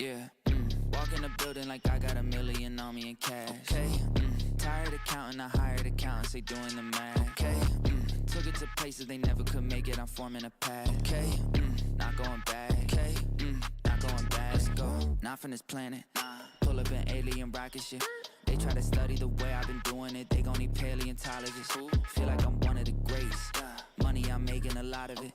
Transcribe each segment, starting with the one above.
Yeah, walk in the building like I got $1 million on me in cash. Okay, tired of counting, I hired accountants, they doing the math. Okay, took it to places they never could make it, I'm forming a path. Okay, not going back. Okay, not going back. Let's go, not from this planet. Pull up in alien rocket shit. They try to study the way I've been doing it, they gon' need paleontologists. Feel like I'm one of the greats. Money, I'm making a lot of it.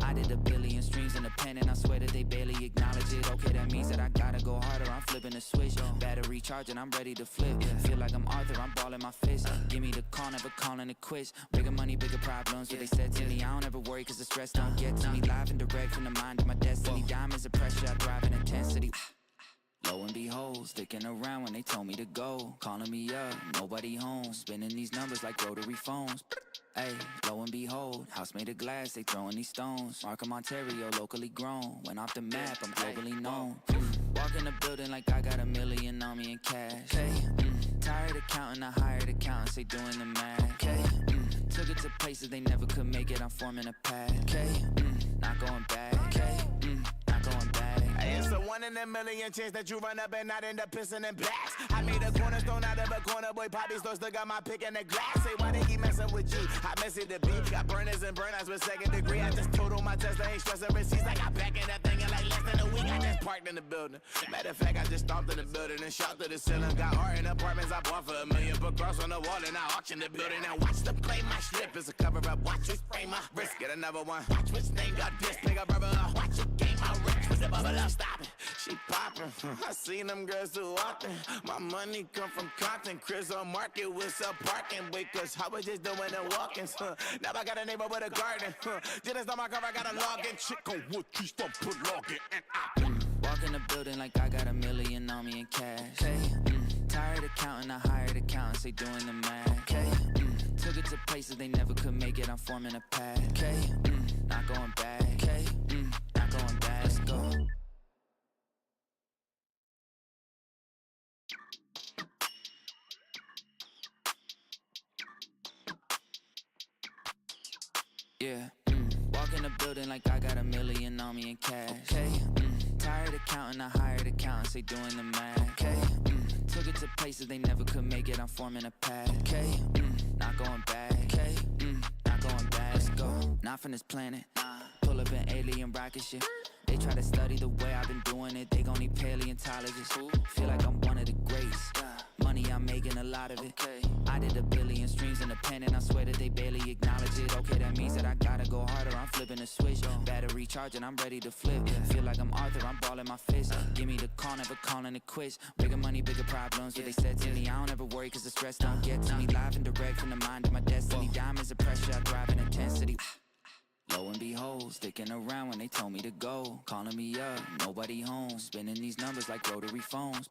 I did 1 billion streams independent, I swear that they barely acknowledge it. Okay, that means that I gotta go harder, I'm flipping the switch. Battery charging, I'm ready to flip. Feel like I'm Arthur, I'm balling my fist. Give me the call, never calling it quits. Bigger money, bigger problems, what they said to me. I don't ever worry cause the stress don't get to me. Live and direct from the mind of my destiny. Diamonds of pressure, I thrive in intensity. Lo and behold, sticking around when they told me to go. Calling me up, nobody home. Spinning these numbers like rotary phones. Hey, lo and behold, house made of glass, they throwing these stones. Markham, Ontario, locally grown. Went off the map, I'm globally known. Walk in the building like I got $1 million on me in cash. Hey, tired of counting, I hired accountants, they doing the math. Okay, took it to places they never could make it, I'm forming a path. Okay, not going back. Okay, not going back. It's a 1 in a million chance that you run up and not end up pissing in blacks. I made a cornerstone out of a corner, boy, Poppy store still got my pick in the glass. Say, why they keep messing with G? I mess it to B. Got burners and burnouts with second degree. I just totaled my Tesla, ain't stressing receipts. I got back in that thing in like less than a week. I just parked in the building. Matter of fact, I just stomped in the building and shot to the ceiling. Got art in apartments I bought for $1 million. Put cross on the wall and I auctioned the building. Now watch them play my slip. It's a cover up. Watch me spray my wrist. Get another one. Watch which name got this. Pick up rubber up. Watch it game my wrist. With the bubble up. Stop it. She poppin', I seen them girls too often. My money come from Compton, Chris on Market with some parking. Wait, cause I was just doing the walk-ins. Now I got a neighbor with a garden. Just on my car, I got a login. Chick on wood trees, don't put login. Walk in the building like I got $1 million on me in cash. Okay, tired of counting, I hired accountants, they doing the math. Okay, took it to places they never could make it, I'm forming a path. Okay, not going back. Okay, not going back. Let's go. Yeah, walk in the building like I got $1 million on me in cash. Okay, tired of counting, I hired accountants, they doing the math. Okay, took it to places they never could make it, I'm forming a path. Okay, not going back. Okay, not going back. Let's go, not from this planet. Pull up in alien rocket shit. They try to study the way I've been doing it, they gon' need paleontologists. Feel like I'm one of the greats. Money, I'm making a lot of it. I did 1 billion streams independent, I swear that they barely acknowledge it. Okay, that means that I gotta go harder, I'm flipping the switch. Battery charging, I'm ready to flip. Feel like I'm Arthur, I'm balling my fist. Give me the call, never calling it quits. Bigger money, bigger problems, what they said to me. I don't ever worry cause the stress don't get to me. Live and direct from the mind of my destiny. Diamonds of pressure, I thrive in intensity. Lo and behold, sticking around when they told me to go. Calling me up, nobody home. Spinning these numbers like rotary phones.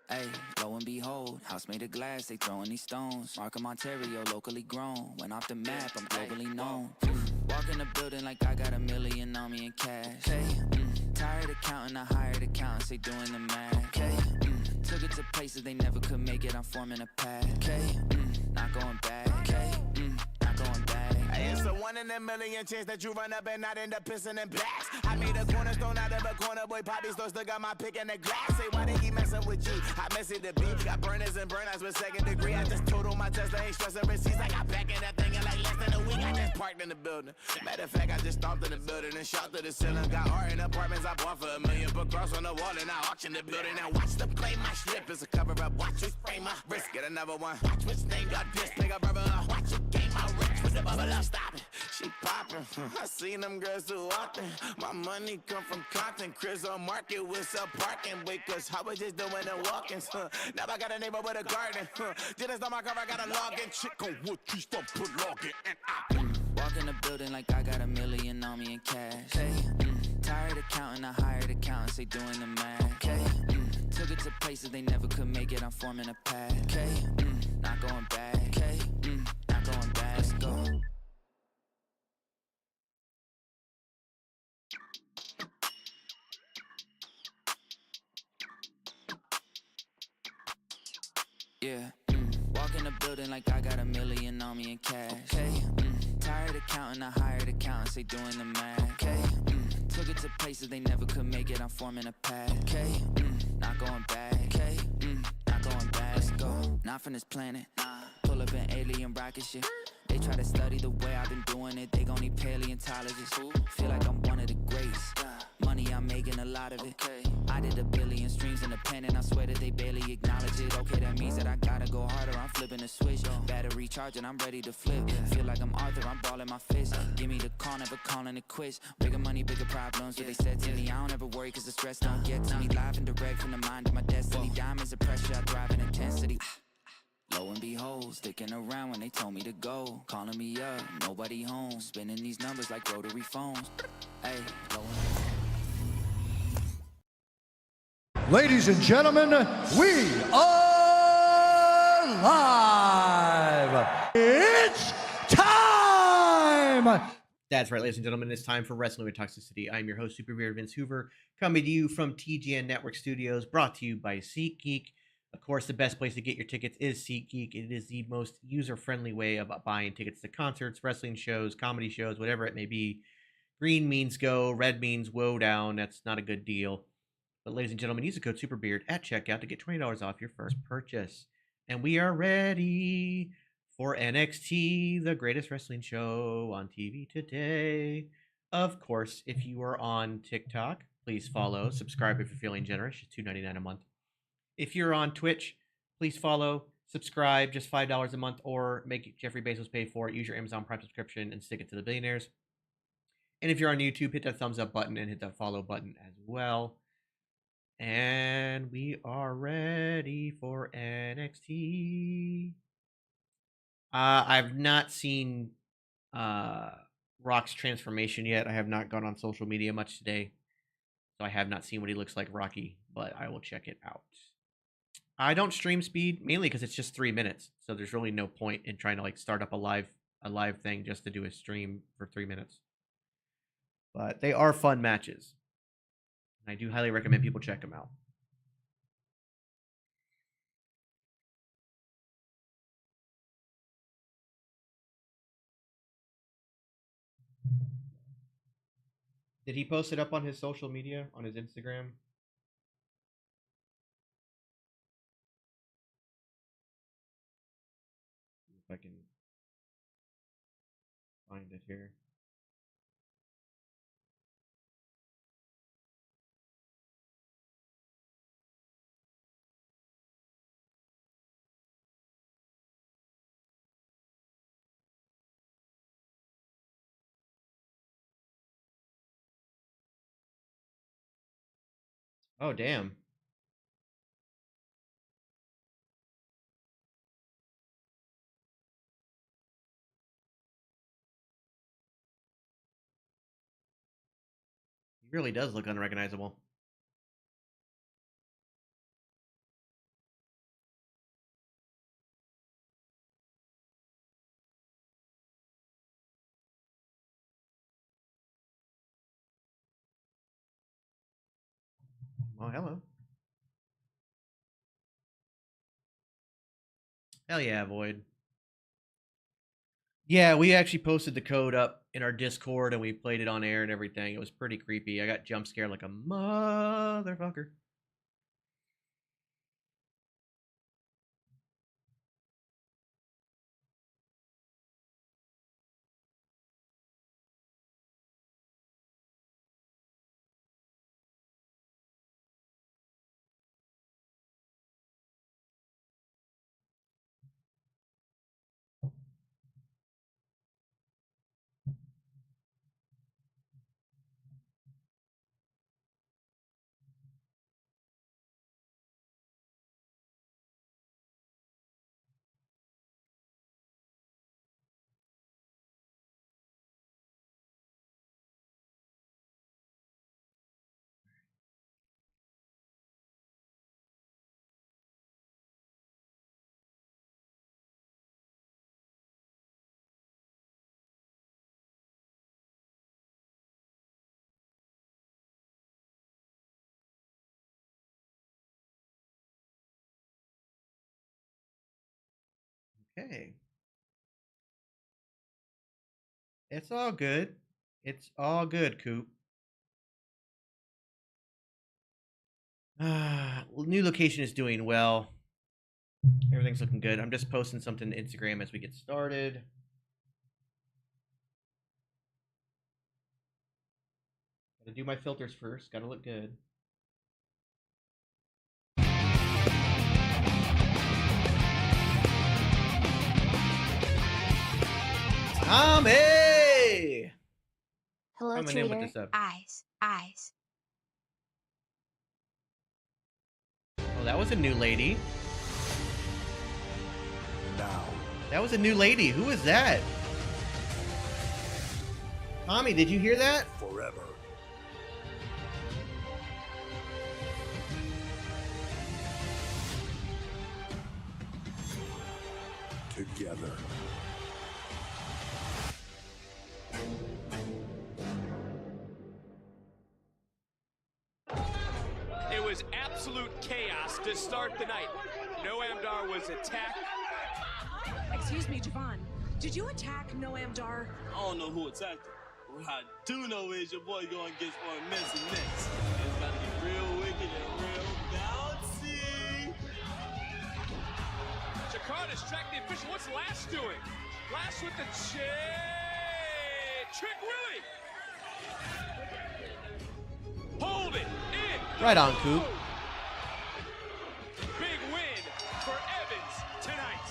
Hey, lo and behold, house made of glass, they throwing these stones. Markham, Ontario, locally grown. Went off the map, I'm globally known. Walk in the building like I got $1 million on me in cash. Hey, tired of counting, I hired accountants, they doing the math. Okay, took it to places they never could make it, I'm forming a path. Okay, not going back. Okay, not going back. It's a 1 in a million chance that you run up and not end up pissing in blacks. I made a cornerstone out of a corner, boy, Poppy store still got my pick in the glass. Say, why they keep messing with G? I mess it to B. Got burners and burnouts with second degree. I just totaled my Tesla, ain't stressing receipts. I got back in that thing in like less than a week. I just parked in the building. Matter of fact, I just stomped in the building and shot to the ceiling. Got art in apartments I bought for $1 million. Put cross on the wall and I auctioned the building. Now watch them play my slip. It's a cover up. Watch me spray my wrist. Get another one. Watch which name got this. Pick up rubber up. Watch it game my wrist. With the bubble up. Stop it. She poppin', I seen them girls too often. My money come from Compton, Chris on Market with some parking. Wait, cause I was just doing the walk-ins. Now I got a neighbor with a garden. Just on my car, I got a login. Chick on wood trees, don't put login. Walk in the building like I got $1 million on me in cash. Hey, tired of counting, I hired accountants, they doing the math. Okay, took it to places they never could make it, I'm forming a path. Okay, not going back. Okay, not going back. Let's go. Yeah, walk in the building like I got $1 million on me in cash. Okay, tired of counting, I hired accountants, they doing the math. Okay, took it to places they never could make it, I'm forming a path. Okay, not going back. Okay, not going back. Let's go, not from this planet. Nah, pull up an alien rocket ship. They try to study the way I've been doing it. They gon' need paleontologists. Feel like I'm one of the greats. Money, I'm making a lot of it. I did 1 billion streams independent. I swear that they barely acknowledge it. Okay, that means that I gotta go harder. I'm flipping the switch. Battery charging, I'm ready to flip. Feel like I'm Arthur, I'm balling my fist. Give me the call, never calling it quits. Bigger money, bigger problems. What they said to me, I don't ever worry, cause the stress don't get to me. Live and direct from the mind of my destiny. Diamonds of pressure, I thrive in intensity. Lo and behold, sticking around when they told me to go. Calling me up, nobody home. Spinning these numbers like rotary phones. Hey, lo and Ladies and gentlemen, we are live. It's time. That's right, ladies and gentlemen. It's time for Wrestling with Toxicity. I'm your host, Super Weird Vince Hoover, coming to you from TGN Network Studios, brought to you by SeatGeek. Of course, the best place to get your tickets is SeatGeek. It is the most user-friendly way of buying tickets to concerts, wrestling shows, comedy shows, whatever it may be. Green means go, red means woe down. That's not a good deal. But ladies and gentlemen, use the code SUPERBEARD at checkout to get $20 off your first purchase. And we are ready for NXT, the greatest wrestling show on TV today. Of course, if you are on TikTok, please follow, subscribe if you're feeling generous, just $2.99 a month. If you're on Twitch, please follow, subscribe, just $5 a month, or make Jeffrey Bezos pay for it. Use your Amazon Prime subscription and stick it to the billionaires. And if you're on YouTube, hit that thumbs up button and hit that follow button as well. And we are ready for NXT. I've not seen Rock's transformation yet. I have not gone on social media much today, so I have not seen what he looks like Rocky, but I will check it out. I don't stream speed, mainly because it's just 3 minutes, so there's really no point in trying to like start up a live thing just to do a stream for 3 minutes. But they are fun matches. I do highly recommend people check them out. Did he post it up on his social media, on his Instagram? If I can find it here. Oh, damn. He really does look unrecognizable. Oh, hello. Hell yeah, Void. Yeah, we actually posted the code up in our Discord and we played it on air and everything. It was pretty creepy. I got jump scared like a motherfucker. Okay. It's all good. It's all good, Coop. New location is doing well. Everything's looking good. I'm just posting something to Instagram as we get started. Gotta do my filters first. Gotta look good. Tommy! Hello, Coming in with Twitter. this up. Eyes. Oh, that was a new lady. Now, That was a new lady. Who is that? Tommy, did you hear that? forever. Together. It was absolute chaos to start the night. Noam Dar was attacked. Excuse me, Javon. Did you attack Noam Dar? I don't know who attacked him. What I do know is your boy going against one messy next. It's about to get real wicked and real bouncy. Jakar distracted the official. What's Lash doing? Lash with the Trick Willie. Hold it in. Right on, Coop. Big win for Evans tonight.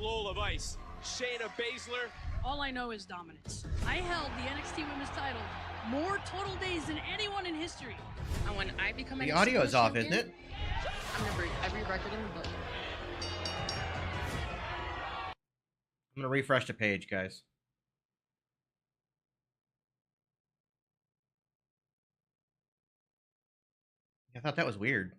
Lull of ice. Shayna Baszler. All I know is dominance. I held the NXT Women's title more total days than anyone in history. And when I become The NXT audio is off, champion, isn't it? I'm gonna break every record in the book. I'm gonna refresh the page, guys. I thought that was weird.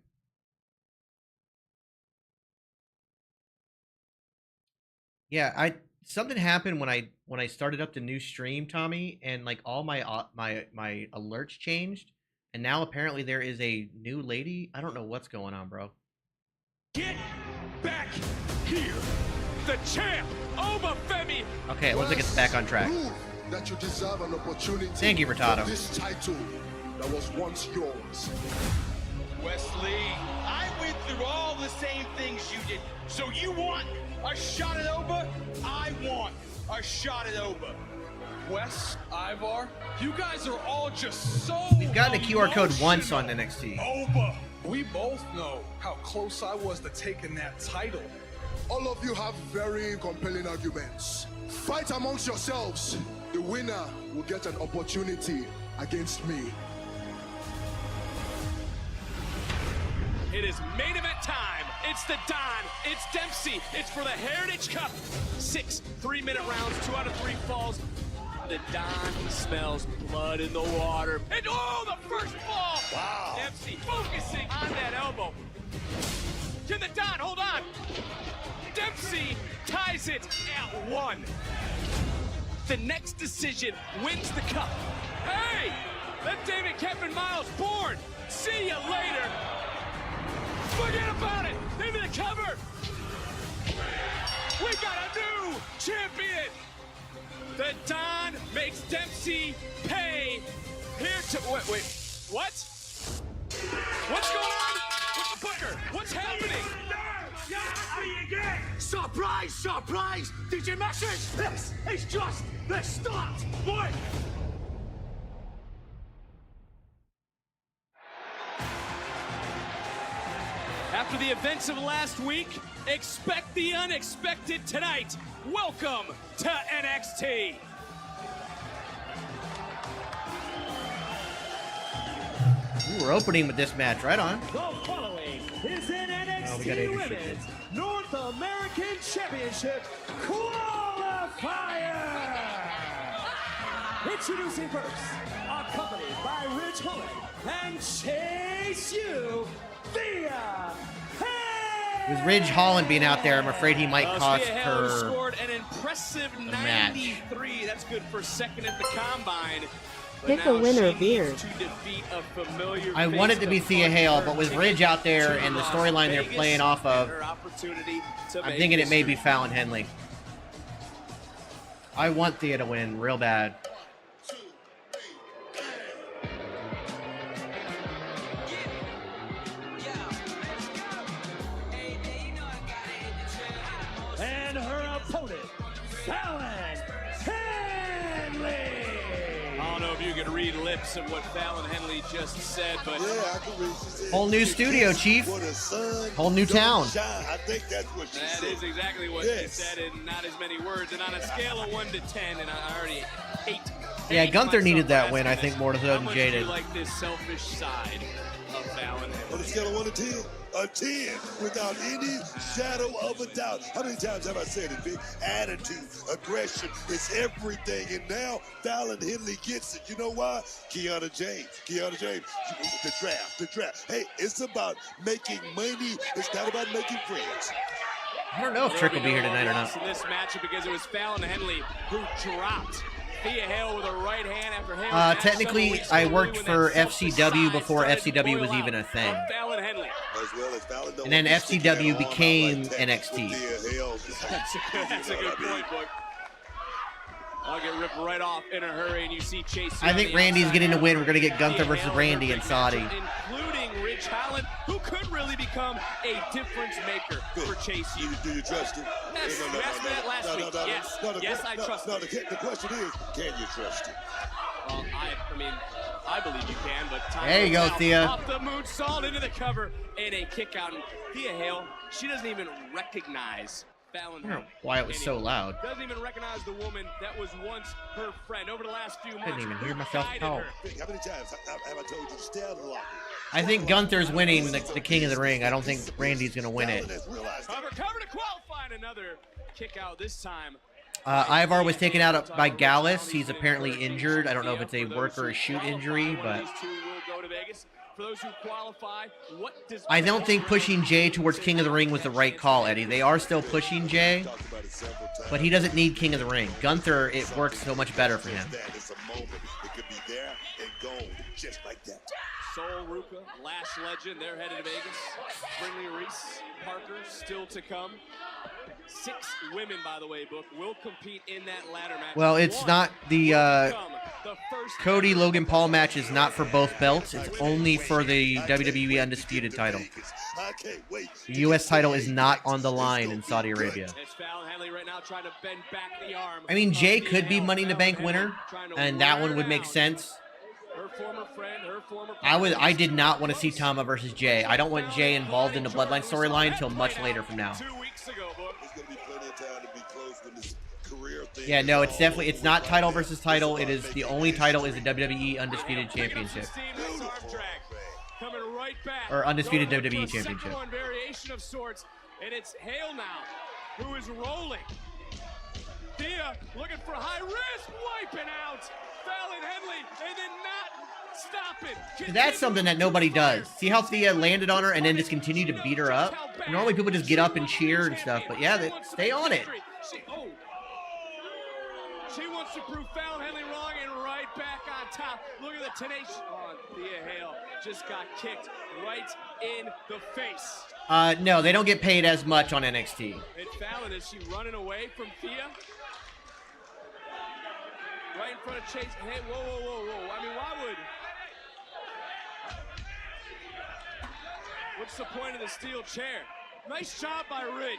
Yeah, something happened when I started up the new stream, Tommy, and like all my my alerts changed, and now apparently there is a new lady. I don't know what's going on, bro. Get back here. The champ, Obafemi. Okay, it looks like it's back on track. Prove that you deserve an opportunity. Thank you, Furtado. for this title that was once yours. Wesley, I went through all the same things you did. So you want a shot at Oba? I want a shot at Oba. Wes, Ivar, you guys are all just so We've gotten a QR code once on NXT. Oba. We both know how close I was to taking that title. All of you have very compelling arguments. Fight amongst yourselves. The winner will get an opportunity against me. It is main event time. It's the Don. It's Dempsey. It's for the Heritage Cup. 6 3-minute rounds, 2 out of 3 falls. The Don smells blood in the water. And oh, the first fall. Wow. Dempsey focusing on that elbow. To the Don, hold on. Dempsey ties it at 1. The next decision wins the cup. Hey, let David Kevin Miles board. See you later. Forget about it! Into the cover! We got a new champion! The Don makes Dempsey pay. Here to wait, what? What's going on? Booker, what's happening? Surprise, surprise! Did you miss it? This is just the start, boy! After the events of last week, expect the unexpected tonight. Welcome to NXT. Ooh, we're opening with this match, right on. The following is an we got NXT Adrian Women's North American Championship qualifier. Introducing first, accompanied by Rich Holland and Chase U via. With Ridge Holland being out there, I'm afraid he might cost Sophia Heller her scored an impressive match. 93. That's good for second at the combine. But Pick a now winner, she Beard. needs to defeat a familiar I face wanted to be to Thea punch Hale, her but with ticket Ridge out there to and the Las storyline they're Vegas playing off of, and her opportunity to I'm make thinking it may be history. Fallon Henley. I want Thea to win real bad. Fallon Henley. I don't know if you could read lips of what Fallon Henley just said, but Yeah, I can read. She said, Whole new studio, Chief. For the sun, Whole new don't town. shine. I think that's what she that said. is exactly what Yes. she said in not as many words. And on a scale of 1 to 10, and I already hate. Yeah, hate Gunther myself needed for that win, asking I think, this. more so How than much Jay do you did. like this selfish side of Fallon Henley? On a scale of 1 to 10, a 10 without any shadow of a doubt. How many times have I said it, Vic? Attitude, aggression, it's everything. And now Fallon Henley gets it. You know why? Kiana James, the draft. Hey, it's about making money. It's not about making friends. I don't know if Trick will be here tonight or not. In this matchup because it was Fallon Henley who dropped Thea Hale with a right hand after Hale. Technically, I worked for FCW before FCW was even a thing. Fallon Henley. As well as Fallon And then FCW became NXT. That's a good point, boy. I'll get ripped right off in a hurry, and you see Chase. I think Randy's getting a win. We're going to get Gunther versus Randy in Saudi. Including Ridge Holland, who could really become a difference maker for Chase U. Do you trust him? Yes, you asked me that last week. Yes, I trust him. The question is, can you trust him? Well, I mean, I believe you can, but time there you go, Thea. Off the moonsault into the cover and a kick out. And Thea Hale, she doesn't even recognize Fallon. I don't know why it was so loud. Doesn't even recognize the woman that was once her friend. Over the last few months, Couldn't even hear myself talk. How many times have I told you to stay out of the locker? I think Gunther's winning the King of the Ring. I don't think Randy's going to win it. Cover to qualify, and another kick out this time. Ivar was taken out by Gallus. He's apparently injured. I don't know if it's a work or a shoot injury, but I don't think pushing Jay towards King of the Ring was the right call, Eddie. They are still pushing Jay, but he doesn't need King of the Ring. Gunther, it works so much better for him. Just like that. Sol Ruka, Lash Legend, they're headed to Vegas. Brinley Reese, Parker, still to come. 6 women, by the way, Book, will compete in that ladder match. Well, it's not the Cody Logan Paul match is not for both belts. It's only for the WWE Undisputed title. The U.S. title is not on the line in Saudi Arabia. I mean, Jay could be Money in the Bank winner, and that one would make sense. I did not want to see Tama versus Jay. I don't want Jay involved in the Bloodline storyline until much later from now. Yeah, no, it's not title versus title. It is the only title is the WWE Undisputed Championship. Or Undisputed WWE Championship. Variation of sorts, and it's Hale now, who is rolling. Thea looking for high risk, wiping out Fallon Henley, and then not stopping. That's something that nobody does. See how Thea landed on her and then just continued to beat her up? Normally people just get up and cheer and stuff, but yeah, they stay on it. She wants to prove Fallon Henley wrong, and right back on top. Look at the tenacious. Oh, Thea Hale just got kicked right in the face. No, they don't get paid as much on NXT. And Fallon, is she running away from Thea? Right in front of Chase. Hey, whoa. I mean, why would... What's the point of the steel chair? Nice job by Ridge.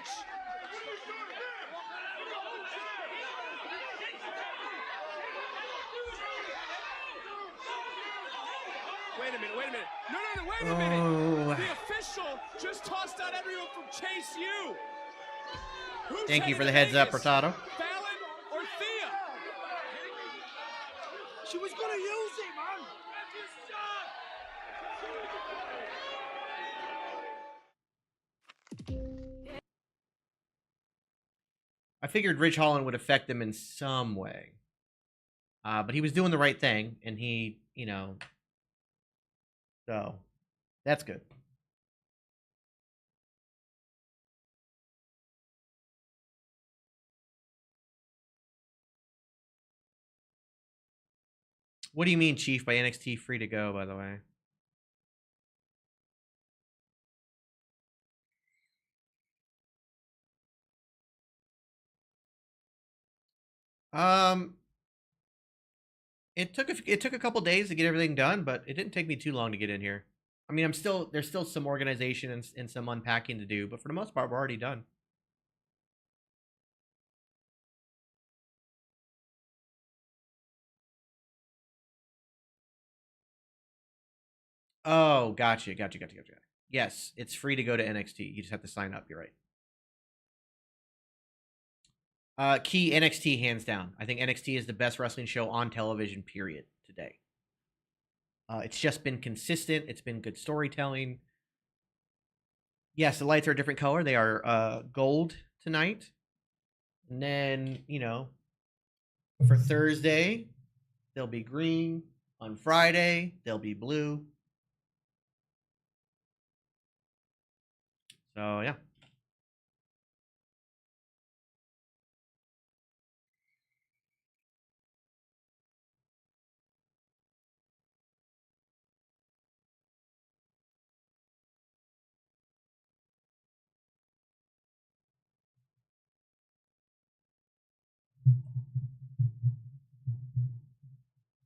Wait a minute. No, wait a minute. The official just tossed out everyone from Chase U. Thank you for the heads up, Hurtado. Fallon or Thea? She was going to use him, man. I figured Ridge Holland would affect them in some way. But he was doing the right thing, and he, so that's good. What do you mean, Chief, by NXT free to go, by the way? It took a couple days to get everything done, but it didn't take me too long to get in here. I mean, there's still some organization and some unpacking to do, but for the most part, we're already done. Oh, gotcha. Yes, it's free to go to NXT. You just have to sign up. You're right. Key NXT hands down. I think NXT is the best wrestling show on television, period, today. It's just been consistent. It's been good storytelling. Yes, the lights are a different color. They are gold tonight. And then, for Thursday, they'll be green. On Friday, they'll be blue. So, yeah.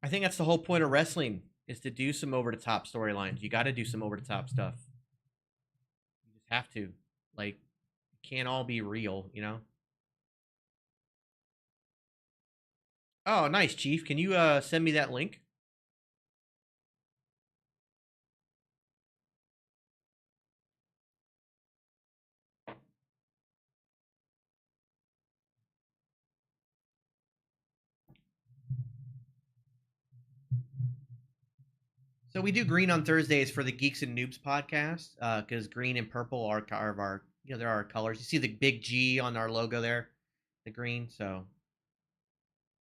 I think that's the whole point of wrestling, is to do some over-the-top storylines. You got to do some over-the-top stuff. You just have to. Like, it can't all be real, Oh, nice, Chief. Can you send me that link? So we do green on Thursdays for the Geeks and Noobs podcast, because green and purple are our, they're our colors. You see the big G on our logo there, the green. So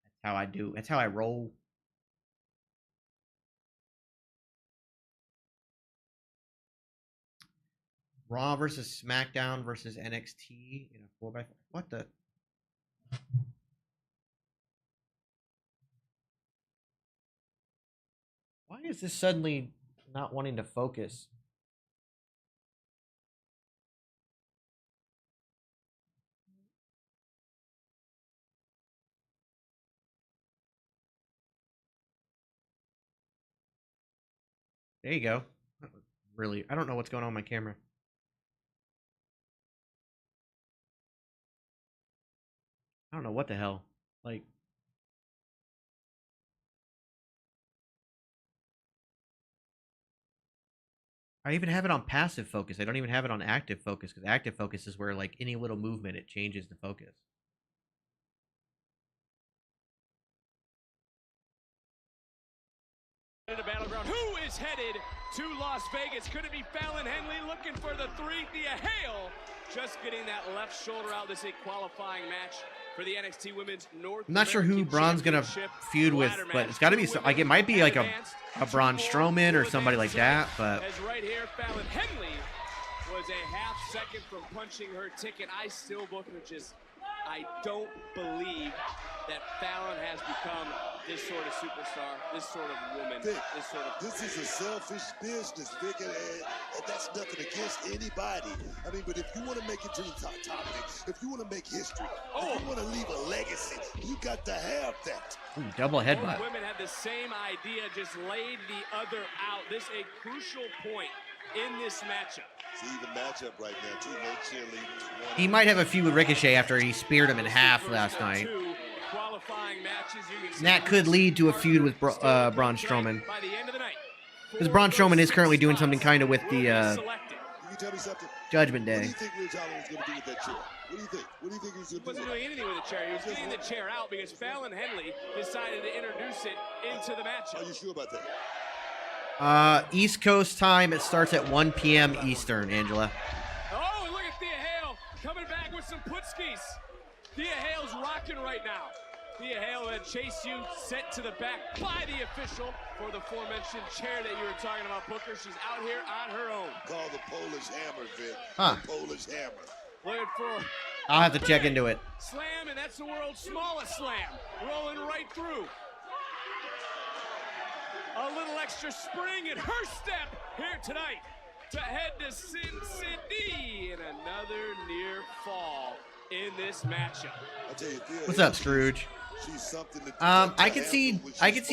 that's how I do. That's how I roll. Raw versus SmackDown versus NXT in a 4x4. What the? Why is this suddenly not wanting to focus? There you go. Really, I don't know what's going on with my camera. I don't know what the hell. Like, I even have it on passive focus. I don't even have it on active focus, because active focus is where, like, any little movement, it changes the focus. In the battleground, who is headed to Las Vegas? Could it be Fallon Henley looking for the 3? Thea Hale just getting that left shoulder out. This is a qualifying match for the NXT Women's North. I'm not sure who Braun's gonna feud with, but it's got to be like, it might be like a Braun Strowman or somebody like that. But as right here, Fallon Henley was a half second from punching her ticket. I still book her just. I don't believe that Fallon has become this sort of superstar, this sort of woman, Vic, this is a selfish business, Vic, and that's nothing against anybody. I mean, but if you want to make it to the top topic, if you want to make history, if you want to leave a legacy, you got to have that. Ooh, double headbutt. Both women had the same idea, just laid the other out. This is a crucial point in this matchup. It's an even matchup right now, too. No cheerleading. He might have a few with Ricochet after he speared him in half last night. And that could lead to a feud with Braun Strowman. Because Braun Strowman is currently doing something kind of with the Judgment Day. What do you think Watchalong was going to do with that chair? What do you think? What do you think he was going to do? He wasn't doing anything with the chair. He was getting the chair out because Fallon Henley decided to introduce it into the matchup. Are you sure about that? East Coast time, it starts at 1 p.m. Eastern, Angela. Oh, and look at Thea Hale coming back with some putskis. Thea Hale's rocking right now. Thea Hale had Chase U sent to the back by the official for the aforementioned chair that you were talking about, Booker. She's out here on her own. Call the Polish hammer, Vic. Huh. The Polish hammer. Looking for I'll have to check into it. Slam, and that's the world's smallest slam. Rolling right through. A little extra spring in her step here tonight to head to Sin City, and another near fall in this matchup. I tell you, What's up, Scrooge? She's something to I could see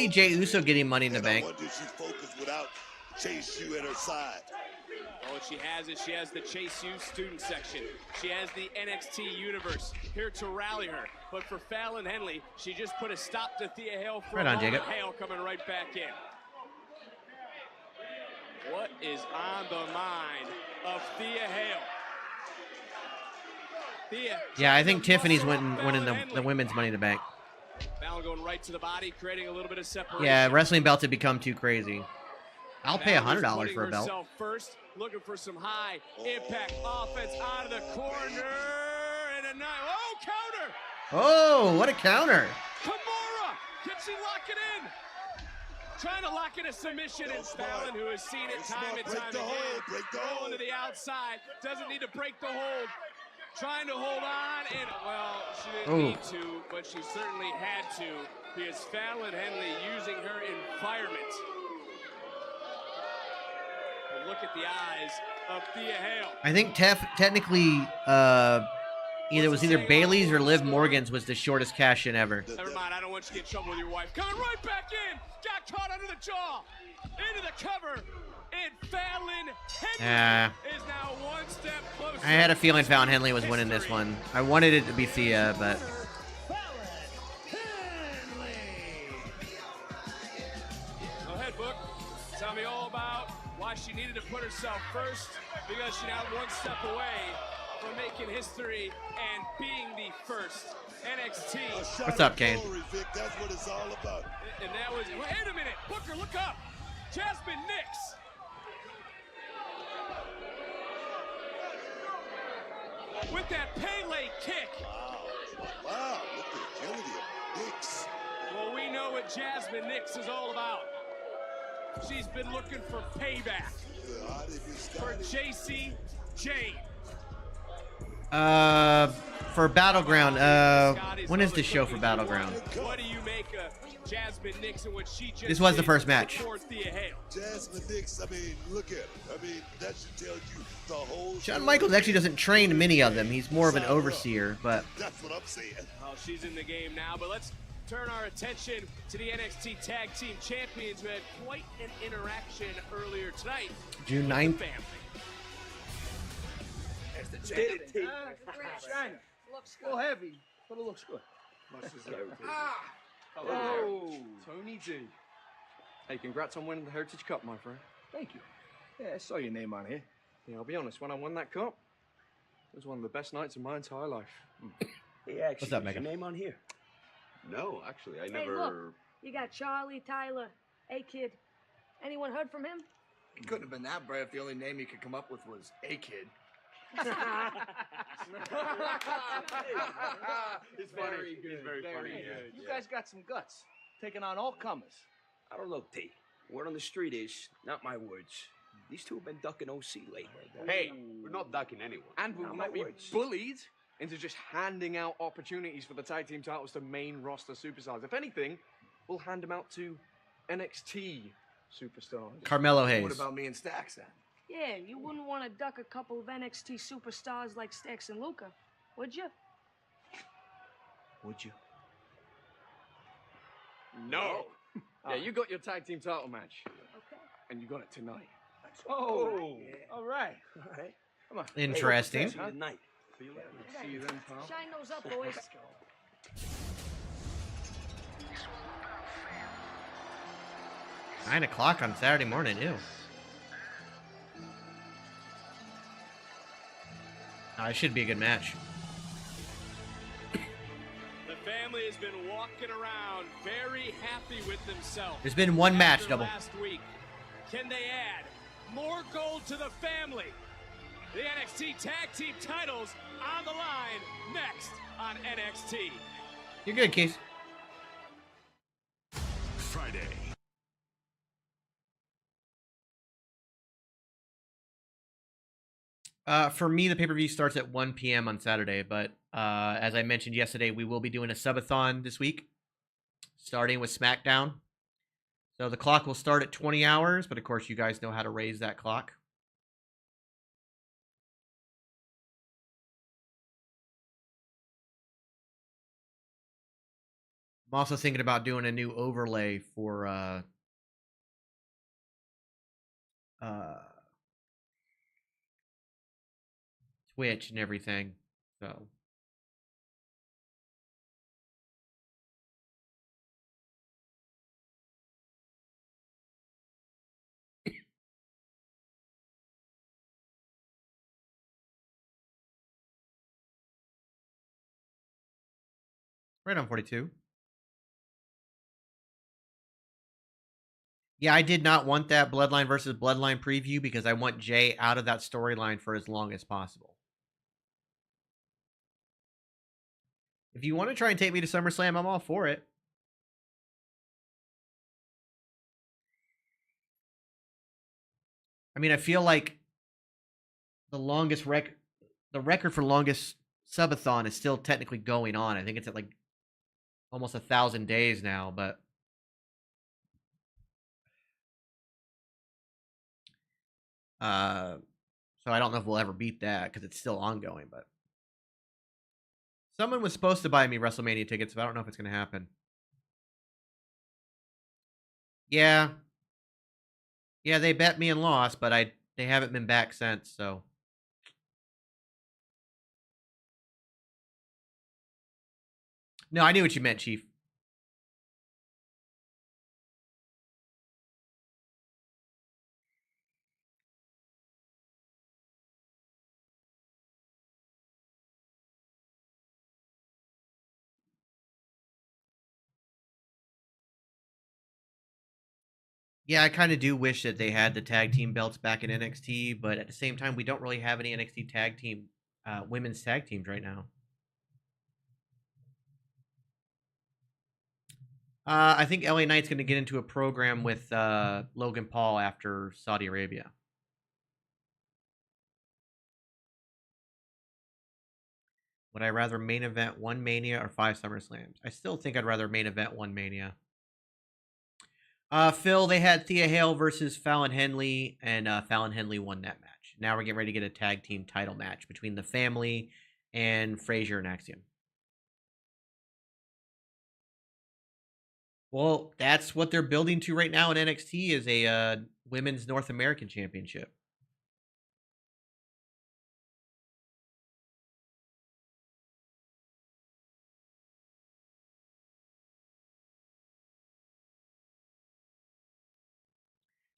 Jey Uso getting Money in the Bank. I wonder if she's focused without Chase U at her side. Oh, she has it. She has the Chase U student section. She has the NXT Universe here to rally her. But for Fallon Henley, she just put a stop to Thea Hale for right on, a moment. Jacob. Hale coming right back in. What is on the mind of Thea Hale? Thea. Yeah, I think Tiffany's winning the women's Money in the Bank. Fallon going right to the body, creating a little bit of separation. Yeah, wrestling belts have become too crazy. I'll pay $100 for a belt. First, looking for some high impact offense out of the corner, and a nice counter. Oh, what a counter! Kimura, can she lock it in? Trying to lock in a submission, and Fallon, who has seen it time and time again, going to the outside, doesn't need to break the hold. Trying to hold on, and well, she didn't need to, but she certainly had to, because Fallon Henley using her environment. But look at the eyes of Thea Hale. I think technically, it was either Bailey's or Liv Morgan's was the shortest cash in ever. Never mind, I don't want you to get in trouble with your wife. Coming right back in, got caught under the jaw, into the cover. And Fallon Henley is now one step closer. I had a feeling Fallon Henley was winning this one. I wanted it to be Thea, but... Go ahead, Book. Tell me all about why she needed to put herself first, because she's now one step away from making history and being the first NXT. What's up, Kane? That's what it's all about. And that was... Wait a minute. Booker, look up. Jasmine Nix. With that Pele kick. Wow, look at the agility of Nix. Well, we know what Jasmine Nix is all about. She's been looking for payback for JC Jane. For Battleground, when is the show for Battleground? What do you make of Jasmine Nix and what she just This was the first match. Jasmine Nix, I mean, look at her. I mean, that should tell you the whole... Shawn Michaels actually doesn't train many of them. He's more of an overseer, but... That's what I'm saying. Oh, she's in the game now, but let's turn our attention to the NXT Tag Team Champions, who had quite an interaction earlier tonight. June 9th. Looks a little heavy, but it looks good. Hello, Tony D. Hey, congrats on winning the Heritage Cup, my friend. Thank you. Yeah, I saw your name on here. Yeah, I'll be honest, when I won that cup, it was one of the best nights of my entire life. Hey, actually, what's up, is Megan? your name on here? No, actually, I Hey, never... look, you got Charlie, Tyler, A-Kid. Anyone heard from him? It couldn't have been that brave if the only name you could come up with was A-Kid. It's very good. He's very funny, yeah. You guys got some guts, taking on all comers. I don't know, T. Word on the street is, not my words, these two have been ducking OC lately. Hey, we're not ducking anyone. And we Not might my be words. bullied into just handing out opportunities for the tag team titles to main roster superstars. If anything, we'll hand them out to NXT superstars. Carmelo Hayes. What about me and Stax then? Yeah, you wouldn't want to duck a couple of NXT superstars like Stax and Luca, would you? Would you? No. Yeah, you got your tag team title match. Okay. And you got it tonight. Oh, all right. Come on. Interesting. See you tonight. See you then, pal. Shine those up, boys. 9 o'clock on Saturday morning, ew. It should be a good match. The family has been walking around very happy with themselves. There's been one match, after double. Last week. Can they add more gold to the family? The NXT Tag Team titles on the line next on NXT. You're good, Keith. Friday. For me, the pay-per-view starts at 1 p.m. on Saturday, but as I mentioned yesterday, we will be doing a subathon this week, starting with SmackDown. So the clock will start at 20 hours, but of course you guys know how to raise that clock. I'm also thinking about doing a new overlay for Twitch and everything. So Right on 42. Yeah, I did not want that Bloodline versus Bloodline preview because I want Jay out of that storyline for as long as possible. If you want to try and take me to SummerSlam, I'm all for it. I mean, I feel like the record for longest subathon is still technically going on. I think it's at like almost 1,000 days now, but so I don't know if we'll ever beat that because it's still ongoing. But someone was supposed to buy me WrestleMania tickets, but I don't know if it's going to happen. Yeah, they bet me and lost, but they haven't been back since. So no, I knew what you meant, Chief. Yeah, I kind of do wish that they had the tag team belts back in NXT, but at the same time, we don't really have any NXT tag team, women's tag teams right now. I think LA Knight's going to get into a program with Logan Paul after Saudi Arabia. Would I rather main event one Mania or 5 SummerSlams? I still think I'd rather main event one Mania. Phil, they had Thea Hale versus Fallon Henley, and Fallon Henley won that match. Now we're getting ready to get a tag team title match between the family and Frazier and Axiom. Well, that's what they're building to right now in NXT is a women's North American championship.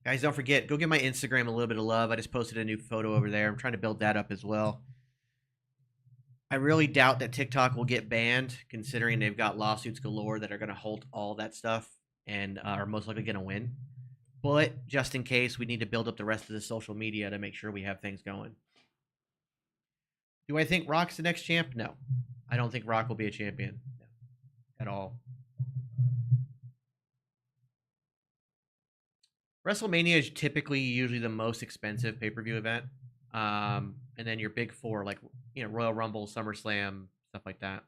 Guys, don't forget, go give my Instagram a little bit of love. I just posted a new photo over there. I'm trying to build that up as well. I really doubt that TikTok will get banned, considering they've got lawsuits galore that are going to halt all that stuff and are most likely going to win. But just in case, we need to build up the rest of the social media to make sure we have things going. Do I think Rock's the next champ? No. I don't think Rock will be a champion. No. At all. WrestleMania is typically usually the most expensive pay-per-view event. And then your big four, like Royal Rumble, SummerSlam, stuff like that.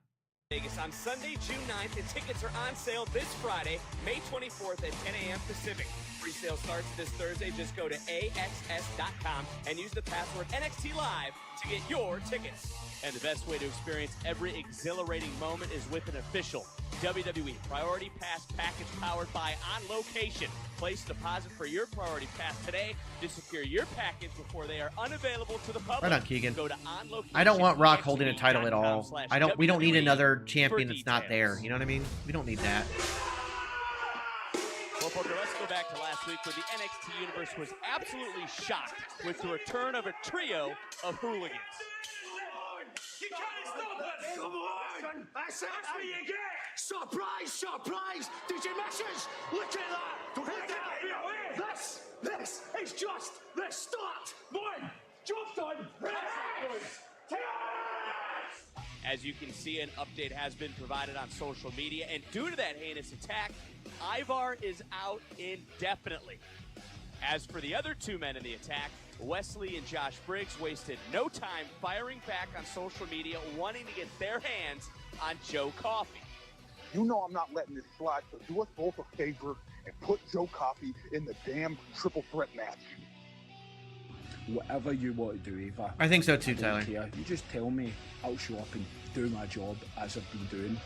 Vegas on Sunday, June 9th, and tickets are on sale this Friday, May 24th at 10 a.m. Pacific. Pre-sale starts this Thursday. Just go to AXS.com and use the password NXT Live to get your tickets. And the best way to experience every exhilarating moment is with an official WWE Priority Pass package powered by On Location. Place a deposit for your Priority Pass today to secure your package before they are unavailable to the public. Right on, Keegan. Go to On Location. I don't want Rock holding a title at all. We don't need another champion that's not there. You know what I mean? We don't need that. Well, Booker, let's go back to last week where the NXT universe was absolutely shocked with the return of a trio of hooligans. You can't stop us! Come on! I said me again! Surprise! Surprise! Did you miss us? Look at that! Don't let that! This is just the start! One! Job done! As you can see, an update has been provided on social media, and due to that heinous attack, Ivar is out indefinitely. As for the other two men in the attack, Wesley and Josh Briggs wasted no time firing back on social media, wanting to get their hands on Joe Coffey. You know I'm not letting this slide, so do us both a favor and put Joe Coffey in the damn triple threat match. Whatever you want to do, Eva. I think so too, Tyler. Care. You just tell me, I'll show up and do my job as I've been doing.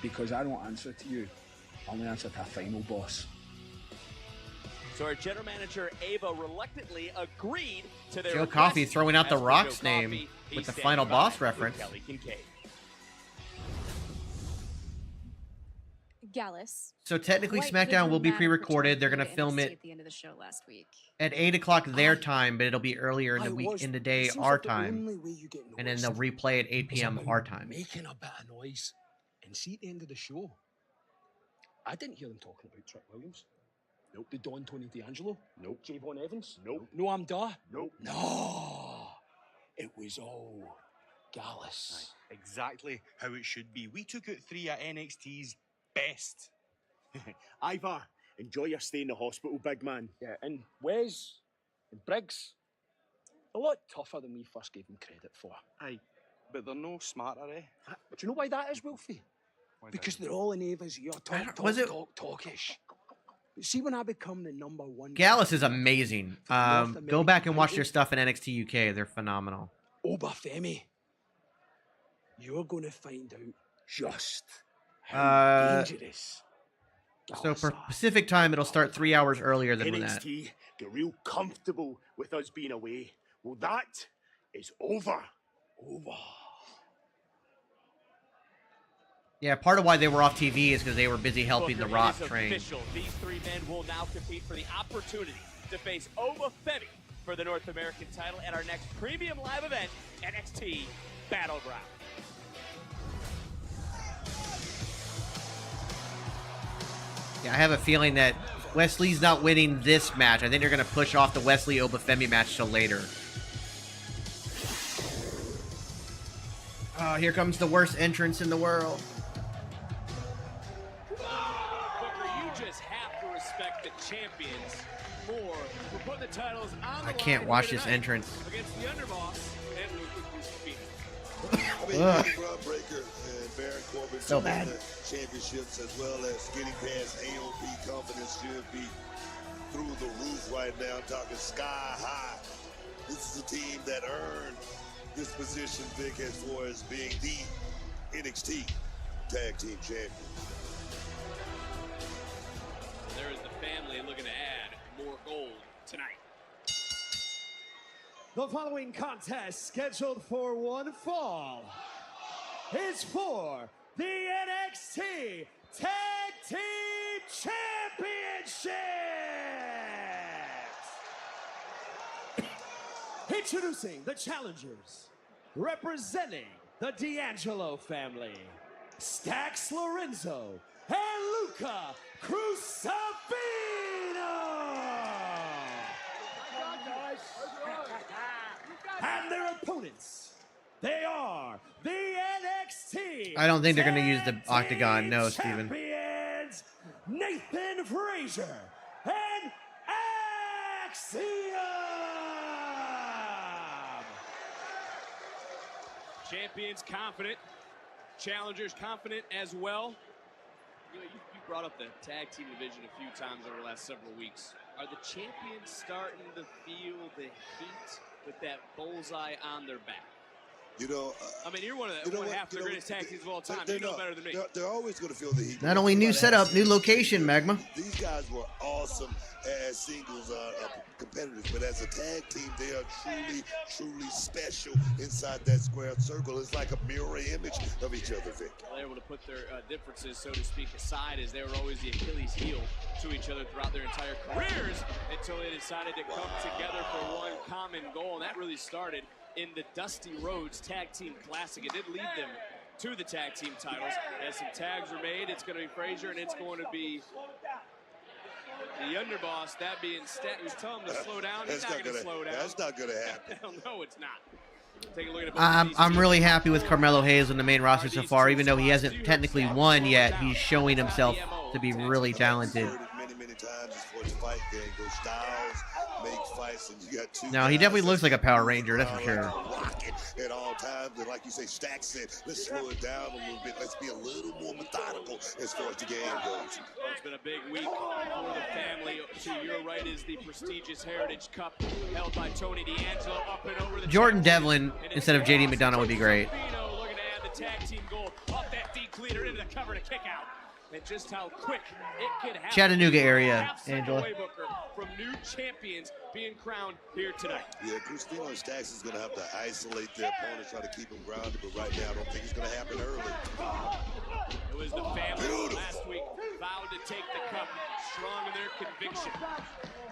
Because I don't answer to you. I only answer to a final boss. So our general manager, Ava, reluctantly agreed to their Joe Coffey throwing out the Rock's name with the final boss reference. Kelly Kincaid. Gallus. So technically SmackDown will be pre-recorded. They're going to film it at the end of the show last week. at 8 o'clock their time, but it'll be earlier in the week, in the day, our time. And then they'll replay at 8 p.m. our time. Making a bit of noise and And see, at the end of the show, I didn't hear them talking about Trick Williams. Nope. The Don Tony D'Angelo. Nope. Javon Evans. Nope. Noam Dar. Nope. No. It was all Gallus. Exactly how it should be. We took out 3 of NXT's best. Ivar, enjoy your stay in the hospital, big man. Yeah, and Wes and Briggs, a lot tougher than we first gave them credit for. Aye, but they're no smarter, eh? But you know why that is, Wilfie? Because they're all in Ava's ear, talkish. See, when I become the #1... Gallus is amazing. Go back and watch their stuff in NXT UK. They're phenomenal. Obafemi, you're going to find out just how dangerous. So for Pacific time, it'll start 3 hours earlier than that. NXT get real comfortable with us being away. Well, that is over. Yeah, part of why they were off TV is because they were busy helping the Rock train. Official. These 3 men will now compete for the opportunity to face Obafemi for the North American title at our next premium live event, NXT Battleground. Yeah, I have a feeling that Wesley's not winning this match. I think they're going to push off the Wesley Obafemi match till later. Oh, here comes the worst entrance in the world. Booker, you just have to respect the champions more for putting the titles on the I can't watch this entrance. Against the underboss and Rob Breaker and Baron Corbin so bad. The championships as well as getting past AOP confidence should be through the roof right now. I'm talking sky high. This is a team that earned this position, Vic, as far as being the NXT Tag Team Champions. there is the family looking to add more gold tonight. The following contest, scheduled for one fall, is for the NXT Tag Team Championships! Introducing the challengers, representing the D'Angelo family, Stax Lorenzo and Luca Crusafino! And their opponents, they are the NXT I don't think they're going to use the Octagon. No, Steven. Champions, Nathan Frazier and Axiom! Champions confident, challengers confident as well. You know, you brought up the tag team division a few times over the last several weeks. Are the champions starting to feel the heat with that bullseye on their back? You know, I mean, you're one of half the greatest tag teams of all time. You know better than me. They're always going to feel the heat. Not only new setup, new location, Magma. These guys were awesome as singles competitors, but as a tag team, they are truly, truly special inside that square circle. It's like a mirror image of each other, Vic. They were able to put their differences, so to speak, aside, as they were always the Achilles heel to each other throughout their entire careers until they decided to come together for one common goal, and that really started in the Dusty Rhodes Tag Team Classic. It did lead them to the tag team titles. As some tags were made, it's going to be Frazier and it's going to be the underboss, that being Stat, who's telling him to slow down. He's not going to slow down. That's not going to happen. Hell no, it's not. Take a look at I'm really happy with Carmelo Hayes on the main roster so far. Even though he hasn't technically won yet, he's showing himself to be really talented. Many times before the fight game goes Styles, make fights, and you got two. No, he definitely looks like a Power Ranger, that's for sure. Rocking at all times, and like you say, Stack said, let's slow it down a little bit. Let's be a little more methodical as far as the game goes. Well, it's been a big week for the family. To your right is the prestigious Heritage Cup held by Tony D'Angelo up and over the Jordan Devlin instead of JD McDonough would be great. Looking to add the tag team goal off that D-cleater into the cover to kick out. And just how quick it can happen. Chattanooga area, Angela. From new champions being crowned here tonight. Yeah, Cristino and Stax is going to have to isolate their opponent, try to keep him grounded, but right now I don't think it's going to happen early. It was the family last week vowed to take the cup, strong in their conviction.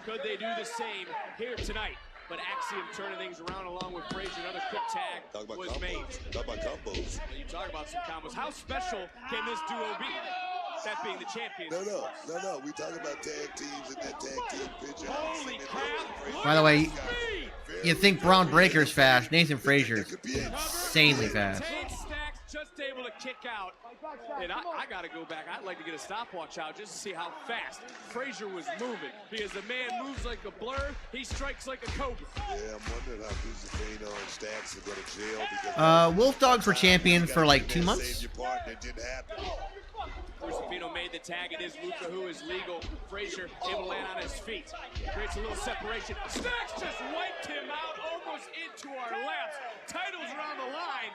Could they do the same here tonight? but Axiom turning things around along with Frazier. Another quick tag was made. Talk about combos. You talk about some combos. How special can this duo be? That being the champions. No. We talking about tag teams and that tag team picture. Holy crap. By the way, you think Braun Breaker's fast. Nathan Frazier's insanely fast. Stacks just able to kick out. And I got to go back. I'd like to get a stopwatch out just to see how fast Frazier was moving. Because the man moves like a blur. He strikes like a cobra. Yeah, I'm wondering how Busafino and Stacks are going to jail. Because Wolf Dogs were champion for like 2 months. Busafino made the tag. It is Luca who is legal. Frazier able to land on his feet. Creates a little separation. Stacks just wiped him out almost into our laps. Titles are on the line.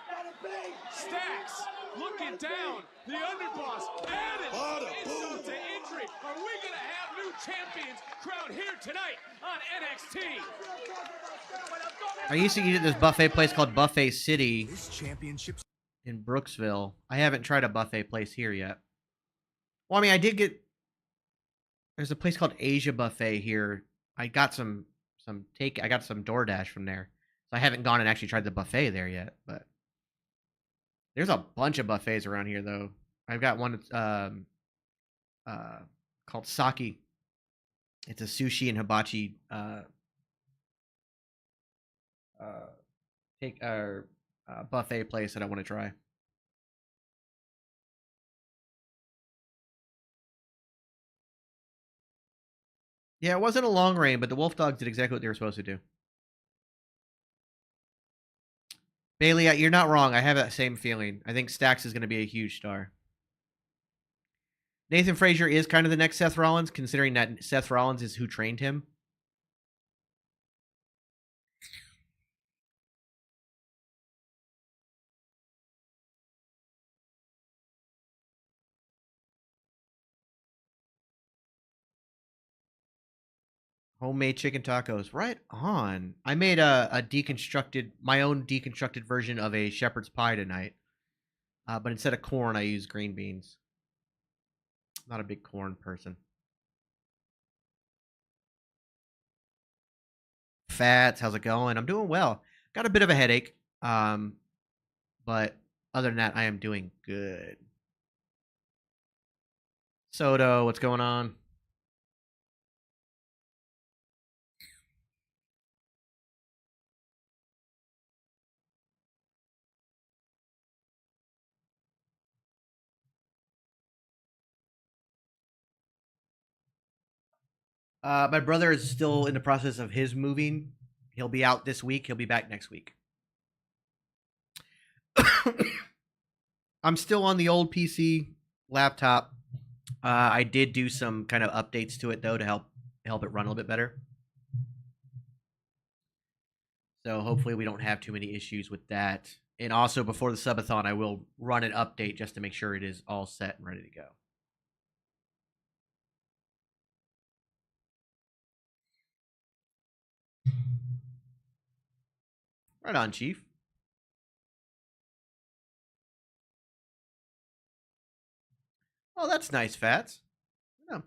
Stacks looking down. The underboss added insult to injury. Are we going to have new champions crowned here tonight on NXT? I used to eat at this buffet place called Buffet City This championship in Brooksville. I haven't tried a buffet place here yet. Well, I mean, I did get. There's a place called Asia Buffet here. I got some I got some DoorDash from there. So I haven't gone and actually tried the buffet there yet, but there's a bunch of buffets around here though. I've got one called Saki. It's a sushi and hibachi buffet place that I want to try. Yeah, it wasn't a long reign, but the Wolf Dogs did exactly what they were supposed to do. Bailey, you're not wrong. I have that same feeling. I think Stax is going to be a huge star. Nathan Frazier is kind of the next Seth Rollins, considering that Seth Rollins is who trained him. Homemade chicken tacos. Right on. I made my own deconstructed version of a shepherd's pie tonight. But instead of corn, I used green beans. Not a big corn person. Fats, how's it going? I'm doing well. Got a bit of a headache. But other than that, I am doing good. Soto, what's going on? My brother is still in the process of his moving. He'll be out this week. He'll be back next week. I'm still on the old PC laptop. I did do some kind of updates to it though to help it run a little bit better. So hopefully we don't have too many issues with that. And also before the subathon, I will run an update just to make sure it is all set and ready to go. Right on, Chief. Oh, that's nice, Fats. Yeah.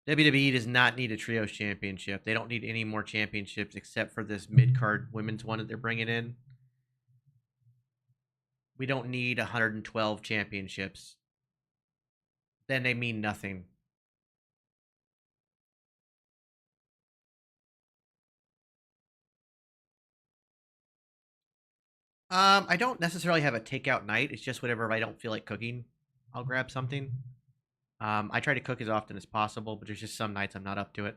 WWE does not need a trios championship. They don't need any more championships except for this mid-card women's one that they're bringing in. We don't need 112 championships. Then they mean nothing. I don't necessarily have a takeout night. It's just whenever I don't feel like cooking, I'll grab something. I try to cook as often as possible, but there's just some nights I'm not up to it.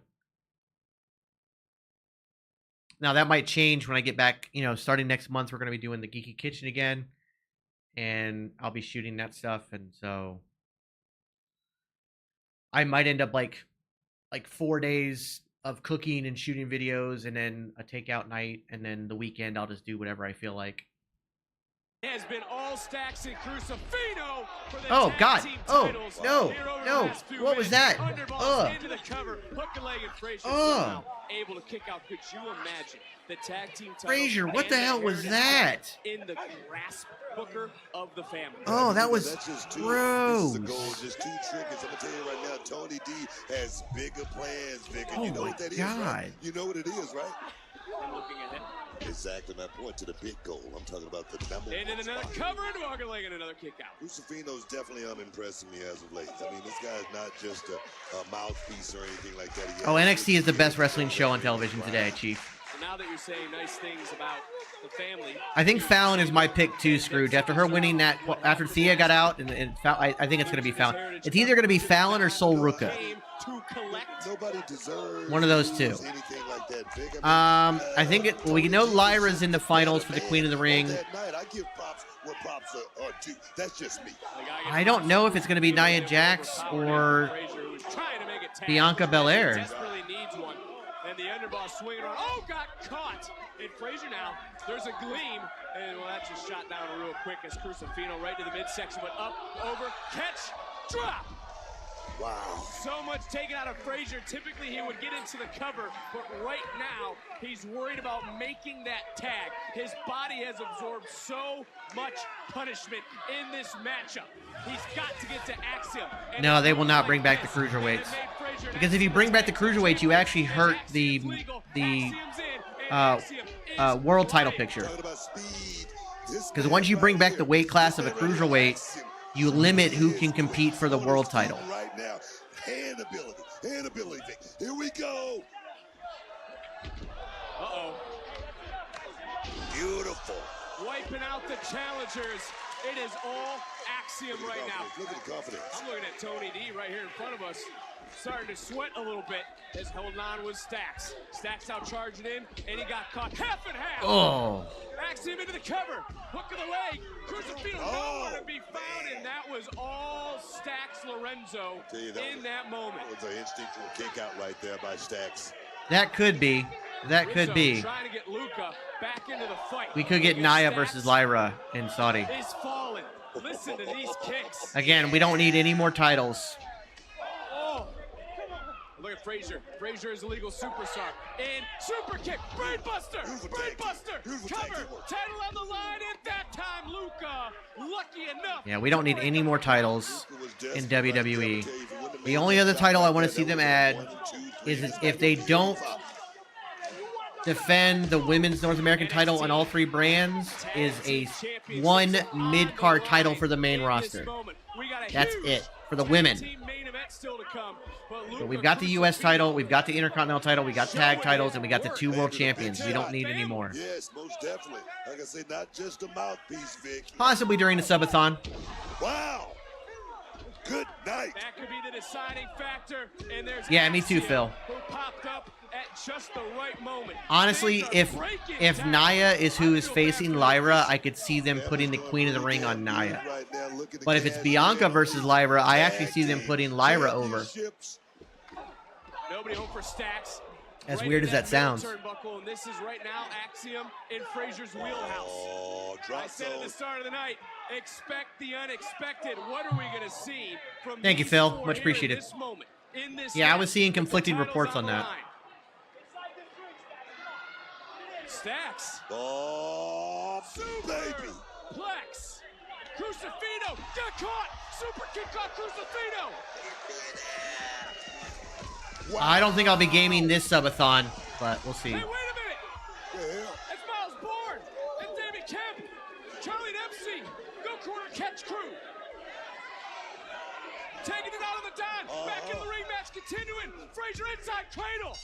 Now, that might change when I get back. You know, starting next month, we're going to be doing the Geeky Kitchen again. And I'll be shooting that stuff. And so I might end up like 4 days of cooking and shooting videos and then a takeout night. And then the weekend, I'll just do whatever I feel like. Has been all Stacks and Crucifino for the Oh, tag God. team Oh, titles. no, Here over the no. last few What was minutes. that? Underballs into the cover. Hook and leg, and Frazier somehow able to kick out. Could you imagine the tag team title? Frazier, what the and hell was Heritage that? in the grasp Booker of the family? Oh, that was That's just two. gross. This is the goal, just 2 triggers. I'm gonna tell you right now, Tony D has bigger plans, Vic. And Oh you know my what that is, God. right? You know what it is, right? I'm looking ahead. Exactly my point to the big goal. I'm talking about the number And one then another spot. cover into Hook and leg and another kick out. Crucifino's definitely unimpressing me as of late. I mean, this guy's not just a mouthpiece or anything like that. Oh, NXT is the best wrestling show on television today, Chief. So now that you're saying nice things about the family, I think Fallon is my pick too, Scrooge. After her winning that, after Thea got out, and I think it's going to be Fallon. It's either going to be Fallon or Sol Ruca. Nobody deserves One of those two. anything like that, Vic. I think it. Well, we know Lyra's in the finals for the Queen of the Ring. That night, I give props where props are due. That's just me. I don't know if it's going to be Nia Jax or Bianca Belair. desperately needs one. And the underboss swinging around. Oh, got caught. And Frazier now, there's a gleam. And well, that just shot down real quick as Crucifino right to the midsection, but up, over, catch, drop. Wow. So much taken out of Frazier. Typically, he would get into the cover, but right now, he's worried about making that tag. His body has absorbed so much punishment in this matchup. He's got to get to Axiom. And No, they will not bring back the cruiserweights. Because if you bring back the cruiserweights, you actually hurt the world title picture. Because once you bring back the weight class of a cruiserweight, you limit who can compete for the world title. Right now, hand ability, Vic. Here we go. Uh-oh. Beautiful. Wiping out the challengers. It is all Axiom right now. Look at the confidence. I'm looking at Tony D right here in front of us. Starting to sweat a little bit as holding on with Stacks. Stacks out charging in, and he got caught half and half. Oh. Axiom into the cover. Hook of the leg. Crucifino nowhere to be found, and that was all Stacks Lorenzo in that moment. That was an instinctual kick out right there by Stacks. That could be. That could be. Trying to get Luca back into the fight. We could get Nia versus Lyra in Saudi. Is falling. Listen to these kicks. Again, we don't need any more titles. Oh. Look at Frazier. Frazier is a legal superstar. And super kick. Brainbuster. Brainbuster. Cover. Title on the line. And that time, Luca, lucky enough. Yeah, we don't need any more titles in WWE. The only other title I want to see them add is if they don't defend the women's North American title on all 3 brands, is a one mid-card title for the main roster. That's it for the women. But we've got the U.S. title, we've got the Intercontinental title, we got tag titles, and we got the 2 world champions. We don't need any more. Yes, most definitely. Like I say, not just a mouthpiece, Vic. Possibly during the subathon. Wow. Good night. That could be the deciding factor. And there's Yeah, me too, Phil. who popped up at just the right moment. Honestly, if Nia is who is facing Lyra, I could see them putting the Queen of the Ring on Nia. But if it's Bianca versus Lyra, I actually see them putting Lyra over. Nobody home for Stacks. As weird as that sounds. Turnbuckle, and this is right now Axiom in Frazier's wheelhouse. I said at the start of the night, expect the unexpected. What are we going to see from Thank you, these Phil. four Much here appreciated. in this moment, in this Yeah, I match was seeing with the conflicting titles reports on the that. line? Stacks. Oh, baby. Plex. Crucifino got caught. Super kick caught Crucifino. I don't think I'll be gaming this subathon, but we'll see. Hey, wait a minute. It's Miles Bourne and David Kemp. Charlie Dempsey. Go corner catch crew. Taking it out on the dime. Back in the ring match continuing. Frazier inside cradle.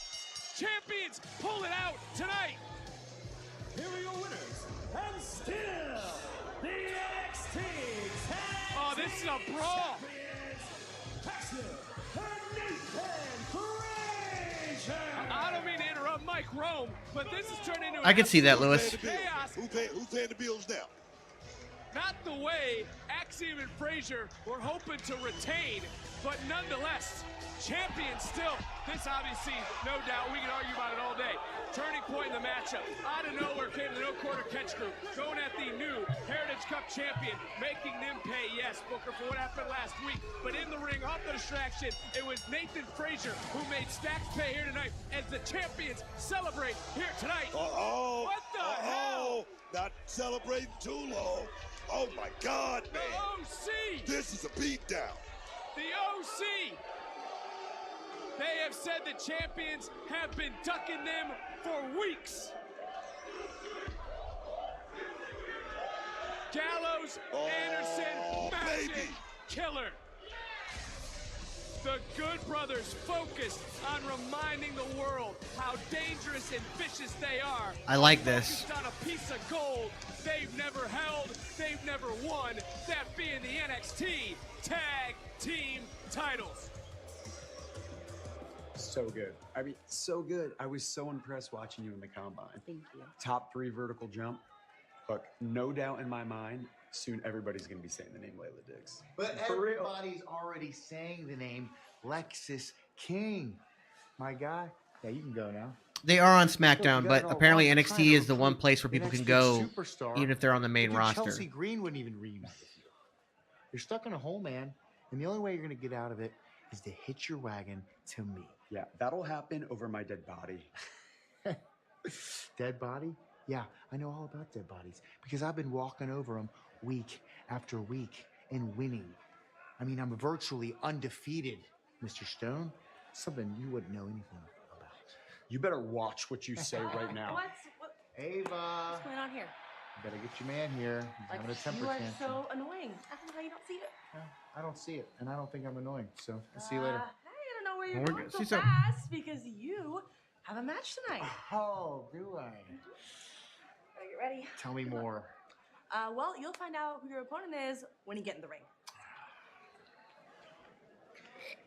Champions pull it out tonight. Here are your winners, and still the NXT Tag Oh, this is a brawl. I don't mean to interrupt Mike Rome, but this is turning into I could see that, Lewis. chaos. Who's paying the bills now? Not the way Axiom and Frazier were hoping to retain but nonetheless, champion still. This obviously, no doubt, we can argue about it all day. Turning point in the matchup. Out of nowhere came the no quarter catch group, going at the new Heritage Cup champion, making them pay, yes, Booker, for what happened last week. But in the ring, off the distraction, it was Nathan Frazier who made Stacks pay here tonight as the champions celebrate here tonight. What the hell? Not celebrating too long. Oh my God, man. The OC! This is a beatdown. The OC! They have said the champions have been ducking them for weeks. Gallows, Anderson, Magic, Killer. The Good Brothers focused on reminding the world how dangerous and vicious they are. I like this. Focused on a piece of gold they've never held, they've never won, that being the NXT Tag Team titles. So good. I mean, so good. I was so impressed watching you in the combine. Thank you. Top 3 vertical jump. Look, no doubt in my mind, soon everybody's going to be saying the name Layla Dix. But For real. everybody's already saying the name Lexis King. My guy. Yeah, you can go now. They are on Look, SmackDown, you got but it all apparently wrong. You're NXT trying to is the one recruit place where the people next can big go, superstar. even if they're on the main Dude, roster. Chelsea Green wouldn't even reunite with you. You're stuck in a hole, man. And the only way you're going to get out of it is to hitch your wagon to me. Yeah, that'll happen over my dead body. Dead body? Yeah, I know all about dead bodies because I've been walking over them week after week and winning. I mean, I'm virtually undefeated, Mr. Stone. Something you wouldn't know anything about. You better watch what you say right now. Ava, What's going on here? you gotta get your man here. He's having a temper you are tantrum. so annoying. I don't know how you don't see it. I don't see it, and I don't think I'm annoying. So I'll see you later. Hey, I don't know where you're We're going good. so See some- fast because you have a match tonight. Oh, do I? Are you ready? Tell me more. Well, you'll find out who your opponent is when you get in the ring.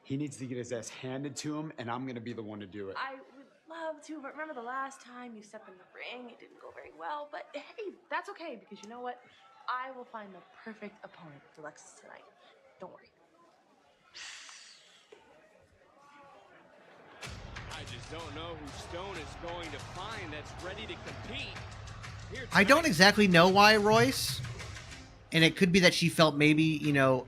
He needs to get his ass handed to him, and I'm going to be the one to do it. I would love to, but remember the last time you stepped in the ring, it didn't go very well. But hey, that's okay because you know what? I will find the perfect opponent for Lexus tonight. Don't worry. I just don't know who Stone is going to find that's ready to compete. Here I don't tonight. exactly know why, Royce. And it could be that she felt maybe, you know,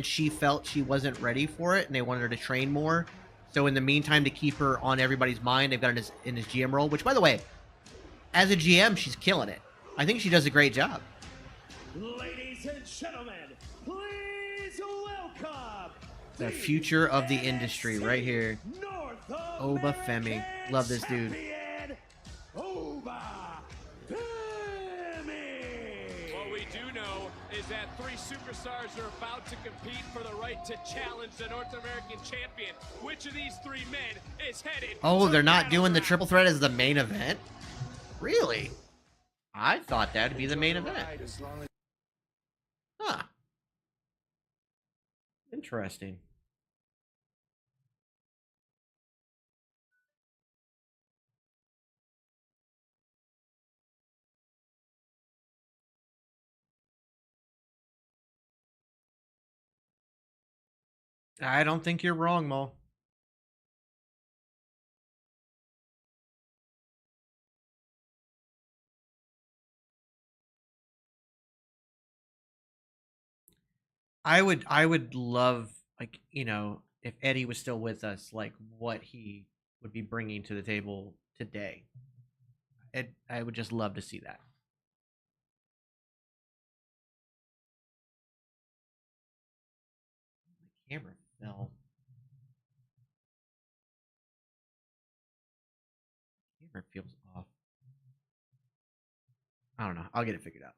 she felt she wasn't ready for it and they wanted her to train more. So in the meantime, to keep her on everybody's mind, they've got her in his GM role, which, by the way, as a GM, she's killing it. I think she does a great job. Ladies and gentlemen, please welcome The future of the industry right here. North Oba Femi. Love this dude. Champion, Oba Femi. What we do know is that 3 superstars are about to compete for the right to challenge the North American champion. Which of these 3 men is headed? Oh, to they're the not doing the battleground? triple threat as the main event? Really? I thought that'd be the main event. Huh. Interesting. I don't think you're wrong, Mo. I would love, like, you know, if Eddie was still with us, like what he would be bringing to the table today. I would just love to see that. The camera fell. Camera feels off. I don't know. I'll get it figured out.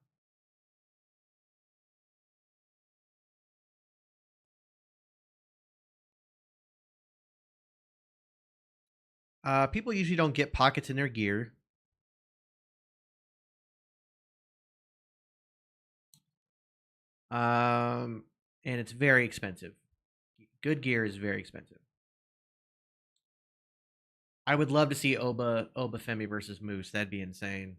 People usually don't get pockets in their gear. And it's very expensive. Good gear is very expensive. I would love to see Oba Femi versus Moose. That'd be insane.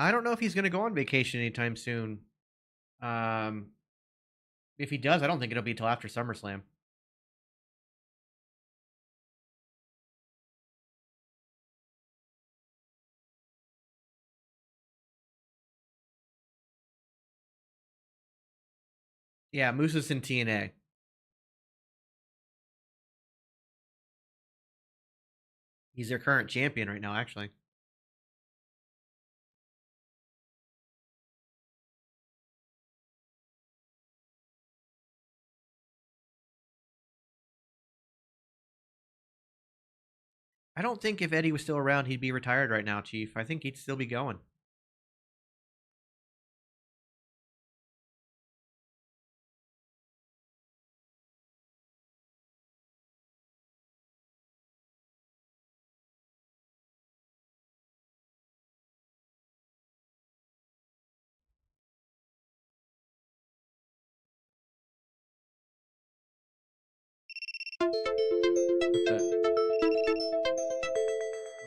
I don't know if he's going to go on vacation anytime soon. If he does, I don't think it'll be till after SummerSlam. Yeah, Moose's in TNA. He's their current champion right now, actually. I don't think if Eddie was still around, he'd be retired right now, Chief. I think he'd still be going.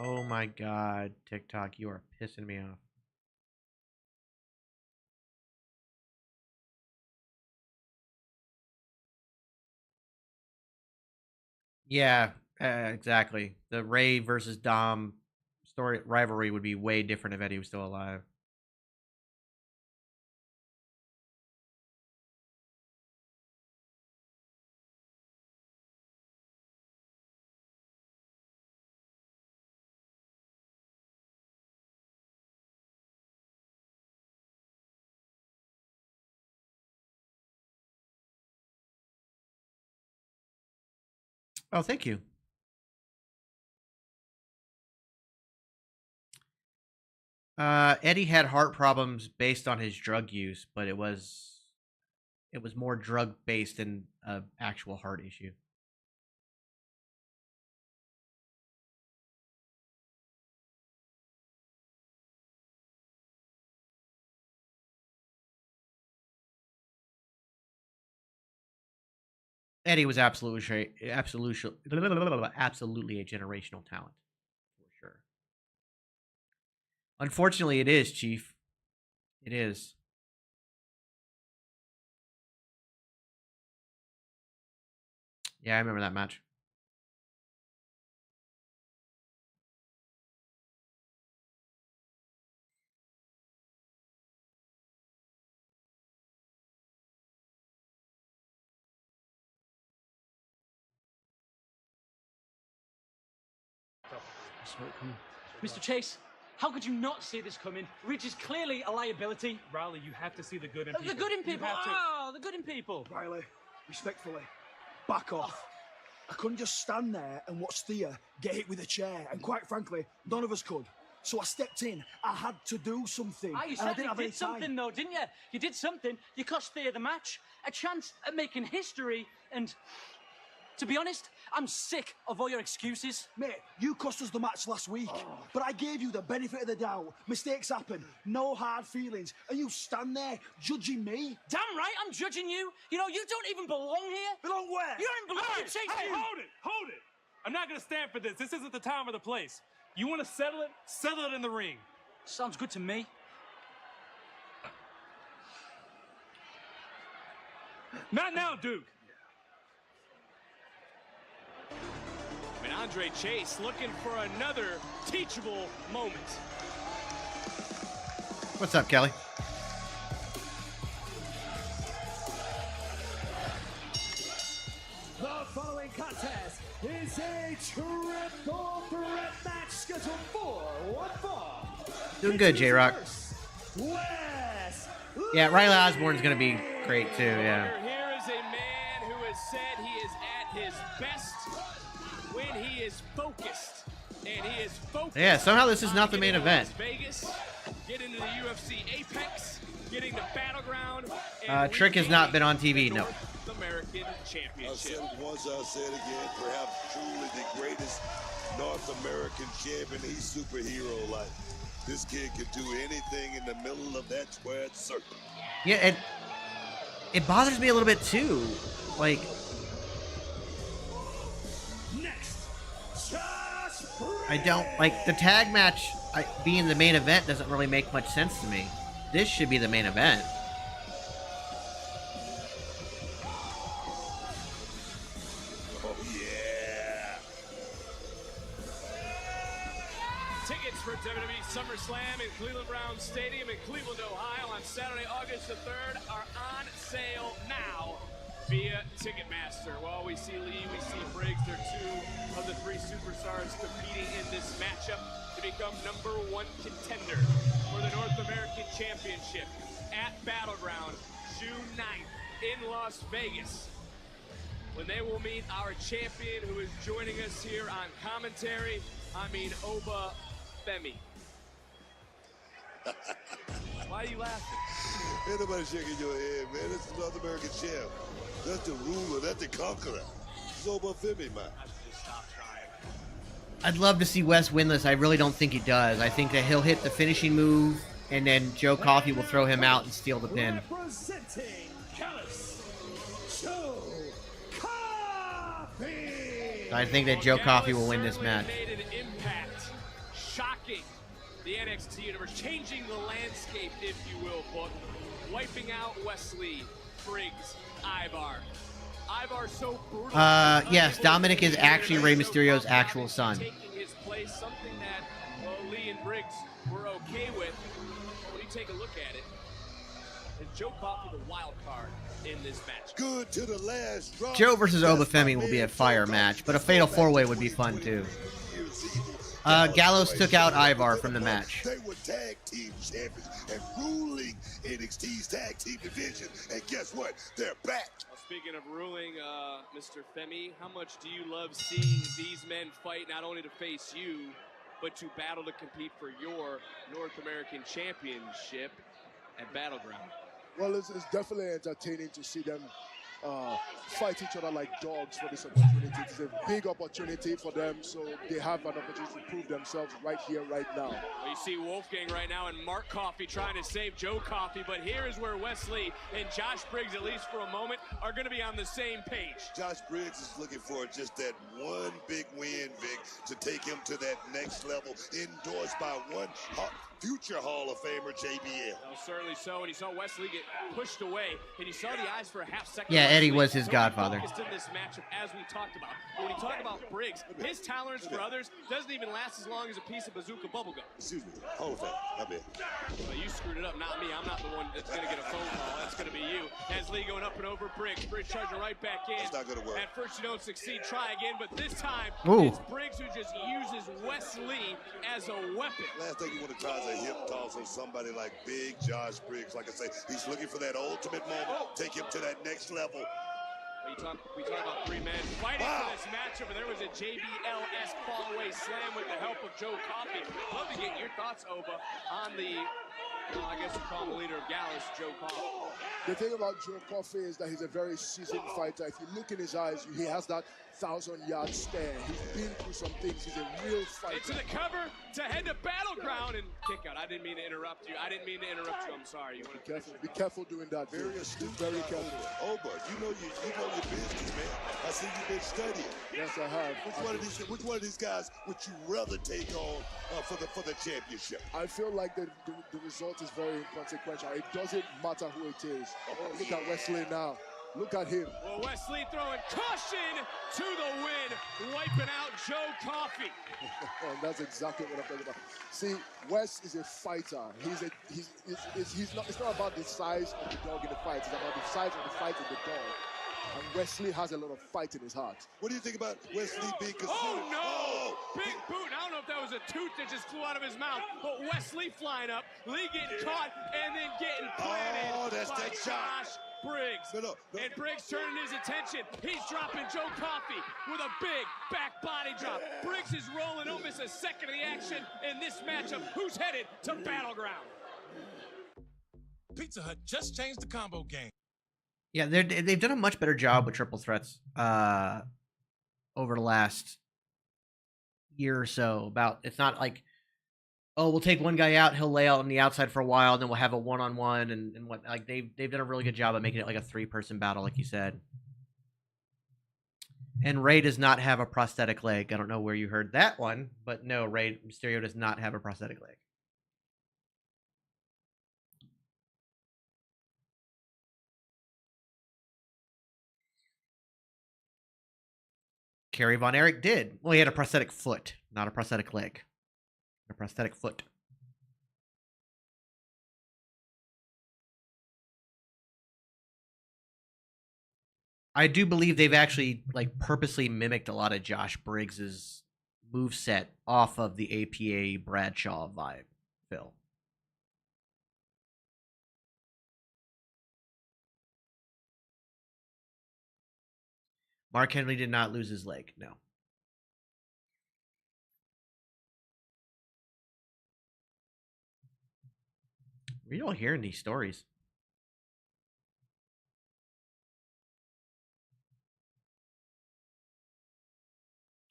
Oh my god, TikTok, you are pissing me off. Yeah, exactly. The Ray versus Dom story rivalry would be way different if Eddie was still alive. Oh, thank you. Eddie had heart problems based on his drug use, but it was more drug based than an actual heart issue. Eddie was absolutely a generational talent, for sure. Unfortunately, it is, Chief. It is. Yeah, I remember that match. Mr. Chase, how could you not see this coming? Ridge is clearly a liability. Riley, you have to see the good in people. The good in people. You have to- Oh, the good in people. Riley, respectfully, back off. I couldn't just stand there and watch Thea get hit with a chair, and quite frankly, none of us could. So I stepped in. I had to do something. Ah, you and I didn't certainly have any did something, time. though, didn't you? You did something. You cost Thea the match, a chance at making history, and to be honest, I'm sick of all your excuses. Mate, you cost us the match last week, but I gave you the benefit of the doubt. Mistakes happen, no hard feelings, and you stand there judging me. Damn right, I'm judging you. You know, you don't even belong here. Belong where? You don't even belong here, Chase. Hey, hold it! I'm not gonna stand for this. This isn't the time or the place. You want to settle it? Settle it in the ring. Sounds good to me. Not now, Duke. And Andre Chase looking for another teachable moment. What's up, Kelly? The following contest is a triple threat match scheduled for one fall. Doing good, J-Rock. Wes. Yeah, Riley Osborne's going to be great, too, yeah. Here is a man who has said he is at his best when he is focused. And he is focused. Yeah, somehow this is not the main event. Las Vegas, get into the UFC Apex, getting the Battleground. Trick has not been on TV, no. American Championship. I said it once, I'll say it again. Perhaps truly the greatest North American champion. He's superhero-like. This kid could do anything in the middle of that squared circle. Yeah, it bothers me a little bit too. Like, Next, I don't like the tag match. being the main event doesn't really make much sense to me. This should be the main event. Oh, yeah. Tickets for WWE SummerSlam in Cleveland Browns Stadium in Cleveland, Ohio on Saturday, August the 3rd are on sale now via Ticketmaster. Well, we see Lee, we see Briggs. They're two of the three superstars competing in this matchup to become #1 contender for the North American Championship at Battleground, June 9th in Las Vegas, when they will meet our champion who is joining us here on commentary. I mean, Oba Femi. Why are you laughing? Ain't nobody shaking your head, man. This is North American champ. That's the ruler. That's the conqueror. It's Oba Femi, man. I'd love to see Wes win this. I really don't think he does. I think that he'll hit the finishing move, and then Joe Coffey will throw him out and steal the pin. Representing Callus, Joe Coffey. I think that Joe Coffey will win this match. Made an impact, shocking the NXT universe, changing the landscape, if you will, Book, wiping out Wesley, Briggs, Ivar. Ivar so brutal. Yes, Dominic is actually Rey Mysterio's actual son. Taking his place, something that Lee and Briggs were okay with. When you take a look at it, is Joe Coffey the wild card in this match? Good to the last drop. Joe versus Oba Femi will be a fire match, but a fatal four-way would be fun too. Gallows took out Ivar from the match. They were tag team champions and ruling NXT's tag team division. And guess what? They're back. Well, speaking of ruling, Mr. Femi, how much do you love seeing these men fight, not only to face you, but to battle to compete for your North American Championship at Battleground? Well, it's definitely entertaining to see them fight each other like dogs for this opportunity. It's a big opportunity for them, so they have an opportunity to prove themselves right here, right now. Well, you see Wolfgang right now and Mark Coffey trying to save Joe Coffey, but here is where Wesley and Josh Briggs, at least for a moment, are going to be on the same page. Josh Briggs is looking for just that one big win, Vic, to take him to that next level, endorsed by one future Hall of Famer, JBL. Oh, certainly so, and you saw Wesley get pushed away, and you saw the eyes for a half second. Yeah, Eddie was his so godfather. Focused in this matchup, as we talked about. But when you talk about Briggs, his tolerance for others doesn't even last as long as a piece of bazooka bubblegum. Excuse me, Hall of Fame, my bad. Well, you screwed it up, not me. I'm not the one that's going to get a phone call. That's going to be you. As Lee going up and over Briggs. Briggs charging right back in. It's not going to work. At first you don't succeed. Try again, but this time Ooh. it's Briggs who just uses Wesley as a weapon. Last thing you want to try is a hip toss on somebody like big Josh Briggs. Like I say, he's looking for that ultimate moment. Take him to that next level. We talk about three men fighting for this matchup, and there was a JBL-esque fall-away slam with the help of Joe Coffey. Love to get your thoughts, Oba, on the, well, I guess you call him the leader of Gallus, Joe Coffey. The thing about Joe Coffey is that he's a very seasoned fighter. If you look in his eyes, he has that 1,000-yard stare. He's been through some things. He's a real fighter. Into the cover to head to Battleground and kick out. I didn't mean to interrupt you. I'm sorry. You want to careful. Be careful doing that. Very astute. Very careful. Oba, you know your business, man. I see you've been studying. Yes, I have. Which one of these guys would you rather take on for the championship? I feel like the result is very inconsequential. It doesn't matter who it is. Look at Wesley now. Look at him. Well, Wesley throwing caution to the wind, wiping out Joe Coffey. And that's exactly what I'm talking about. See, Wes is a fighter. It's not about the size of the dog in the fight. It's about the size of the fight in the dog. And Wesley has a lot of fight in his heart. What do you think about Wesley being considered? Oh, no! Big boot. I don't know if that was a tooth that just flew out of his mouth, but Wesley flying up, Lee getting caught, and then getting planted by Josh Briggs. No. And Briggs turning his attention. He's dropping Joe Coffey with a big back body drop. Briggs is rolling almost a second of the action in this matchup. Who's headed to Battleground? Pizza Hut just changed the combo game. Yeah, they've done a much better job with triple threats over the last year or so. It's not like, oh, we'll take one guy out, he'll lay out on the outside for a while, and then we'll have a one-on-one and what. Like they've done a really good job of making it like a 3-person battle, like you said. And Rey does not have a prosthetic leg. I don't know where you heard that one, but no, Rey Mysterio does not have a prosthetic leg. Kerry Von Erich did. Well, he had a prosthetic foot, not a prosthetic leg. A prosthetic foot. I do believe they've actually like purposely mimicked a lot of Josh Briggs's moveset off of the APA Bradshaw vibe, Phil. Mark Henry did not lose his leg, no. Where are you all hearing these stories?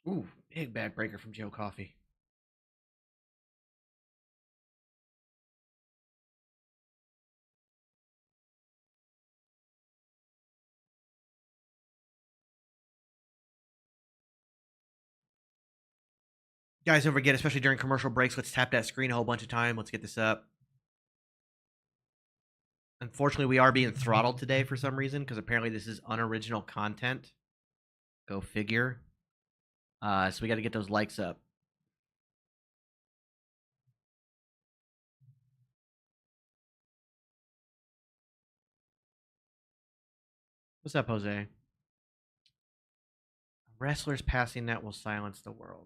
Ooh, big bad breaker from Joe Coffey. Guys, don't forget, especially during commercial breaks, let's tap that screen a whole bunch of time. Let's get this up. Unfortunately, we are being throttled today for some reason because apparently this is unoriginal content. Go figure. So we got to get those likes up. What's up, Jose? A wrestler's passing that will silence the world.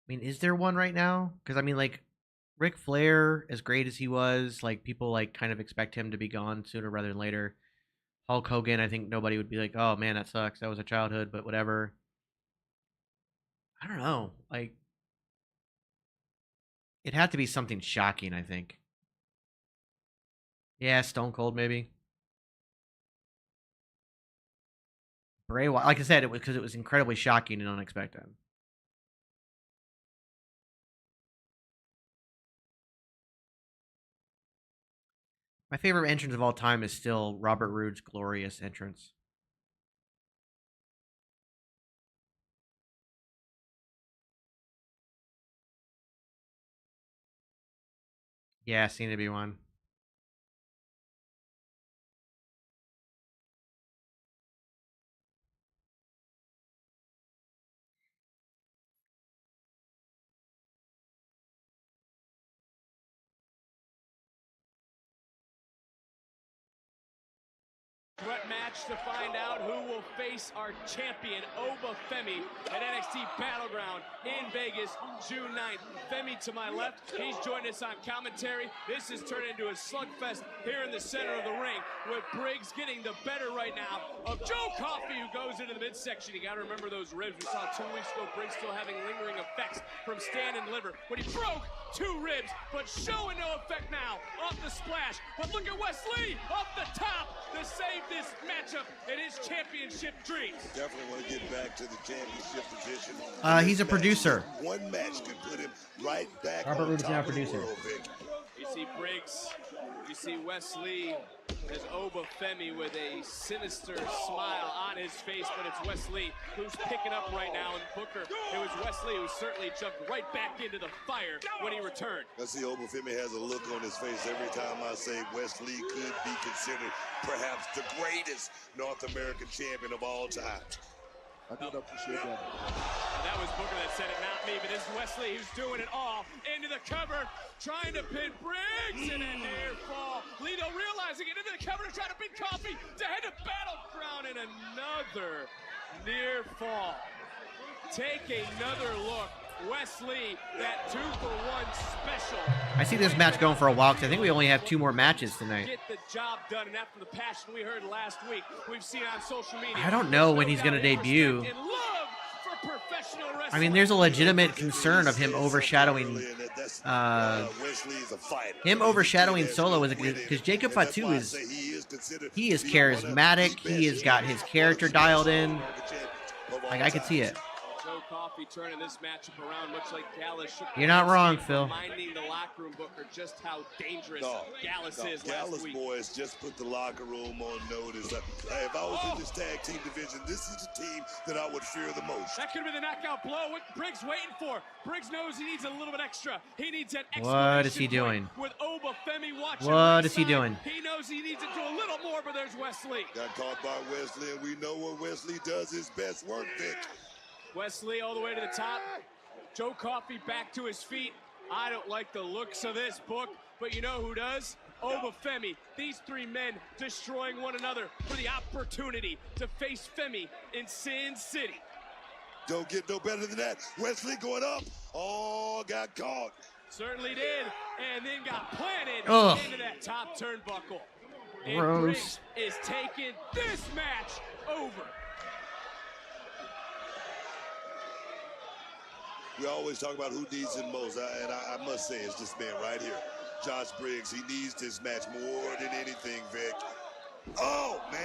I mean, is there one right now? Because, I mean, like, Ric Flair, as great as he was, like, people, like, kind of expect him to be gone sooner rather than later. Hulk Hogan, I think nobody would be like, oh, man, that sucks. That was a childhood, but whatever. I don't know. Like, it had to be something shocking, I think. Yeah, Stone Cold, maybe. Bray Wyatt, like I said, it was because it was incredibly shocking and unexpected. My favorite entrance of all time is still Robert Roode's glorious entrance. Yeah, seemed to be one. Threat match to find out who will face our champion, Oba Femi, at NXT Battleground in Vegas, June 9th. Femi to my left, he's joined us on commentary. This has turned into a slugfest here in the center of the ring, with Briggs getting the better right now of Joe Coffey, who goes into the midsection. You gotta remember those ribs we saw 2 weeks ago. Briggs still having lingering effects from stand and liver, but he broke 2 ribs, but showing no effect now off the splash. But look at Wesley off the top to save this matchup in his championship dreams. Definitely want to get back to the championship position. He's a producer. One match could put him right back. Robert on Roode is top now a of the producer. world, Vic. You see Briggs, you see Wesley, as Oba Femi with a sinister smile on his face, but it's Wesley who's picking up right now, and Booker, it was Wesley who certainly jumped right back into the fire when he returned. I see Oba Femi has a look on his face every time I say Wesley could be considered perhaps the greatest North American champion of all time. I did appreciate that. And that was Booker that said it, not me, but it's Wesley who's doing it all. Into the cover, trying to pin Briggs, and a near fall. Lito realizing it, into the cover to try to pin Coffey to head to Battleground, and another near fall. Take another look. Wesley, that 2-for-1 special. I see this match going for a while because I think we only have 2 more matches tonight. Get the job done, and after the passion we heard last week, we've seen on social media. I don't know when he's going to debut. I mean, there's a legitimate concern of him overshadowing Solo because Jacob Fatu is charismatic. He has got his character dialed in. Like, I could see it. Joe Coffey turning this matchup around, much like Gallus. You're not wrong, Phil. Reminding the locker room booker just how dangerous Gallus is Gallus last week. boys just put the locker room on notice. Hey, if I was in this tag team division, this is the team that I would fear the most. That could have been the knockout blow. What Briggs waiting for? Briggs knows he needs a little bit extra. He needs an What is he doing? With Oba Femi watching. What is he doing? He knows he needs to do a little more, but there's Wesley. Got caught by Wesley, and we know what Wesley does his best work, Vic. Wesley all the way to the top. Joe Coffey back to his feet. I don't like the looks of this book, but you know who does? Oba Femi. These three men destroying one another for the opportunity to face Femi in Sin City. Don't get no better than that. Wesley going up. Oh, got caught. Certainly did, and then got planted into that top turnbuckle. And Briggs is taking this match over. We always talk about who needs it most, and I must say it's this man right here, Josh Briggs. He needs this match more than anything, Vic. Oh, man.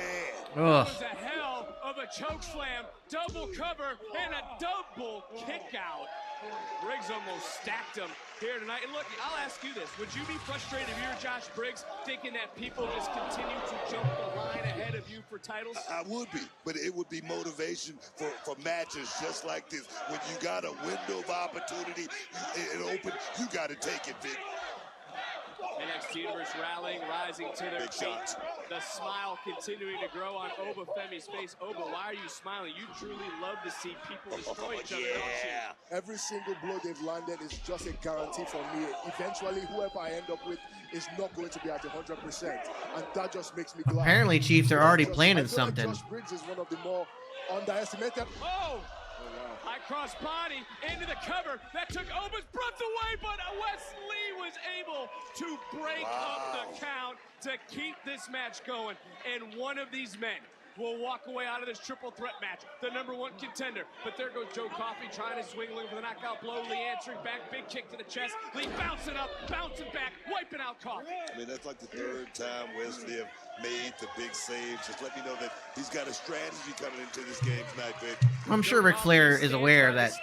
That was a hell of a choke slam, double cover, and a double kick out. Briggs almost stacked him here tonight. And look, I'll ask you this. Would you be frustrated if you're Josh Briggs thinking that people just continue to jump the line ahead of you for titles? I would be, but it would be motivation for matches just like this. When you got a window of opportunity, it open, you got to take it, Vic. NXT Universe rallying, rising to their Big feet. shots. The smile continuing to grow on Oba Femi's face. Oba, why are you smiling? You truly love to see people destroy each other, don't you? Every single blow they've landed is just a guarantee for me. Eventually, whoever I end up with is not going to be at 100%, and that just makes me glad. Apparently, Chiefs are already planning I feel something. Like Josh Briggs is one of the more underestimated. Oh! High cross body into the cover. That took Oba's breath away, but Wesley was able to break up the count to keep this match going. And one of these men will walk away out of this triple threat match, the #1 contender. But there goes Joe Coffey trying to swing, looking for the knockout blow. Lee answering back, big kick to the chest. Lee bouncing up, bouncing back, wiping out Coffey. I mean, that's like the third time Wesley have made the big save. Just let me know that he's got a strategy coming into this game tonight, Vic. I'm sure Ric Flair is aware that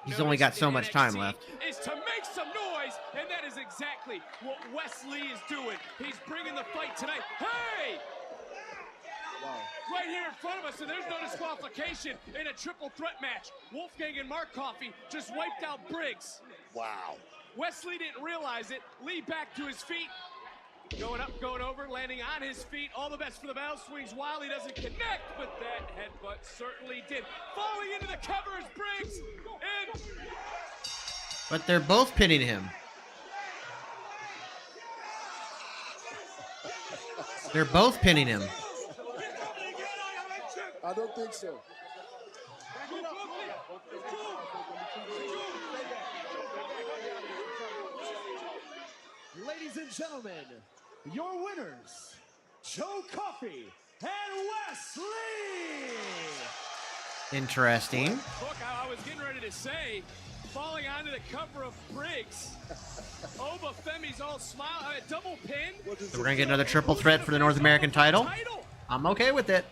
he's only got so much time left. Is to make some noise, and that is exactly what Wesley is doing. He's bringing the fight tonight. Hey! Right here in front of us, and there's no disqualification in a triple threat match. Wolfgang and Mark Coffey just wiped out Briggs. Wow. Wesley didn't realize it. Lee back to his feet. Going up, going over, landing on his feet. All the best for the battle. Swings wild. He doesn't connect, but that headbutt certainly did. Falling into the cover is Briggs. And But they're both pinning him. They're both pinning him. I don't think so. Ladies and gentlemen, your winners, Joe Coffey and Wesley. Interesting. look, I was getting ready to say, falling onto the cover of Briggs. Oba Femi's all smile, double pin. So we're gonna get another triple threat for the North American title. I'm okay with it.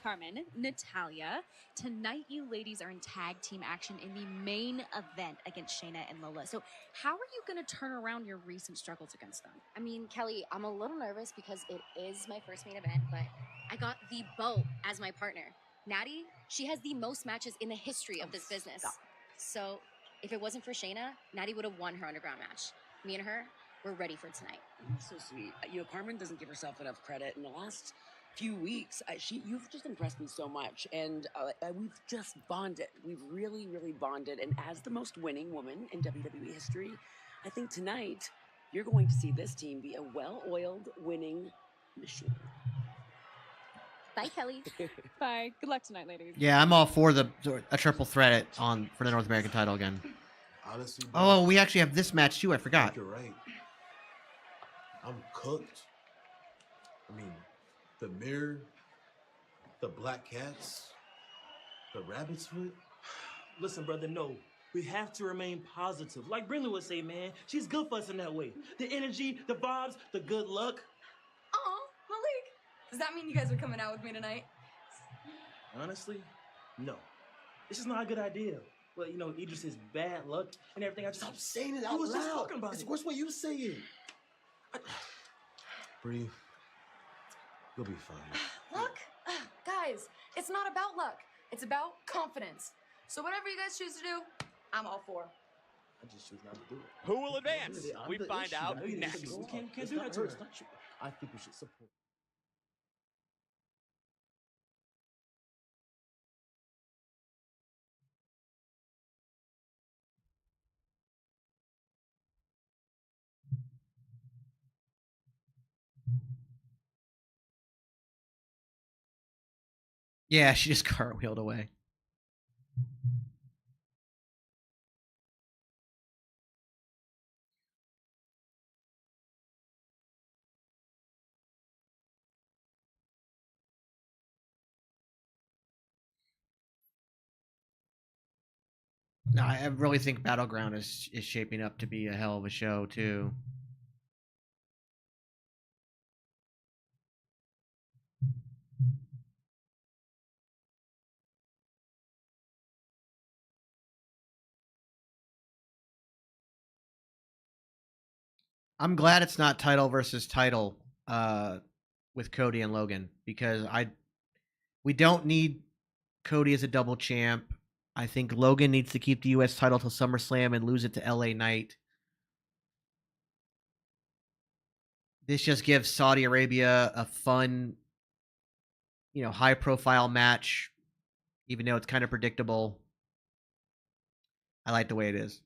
Carmen, Natalia, tonight you ladies are in tag team action in the main event against Shayna and Lola. So how are you going to turn around your recent struggles against them? I mean, Kelly, I'm a little nervous because it is my first main event, but I got the Bo as my partner. Natty, she has the most matches in the history of this business. So if it wasn't for Shayna, Natty would have won her underground match. Me and her, we're ready for tonight. So sweet. You know, Carmen doesn't give herself enough credit. In the last few weeks, you've just impressed me so much, and we've just bonded. We've really, really bonded. And as the most winning woman in WWE history, I think tonight you're going to see this team be a well-oiled, winning machine. Bye, Kelly. Bye. Good luck tonight, ladies. Yeah, I'm all for a triple threat for the North American title again. Honestly, Oh, we actually have this match too. I forgot. You're right. I'm cooked. I mean, the mirror, the black cats, the rabbit's foot. Listen, brother, no. We have to remain positive. Like Brindley would say, man, she's good for us in that way. The energy, the vibes, the good luck. Oh, Malik. Does that mean you guys are coming out with me tonight? Honestly, no. This is not a good idea. Well, you know, Idris is bad luck and everything. I just Stop saying it I out was loud. just talking about It's it. the worst way you say it. Bree, you'll be fine. Luck? Guys, it's not about luck. It's about confidence. So whatever you guys choose to do, I'm all for. I just choose not to do it. Who will advance? I'm We the find issue. out I need next. to go We up. can't It's do not that to her. us. It's not you. I think we should support. Yeah, she just cartwheeled away. No, I really think Battleground is shaping up to be a hell of a show too. I'm glad it's not title versus title with Cody and Logan, because we don't need Cody as a double champ. I think Logan needs to keep the US title till SummerSlam and lose it to LA Knight. This just gives Saudi Arabia a fun, high profile match, even though it's kind of predictable. I like the way it is.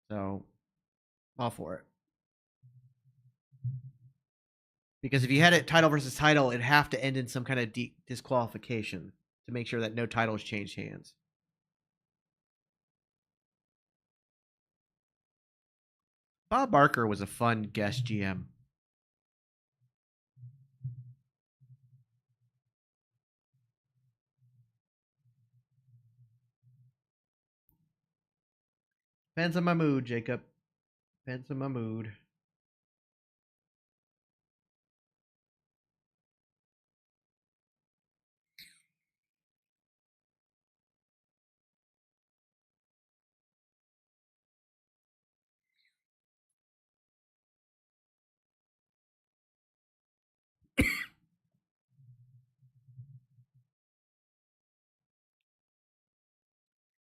So, all for it. Because if you had it title versus title, it'd have to end in some kind of disqualification to make sure that no titles change hands. Bob Barker was a fun guest GM. Depends on my mood, Jacob. Depends on my mood.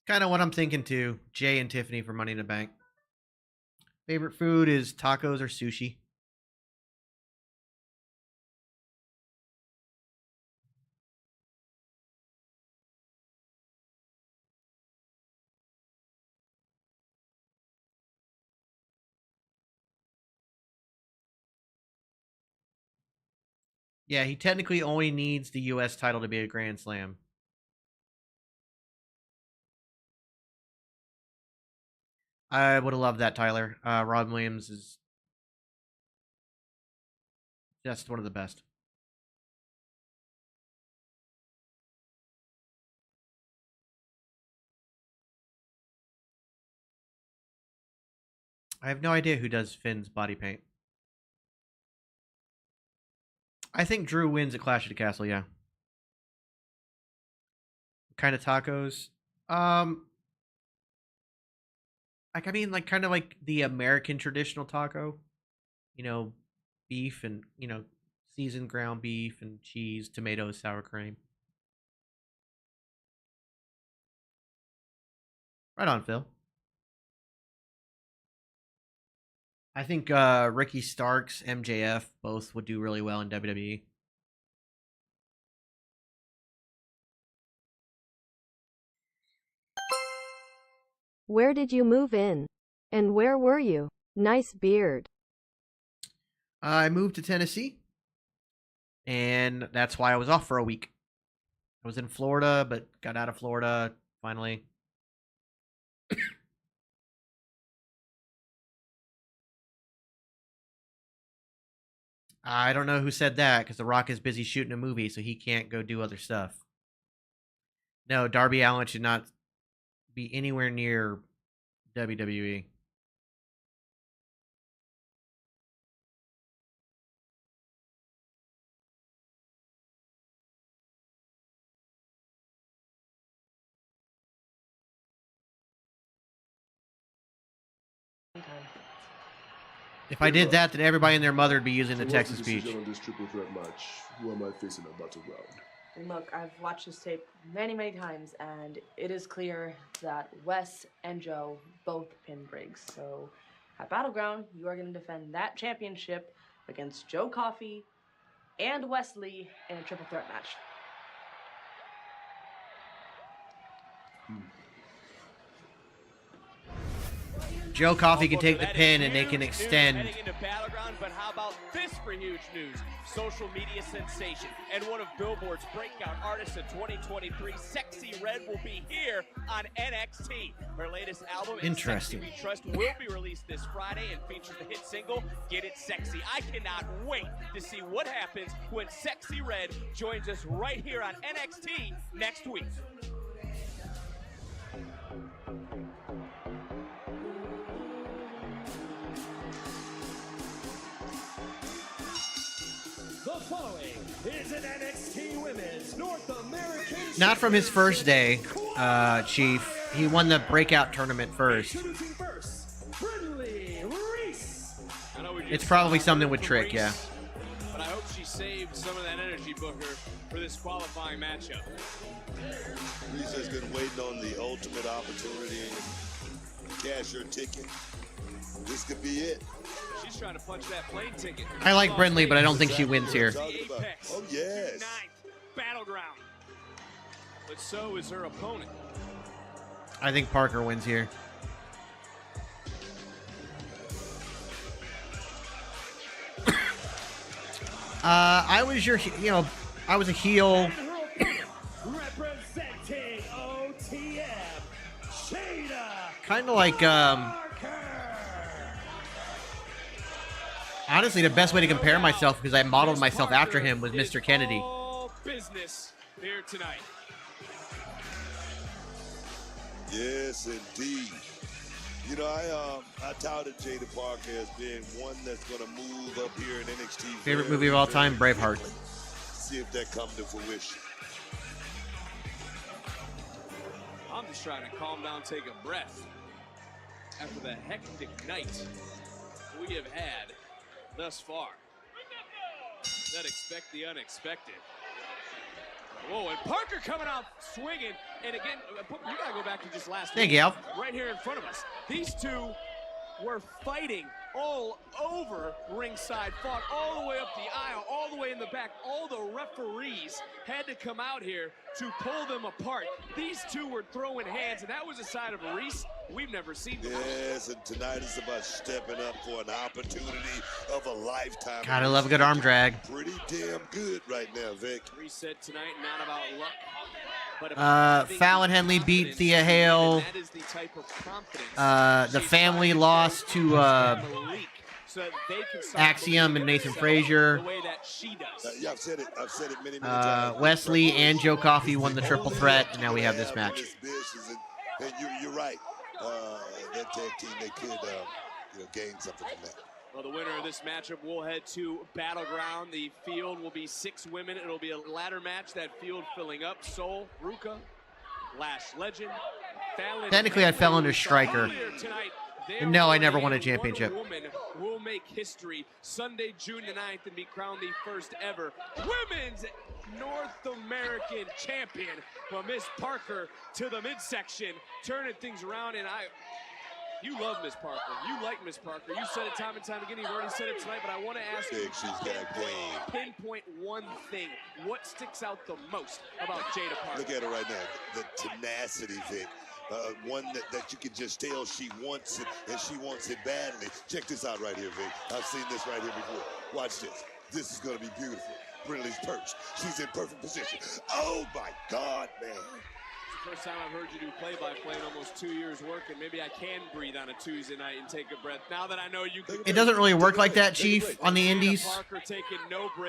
Kind of what I'm thinking too. Jay and Tiffany for Money in the Bank. Favorite food is tacos or sushi. Yeah, he technically only needs the US title to be a Grand Slam. I would have loved that, Tyler. Rob Williams is just one of the best. I have no idea who does Finn's body paint. I think Drew wins at Clash of the Castle, yeah. Kind of tacos. Kind of like the American traditional taco. Beef and, seasoned ground beef and cheese, tomatoes, sour cream. Right on, Phil. I think Ricky Starks, MJF, both would do really well in WWE. Where did you move in? And where were you? Nice beard. I moved to Tennessee, and that's why I was off for a week. I was in Florida, but got out of Florida finally. I don't know who said that, because The Rock is busy shooting a movie, so he can't go do other stuff. No, Darby Allin should not be anywhere near WWE. time. If I did that, then everybody and their mother would be using the Texas speech. On this triple threat match, who am I facing in a battle ground? And look, I've watched this tape many, many times, and it is clear that Wes and Joe both pinned Briggs. So at Battleground, you are going to defend that championship against Joe Coffey and Wesley in a triple threat match. Joe Coffey can take the pin and they can extend. Heading into Battleground, but how about this for huge news? Social media sensation and one of Billboard's breakout artists of 2023, Sexy Red, will be here on NXT. Her latest album, Interesting. Sexy We Trust, will be released this Friday and features the hit single, Get It Sexy. I cannot wait to see what happens when Sexy Red joins us right here on NXT next week. The following is an NXT Women's North American. Not from his first day, Chief. He won the breakout tournament first. It's probably something with Trick, yeah. But I hope she saved some of that energy, Booker, for this qualifying matchup. Reese has been waiting on the ultimate opportunity to cash her ticket. This could be it. She's trying to punch that plane ticket. I like Brindley, but I don't think she wins here. Oh, yes. Battleground. But so is her opponent. I think Parker wins here. I was I was a heel. Representing OTM, Shayna. Kind of like, honestly, the best way to compare myself, because I modeled myself after him, was Mr. Kennedy. All business here tonight. Yes, indeed. You know, I touted Jada Parker as being one that's going to move up here in NXT. Favorite movie of all time, Braveheart. See if that comes to fruition. I'm just trying to calm down, take a breath after the hectic night we have had thus far. Let's expect the unexpected. Whoa, and Parker coming out swinging. And again, you got to go back to just last Thank week. you. Right here in front of us. These two were fighting all over ringside, fought all the way up the aisle, all the way in the back. All the referees had to come out here to pull them apart. These two were throwing hands, and that was a side of Reese we've never seen before. Yes, and tonight is about stepping up for an opportunity of a lifetime. God, I love a good arm drag. Pretty damn good right now, Vic. Reset tonight, not about luck. Fallon Henley beat Thea Hale. The family lost to Axiom and Nathan Frazier. Yeah, I've said it many times. Wesley and Joe Coffey won the triple threat, and now we have this match. And you're right. That tag team, they could gain something from that. Well, the winner of this matchup will head to Battleground. The field will be 6 women. It'll be a ladder match. That field filling up. Soul, Ruka, Lash Legend, Fallon. Technically, I fell under Striker. No, I never won a championship. Woman will make history Sunday, June the 9th, and be crowned the first ever Women's North American champion. From Miss Parker to the midsection, turning things around, and you love Miss Parker. You like Miss Parker. You said it time and time again. You've already said it tonight, but I want to ask you, pinpoint one thing. What sticks out the most about Jada Parker? Look at her right now. The tenacity, Vic. One that you can just tell she wants it, and she wants it badly. Check this out right here, Vic. I've seen this right here before. Watch this. This is going to be beautiful. Brindley's perched. She's in perfect position. Oh, my God, man. First time I've heard you do play-by-play in almost 2 years working. Maybe I can breathe on a Tuesday night and take a breath. Now that I know you can. It doesn't really work like that, Chief, on the indies.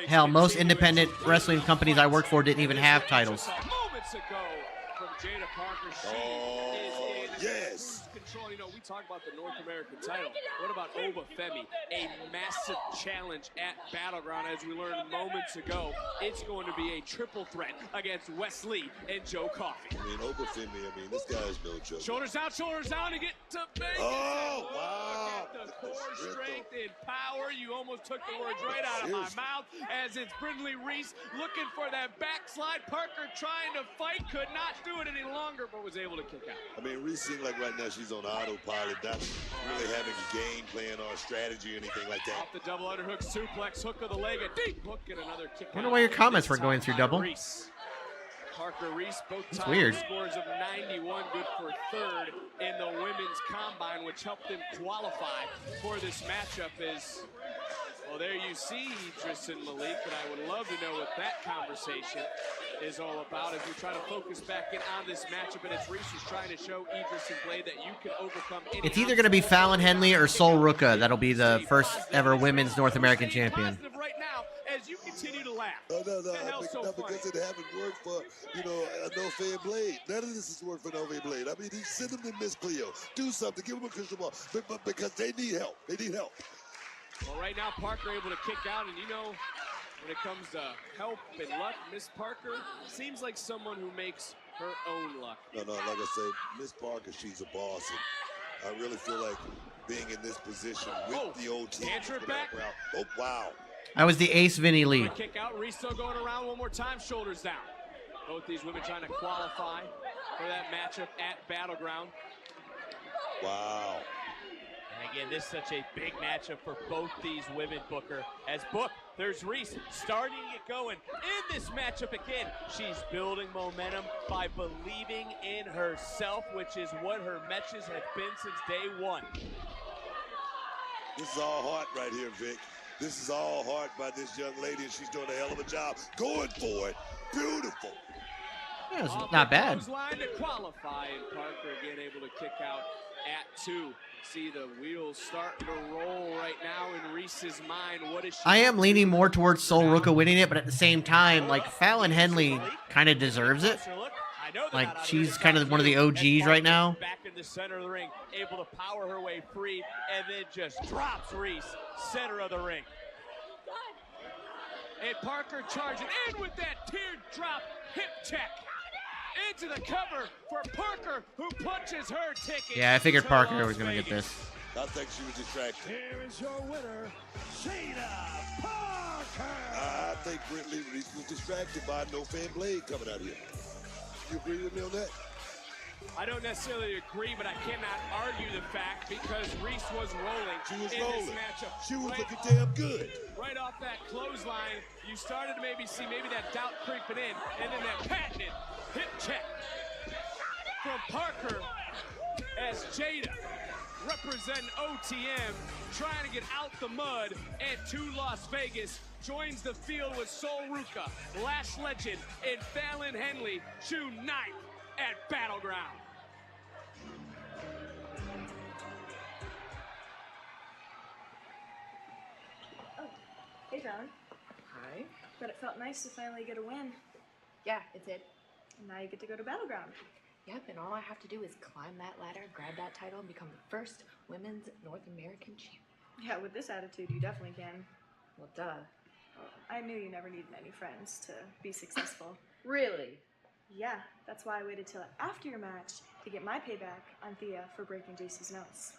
Hell, most independent wrestling companies I work for didn't even have titles. Moments ago from Jada Parker, she is in cruise control. You know, we talk about the North American title. What about Obafemi? A massive challenge at Battleground, as we learned moments ago. It's going to be a triple threat against Wesley and Joe Coffey. I mean, Obafemi, this guy is no joke. Shoulders down to get to Vegas. Oh, wow. Look at the core strength and power. You almost took the words right out of my mouth, as it's Brindley Reese looking for that backslide. Parker trying to fight, could not do it any longer, but was able to kick out. I mean, Reese seems like right now she's on autopilot, not really having a game plan or strategy or anything like that. Off the double underhook suplex, hook of the leg, a deep hook and another kick. I wonder why your comments were going through double. Parker Reese, both That's times weird. scores of 91, good for third in the women's combine, which helped them qualify for this matchup. Well, there you see Idris and Malik, and I would love to know what that conversation is all about as we try to focus back in on this matchup. And it's Reese who's trying to show Idris and Blade that you can overcome any. It's either going to be Fallon Henley or Sol Ruka. That'll be the first ever women's North American champion. Right now, as you continue to laugh. No, because it haven't worked for, No Fair Blade. None of this has worked for No Fair Blade. I mean, send them to Miss Cleo. Do something. Give them a crystal ball. But because they need help. They need help. Well, right now, Parker able to kick out, and when it comes to help and luck, Miss Parker seems like someone who makes her own luck. No, like I say, Miss Parker, she's a boss. And I really feel like being in this position with the old team. Back. Oh, wow. That was the Ace Vinny Lee. Kick out, Reese still going around one more time, shoulders down. Both these women trying to qualify for that matchup at Battleground. Wow. And again, this is such a big matchup for both these women, Booker. As there's Reese starting to get going in this matchup again. She's building momentum by believing in herself, which is what her matches have been since day one. This is all heart right here, Vic. This is all heart by this young lady, and she's doing a hell of a job going for it. Beautiful. Yeah, it's not bad. Line to qualify, and Parker again able to kick out at 2. See the wheels starting to roll right now in Reese's mind. What is she? I am leaning more towards Sol Ruka winning it, but at the same time, like, Fallon Henley kind of deserves it. Like, she's kind of one of the OGs right now. Back in the center of the ring, able to power her way free, and then just drops Reese, center of the ring. And Parker charging in with that teardrop hip check. Into the cover for Parker, who punches her ticket. Yeah, I figured Parker was going to get this. I think she was distracted. Here is your winner, Jada Parker. I think Brindley Reese was distracted by No Fair Blade coming out here. You agree with me on that? I don't necessarily agree, but I cannot argue the fact because Reese was rolling. She was in rolling. This matchup. She was looking damn good. Right off that clothesline, you started to see that doubt creeping in, and then that patented hip check from Parker as Jada, representing OTM, trying to get out the mud and to Las Vegas, joins the field with Sol Ruka, Lash Legend, and Fallon Henley, June 9th at Battleground. Oh, hey, Fallon. Hi. But it felt nice to finally get a win. Yeah, it did. And now you get to go to Battleground. Yep, and all I have to do is climb that ladder, grab that title, and become the first women's North American champion. Yeah, with this attitude, you definitely can. Well, duh. I knew you never needed any friends to be successful. Really? Yeah, that's why I waited till after your match to get my payback on Thea for breaking JC's notes.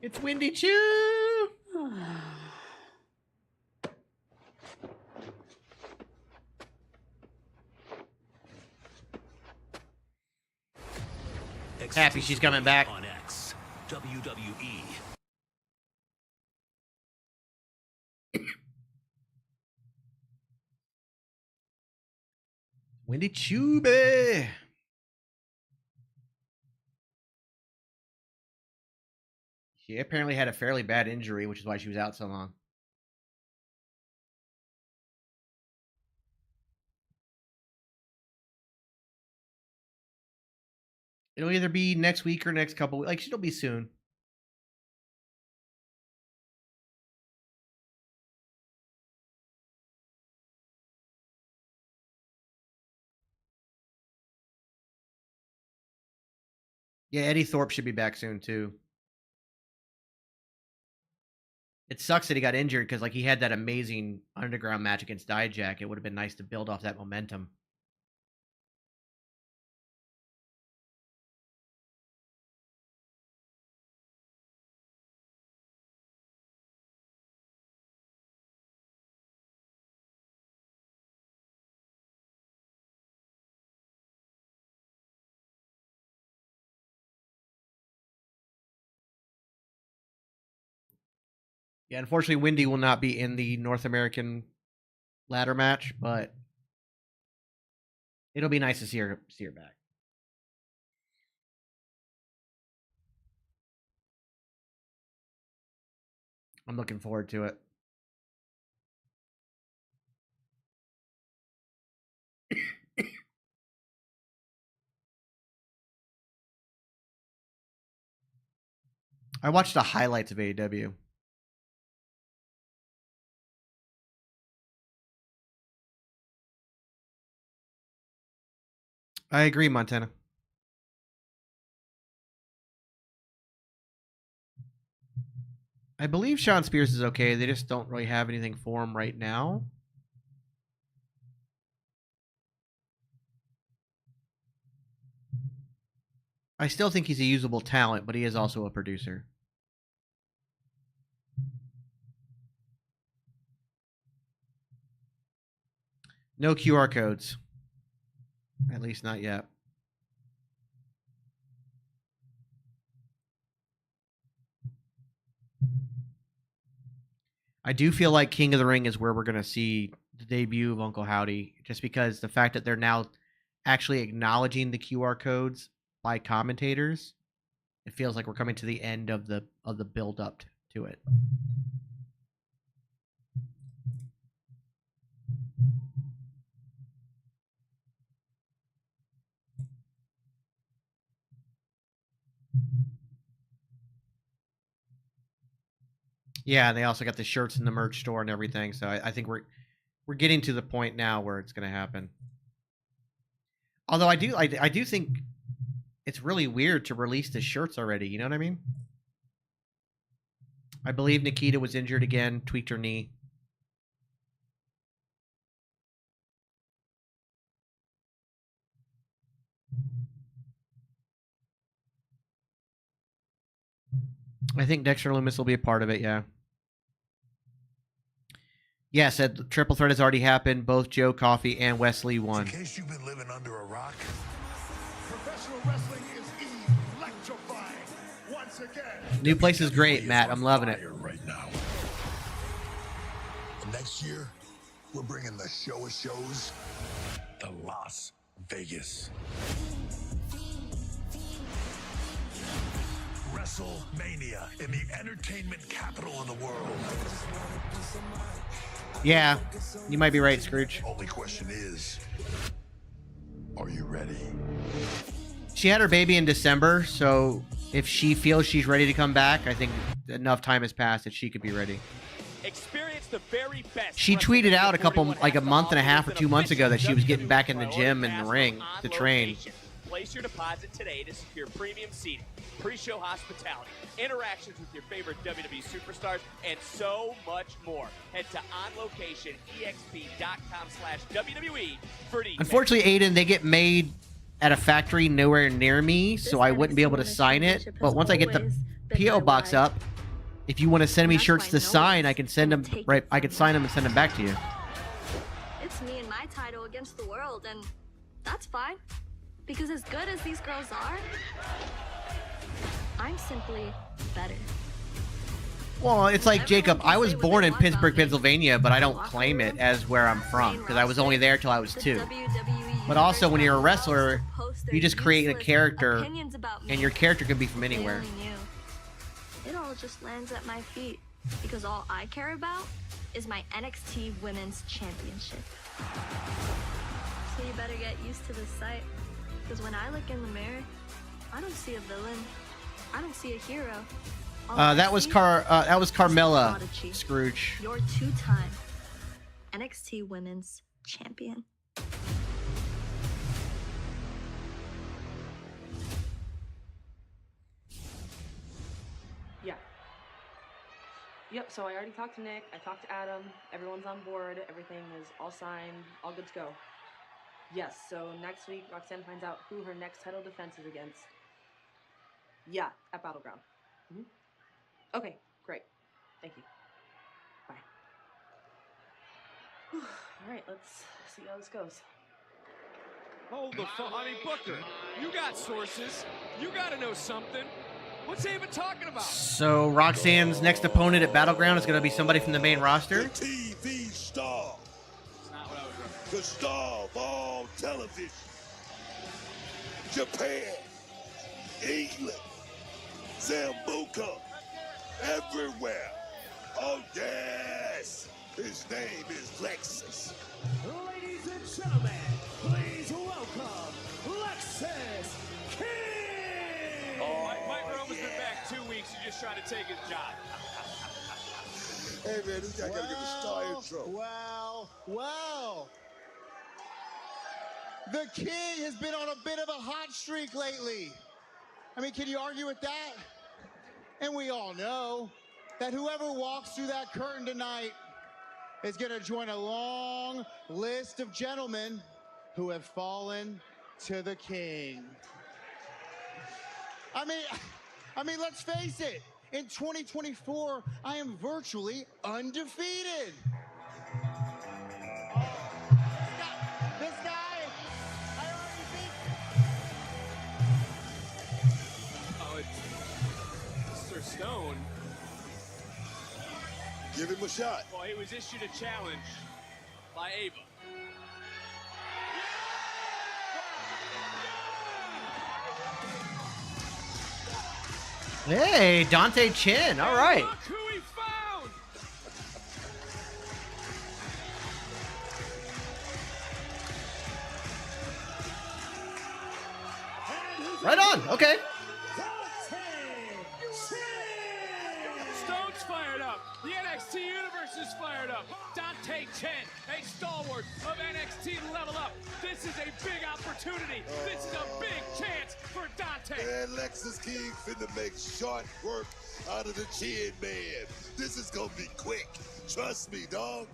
It's Windy Chew. Happy she's coming back. On X, WWE. Windy Chube. She apparently had a fairly bad injury, which is why she was out so long. It'll either be next week or next couple. Like, it'll be soon. Yeah, Eddie Thorpe should be back soon too. It sucks that he got injured because like he had that amazing underground match against Dijak. It would have been nice to build off that momentum. Yeah, unfortunately, Wendy will not be in the North American ladder match, but it'll be nice to see her back. I'm looking forward to it. I watched the highlights of AEW. I agree, Montana. I believe Sean Spears is okay. They just don't really have anything for him right now. I still think he's a usable talent, but he is also a producer. No QR codes. At least not yet. I do feel like King of the Ring is where we're going to see the debut of Uncle Howdy, just because the fact that they're now actually acknowledging the QR codes by commentators, it feels like we're coming to the end of the build up to it. Yeah, they also got the shirts in the merch store and everything. So I think we're getting to the point now where it's going to happen. Although I do think it's really weird to release the shirts already. You know what I mean? I believe Nikita was injured again, tweaked her knee. I think Dexter Lumis will be a part of it, yeah. Yeah, said Triple Threat has already happened. Both Joe Coffey and Wesley won. In case you've been living under a rock, professional wrestling is electrifying once again. New place is great, Matt. I'm loving it. Right now. And next year, we're bringing the show of shows to Las Vegas. WrestleMania in the entertainment capital of the world. Yeah, you might be right, Scrooge. Only question is, are you ready? She had her baby in December, so if she feels she's ready to come back, I think enough time has passed that she could be ready. Experience the very best. She tweeted out a month and a half or 2 months ago that she was getting back in the gym and the ring to train. Place your deposit today to secure premium seating, pre-show hospitality, interactions with your favorite WWE superstars, and so much more. Head to onlocationexp.com/WWE for details. Unfortunately, Aiden, they get made at a factory nowhere near me, so I wouldn't be able to sign it. But once I get the PO box up, if you want to send me shirts to sign, I can send them right. I can sign them and send them back to you. It's me and my title against the world, and that's fine. Because as good as these girls are, I'm simply better. Well, it's like, Jacob, I was born in Pittsburgh, Pennsylvania, but I don't claim it as where I'm from because I was only there till I was 2. But also, when you're a wrestler, you just create a character, and your character can be from anywhere. It all just lands at my feet because all I care about is my NXT Women's Championship. So you better get used to this sight. Because when I look in the mirror, I I don't see a villain. I don't see a hero. That was Carmella, Prodigy. Scrooge. Your two-time NXT Women's Champion. Yeah. Yep, so I already talked to Nick, I talked to Adam, everyone's on board, everything is all signed, all good to go. Yes, so next week Roxanne finds out who her next title defense is against. Yeah, at Battleground. Okay, great. Thank you. Bye. Whew. All right, let's see how this goes. Hold the phone. I mean, Booker, you got sources. You got to know something. What's he even talking about? So Roxanne's next opponent at Battleground is going to be somebody from the main roster. The TV star. That's not what I was referencing. The star of all television. Japan. England. Zambuca. Everywhere. Oh, yes. His name is Lexus. Ladies and gentlemen, please welcome Lexus King! Oh, Mike Roman's been back 2 weeks. He's just trying to take his job. Hey, man, this guy got to get a star intro. Well. The King has been on a bit of a hot streak lately. I mean, can you argue with that? And we all know that whoever walks through that curtain tonight is going to join a long list of gentlemen who have fallen to the King. I mean, let's face it. In 2024, I am virtually undefeated. This guy, I already beat. Oh, it's Mr. Stone. Give him a shot. Well, he was issued a challenge by Ava. Hey, Dante Chen. All right. Look who he found. Right on. Okay. Stone's fired up. The NXT universe is fired up. Dante Chen, a stalwart of NXT Level Up. This is a big opportunity. This is a big chance for Dante. Man, Lexus King finna make short work out of the Chin Man. This is gonna be quick. Trust me, dog.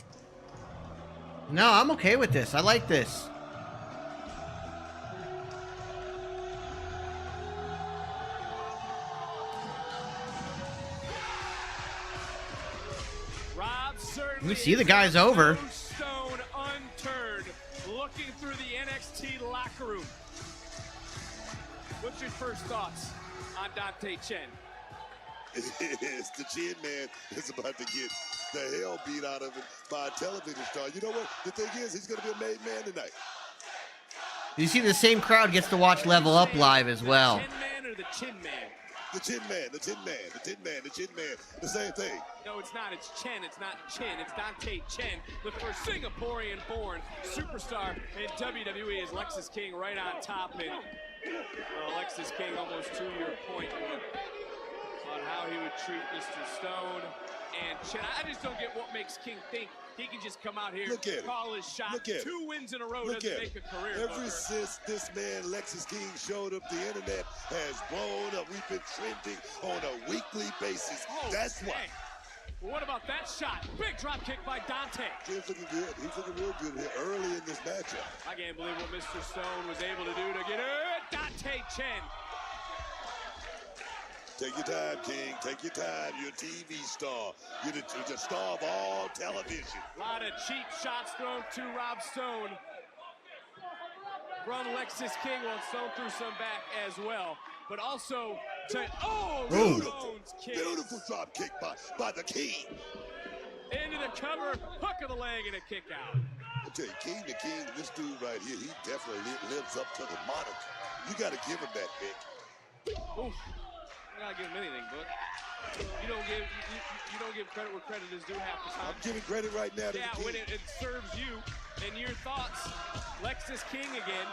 No, I'm okay with this. I like this. Rob certainly You see the guy's over. Stone unturned, looking through the NXT locker room. What's your first thoughts on Dante Chen? It's the Chin Man is about to get the hell beat out of him by a television star. You know what? The thing is, he's going to be a made man tonight. You see the same crowd gets to watch Level Up live as well. The Chin Man or the Chin Man? The Chin Man, the Chin Man, the Tin Man, the Chin Man. The same thing. No, it's not. It's Chen. It's not Chin. It's Dante Chen, the first Singaporean-born superstar in WWE. Is Lexus King right on top. And Lexus King, almost to your point on how he would treat Mr. Stone and Chen. I just don't get what makes King think he can just come out here, call his shot. 2 wins in a row doesn't make a career. Ever since this man Lexus King showed up, the internet has blown up. We've been trending on a weekly basis. That's why. Well, what about that shot? Big drop kick by Dante. He's looking good. He's looking real good here early in this matchup. I can't believe what Mr. Stone was able to do to get it. Dante Chen. Take your time, King. Take your time. You're a TV star. You're the star of all television. A lot of cheap shots thrown to Rob Stone from Lexus King. Well, Stone threw some back as well. But also to, Beautiful drop kick by the King. Into the cover, hook of the leg, and a kick out. I tell you, King the King, this dude right here, he definitely lives up to the moniker. You got to give him that, Vic. Oof. I gotta give him anything, Book. You don't give credit where credit is due half the time. I'm giving credit right now to the King. When it serves you and your thoughts. Lexus King again.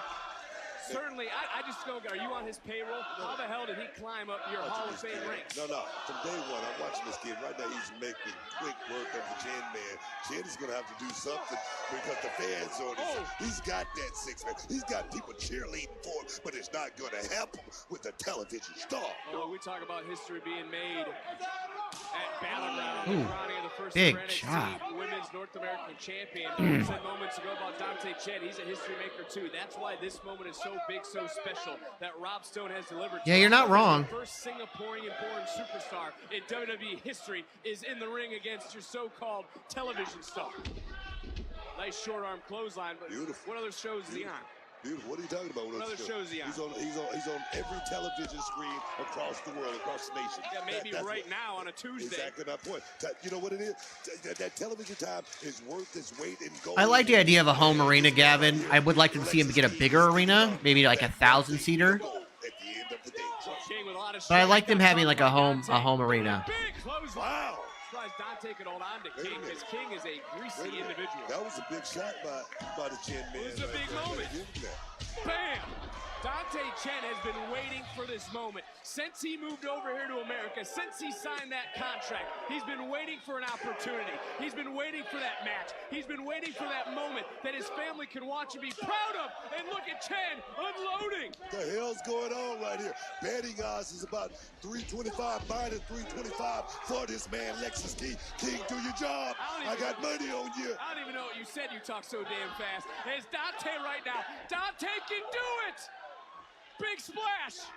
Certainly, I just go, are you on his payroll? How the hell did he climb up your Hall of Fame ranks? No. From day one, I'm watching this kid. Right now, he's making quick work of the Chin Man. Chin is going to have to do something because the fans on his side. He's got that six-man. He's got people cheerleading for him, but it's not going to help him with the television star. Oh, we talk about history being made at Battleground, the crowning of the first big NXT job. Women's North American Champion. Said moments ago about Dante Chen. He's a history maker too. That's why this moment is so big, so special that Rob Stone has delivered. Yeah, you're not wrong. The first Singaporean-born superstar in WWE history is in the ring against your so-called television star. Nice short arm clothesline, but Beautiful. What other shows is he on? Beautiful. What are you talking about? What other shows is he on? He's on every television screen across the world, across the nation. Yeah, maybe right now on a Tuesday. Exactly my point. You know what it is? That television time is worth its weight in gold. I like the idea of a home arena, Gavin. I would like to see him get a bigger arena, maybe like 1,000-seater. But I like them having like a home arena. Wow. Surprised Dante could hold on to King because King is a greasy individual. That was a big shot by the Chin Man. It was a big moment. Bam! Dante Chen has been waiting for this moment since he moved over here to America, since he signed that contract. He's been waiting for an opportunity. He's been waiting for that match. He's been waiting for that moment that his family can watch and be proud of. And look at Chen unloading. What the hell's going on right here? Betting odds is about 325 minus 325 for this man, Lexus King. King, do your job. I got money on you. I don't even know what you said. You talk so damn fast. It's Dante right now. Dante can do it. Big splash.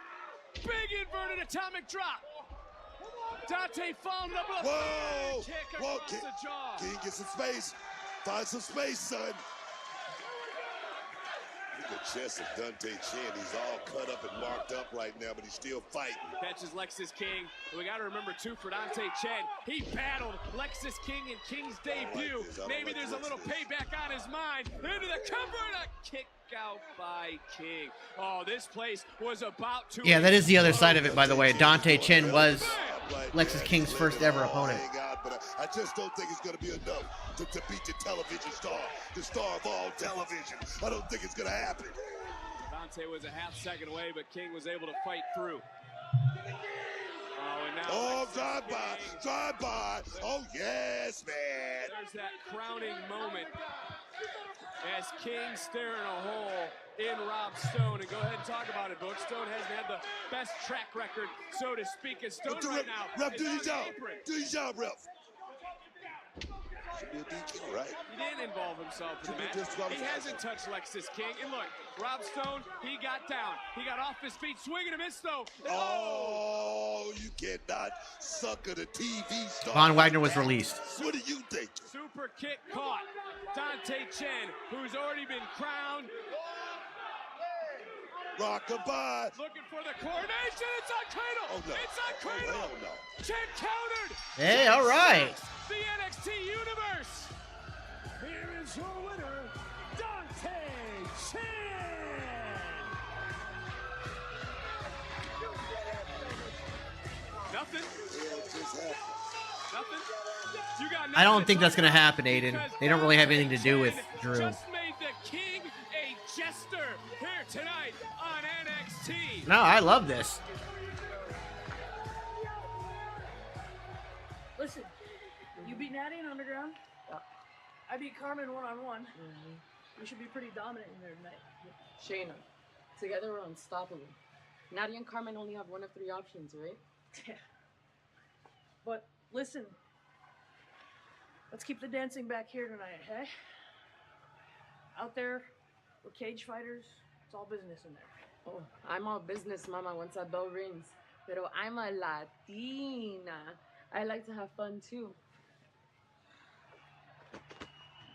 Big inverted atomic drop. Dante followed up with a Whoa! kick Whoa, across the jaw. King, get some space. Find some space, son. Look at the chest of Dante Chen. He's all cut up and marked up right now, but he's still fighting. Catches Lexus King. We got to remember, too, for Dante Chen, he battled Lexus King in King's debut. Maybe there's a little payback on his mind. Into the cover and a kick out by King. Oh, this place was about to... Yeah, that is the other side of it, by the way. Dante Chen was Lexus King's first ever opponent. But I just don't think it's going to be enough to beat the television star, the star of all television. I don't think it's going to happen. Dante was a half second away, but King was able to fight through. Oh, and now drive by. Oh, yes, man. There's that crowning moment as King staring a hole in Rob Stone. And go ahead and talk about it, Book. Stone hasn't had the best track record, so to speak, as Stone right now. Ref, do your job. Do your job, Ref. Should be a DQ, right? He didn't involve himself in the match. He hasn't touched Lexus King. And look, Rob Stone, he got down. He got off his feet, swinging and missed, though. Oh, you cannot sucker the TV star. Von Wagner was released. What do you think? Super kick caught. Dante Chen, who's already been crowned. Rockabye. Looking for the coronation. It's on Cradle. Oh, no. It's on Cradle. Oh, hell no. Chen countered. Hey, all right. The NXT Universe. Here is your winner, Dante Chen. Nothing. Nothing. You got I don't think that's going to happen, Aiden. They don't really have anything to do with Drew. Just made the King a jester here tonight on NXT. No, I love this. Listen, you beat Natty in Underground. I beat Carmen one-on-one. We should be pretty dominant in there tonight. Shayna, together we're unstoppable. Natty and Carmen only have one of three options, right? Yeah. But listen, let's keep the dancing back here tonight, hey? Out there, we're cage fighters. It's all business in there. Oh, I'm all business, mama, once that bell rings. Pero I'm a Latina. I like to have fun, too.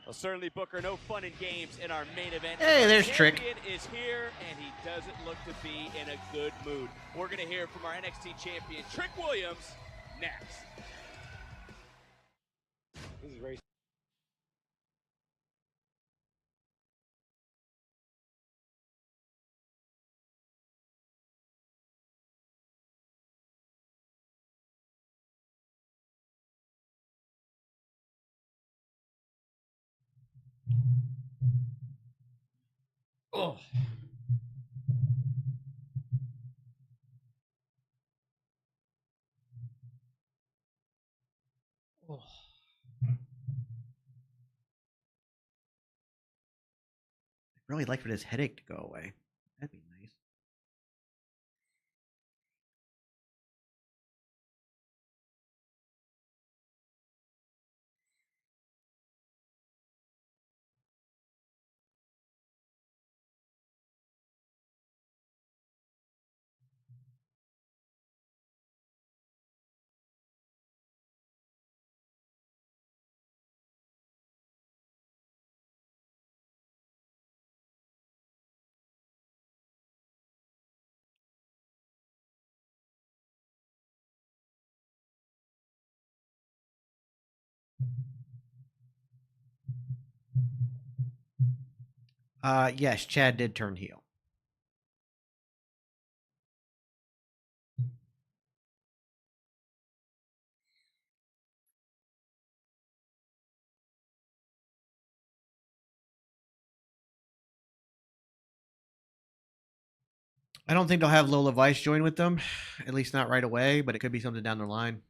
Well, certainly, Booker, no fun and games in our main event. Hey, there's Trick. Champion is here, and he doesn't look to be in a good mood. We're going to hear from our NXT champion, Trick Williams, next. This is very... Oh. Oh. I'd really like for this headache to go away. That'd be nice. Yes, Chad did turn heel. I don't think they'll have Lola Vice join with them, at least not right away, but it could be something down the line.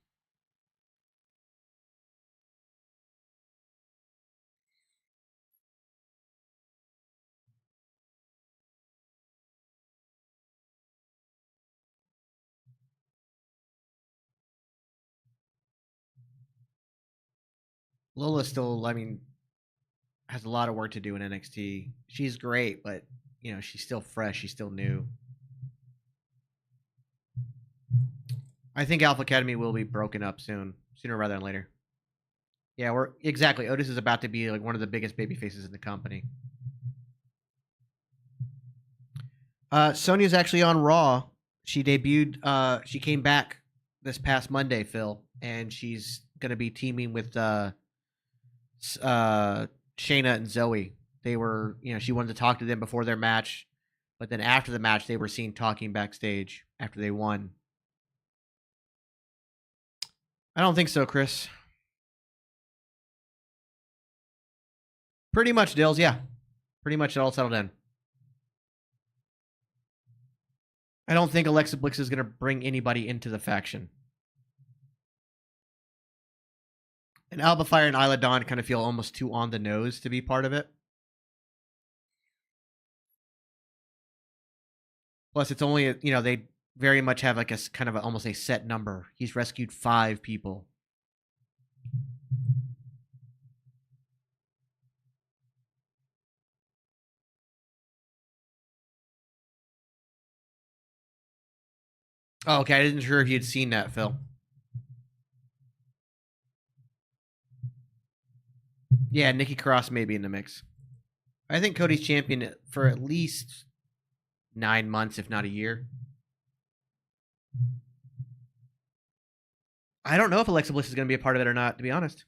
Lola still, I mean, has a lot of work to do in NXT. She's great, but you know, she's still fresh, she's still new. I think Alpha Academy will be broken up soon, sooner rather than later. Yeah, we're exactly. Otis is about to be like one of the biggest baby faces in the company. Sonya's actually on Raw. She debuted. She came back this past Monday, Phil, and she's gonna be teaming with Shayna and Zoe. They were, you know, she wanted to talk to them before their match, but then after the match, they were seen talking backstage after they won. I don't think so, Chris. Pretty much, Dills. Yeah, pretty much all settled in. I don't think Alexa Bliss is going to bring anybody into the faction. And Alba Fire and Isla Dawn kind of feel almost too on the nose to be part of it. Plus, it's only, you know, they very much have like a kind of almost a set number. He's rescued 5 people. Oh, okay. I didn't sure if you'd seen that, Phil. Yeah, Nikki Cross may be in the mix. I think Cody's champion for at least 9 months, if not a year. I don't know if Alexa Bliss is going to be a part of it or not, to be honest.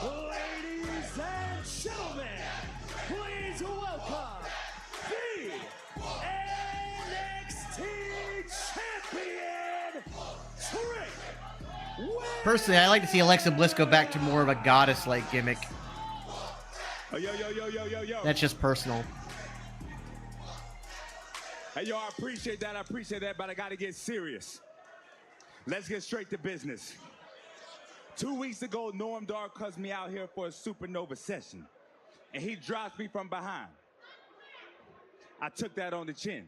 Ladies and gentlemen, please welcome the NXT champion, Trick. Personally, I like to see Alexa Bliss go back to more of a goddess-like gimmick. Oh, yo. That's just personal. Hey, yo, I appreciate that, but I got to get serious. Let's get straight to business. 2 weeks ago, Noam Dar cussed me out here for a supernova session, and he drops me from behind. I took that on the chin.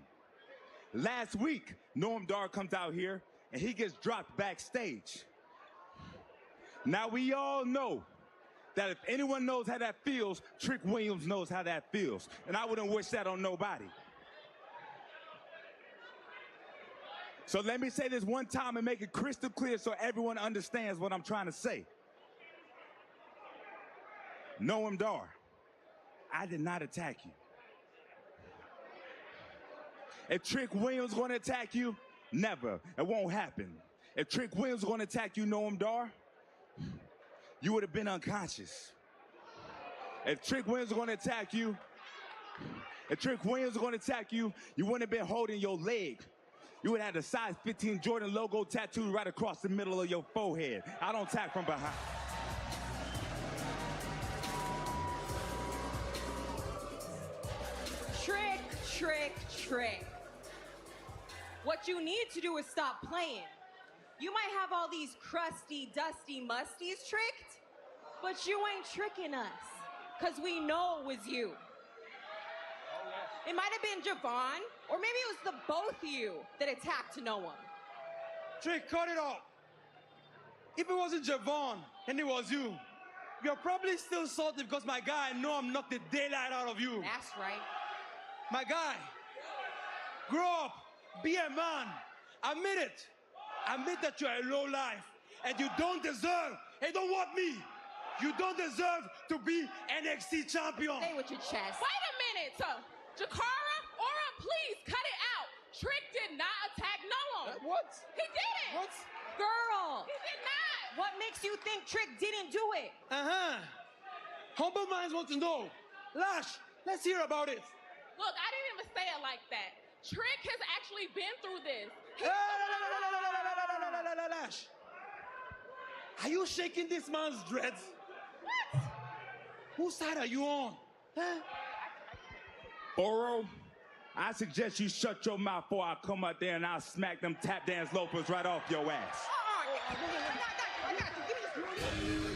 Last week, Noam Dar comes out here, and he gets dropped backstage. Now, we all know that if anyone knows how that feels, Trick Williams knows how that feels, and I wouldn't wish that on nobody. So let me say this one time and make it crystal clear so everyone understands what I'm trying to say. Noam Dar, I did not attack you. If Trick Williams going to attack you, never. It won't happen. If Trick Williams going to attack you, Noam Dar, you would have been unconscious. If Trick Williams going to attack you, you wouldn't have been holding your leg. You would have the size 15 Jordan logo tattooed right across the middle of your forehead. I don't tag from behind. Trick, trick, trick. What you need to do is stop playing. You might have all these crusty, dusty musties tricked, but you ain't tricking us, because we know it was you. It might have been Javon, or maybe it was the both of you that attacked Noam. Trick, cut it off. If it wasn't Javon and it was you, you're probably still salty because my guy Noam knocked the daylight out of you. That's right. My guy, grow up, be a man, admit it. Admit that you're a low life and you don't deserve, hey, don't want me. You don't deserve to be NXT champion. Stay with your chest. Wait a minute. Jakara, Aura, please cut it out. Trick did not attack Noam. What? He didn't. What? Girl. He did not. What makes you think Trick didn't do it? Humble minds want to know. Lash, let's hear about it. Look, I didn't even say it like that. Trick has actually been through this. Lash, are you shaking this man's dreads? What? Whose side are you on? Oro, I suggest you shut your mouth before I come out there and I'll smack them tap dance loafers right off your ass. I got you. Give me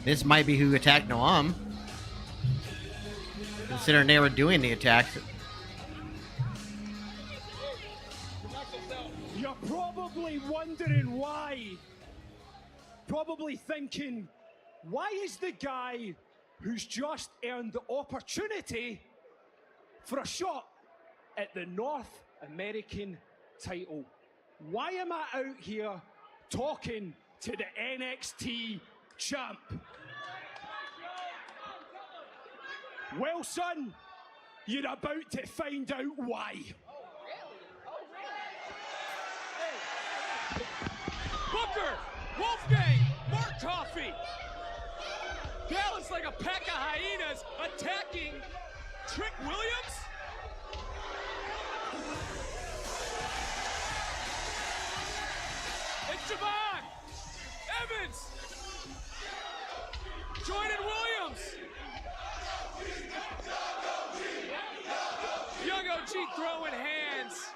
This might be who attacked Noam. Considering they were doing the attacks. You're probably wondering why. Probably thinking, why is the guy who's just earned the opportunity for a shot at the North American title, why am I out here talking to the NXT champ? Well, son, you're about to find out why. Booker, Wolfgang, Mark Coffey. Dallas like a pack of hyenas attacking Trick Williams. It's Javon, Evans, Jordan Williams. Young OG throwing hands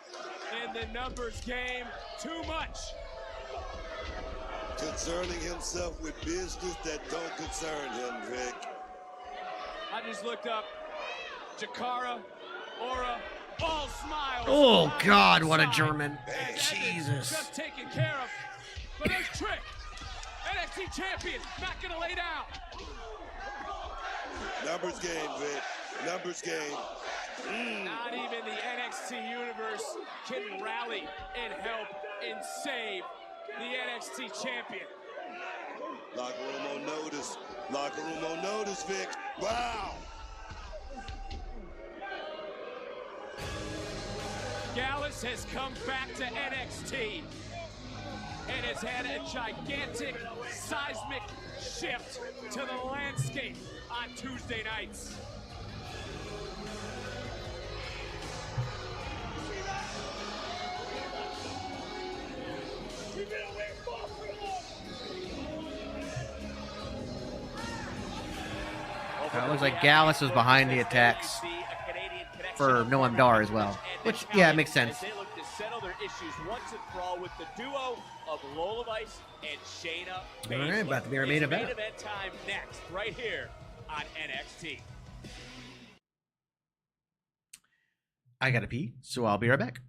in the numbers game. Too much. Concerning himself with business that don't concern him, Rick. I just looked up Jakara, Aura, all smiles. Oh, God, what a Side. German. And Jesus. Just taken care of. But there's Trick, NXT champion, not gonna lay down. Numbers game, Vic. Numbers game. Not even the NXT universe can rally and help and save the NXT champion. Locker room on notice. Locker room on notice, Vic. Wow. Gallus has come back to NXT and has had a gigantic seismic shift to the landscape on Tuesday nights. It looks like Gallus was behind the attacks for Noam Dar as well. Which, yeah, it makes sense. They look to settle their issues once and for all with the duo of Lola Vice and Shayna Baszler. All right, about to be our main It's event. Main event time next, right here on NXT. I gotta pee, so I'll be right back.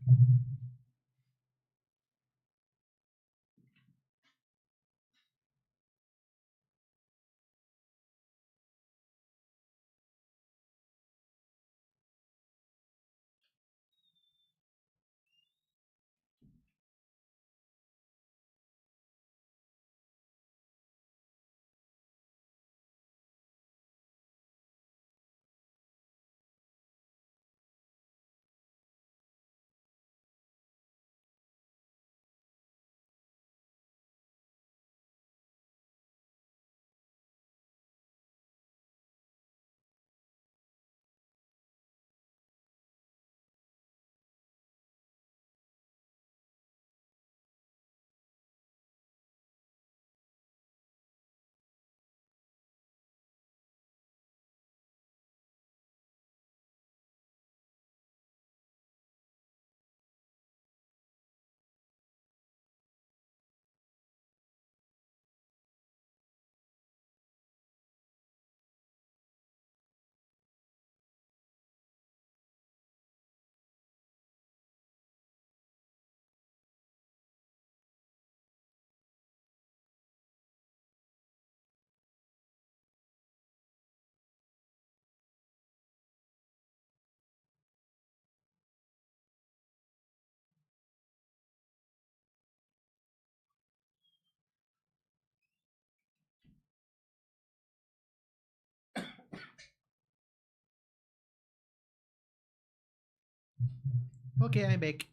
Okay, I bake.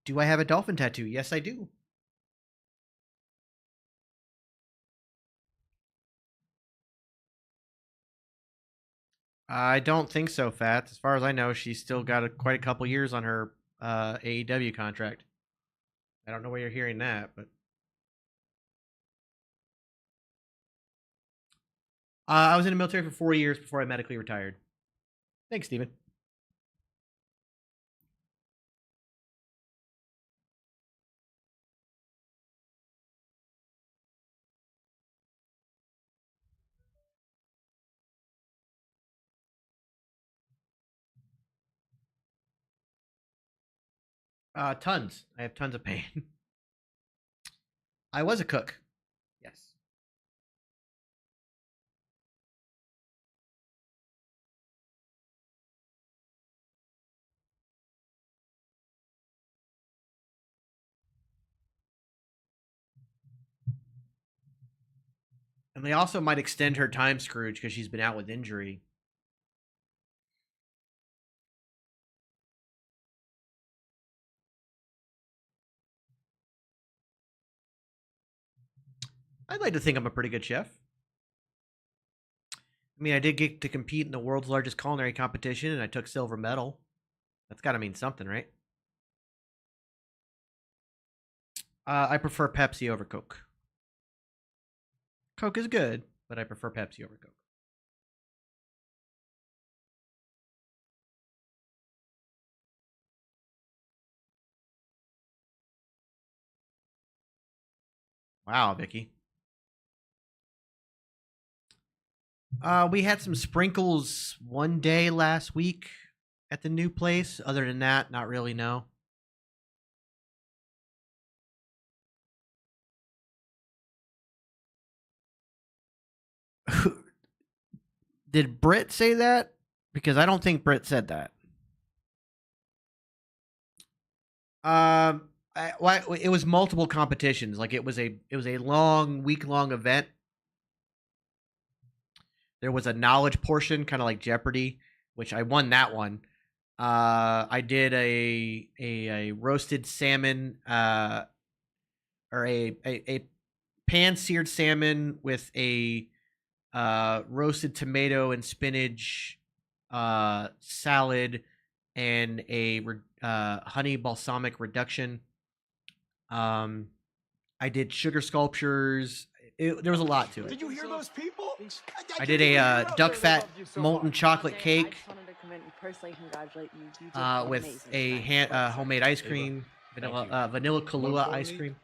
Do I have a dolphin tattoo? Yes, I do. I don't think so, Fats. As far as I know, she's still got quite a couple years on her AEW contract. I don't know where you're hearing that, but I was in the military for 4 years before I medically retired. Thanks, Steven. Tons. I have tons of pain. I was a cook. Yes. And they also might extend her time, Scrooge, because she's been out with injury. I'd like to think I'm a pretty good chef. I mean, I did get to compete in the world's largest culinary competition, and I took silver medal. That's got to mean something, right? I prefer Pepsi over Coke. Coke is good, but I prefer Pepsi over Coke. Wow, Vicky. We had some sprinkles one day last week at the new place. Other than that, not really, no. Did Britt say that? Because I don't think Britt said that. It was multiple competitions. Like it was a long week-long event. There was a knowledge portion, kind of like Jeopardy, which I won that one. I did a roasted salmon, or a pan-seared salmon with a roasted tomato and spinach salad and a honey balsamic reduction. I did sugar sculptures. There was a lot to it. Did you hear those people? I did a duck fat molten chocolate cake I just wanted to come in and personally congratulate you. You did with amazing a homemade ice cream, vanilla Kahlua ice cream.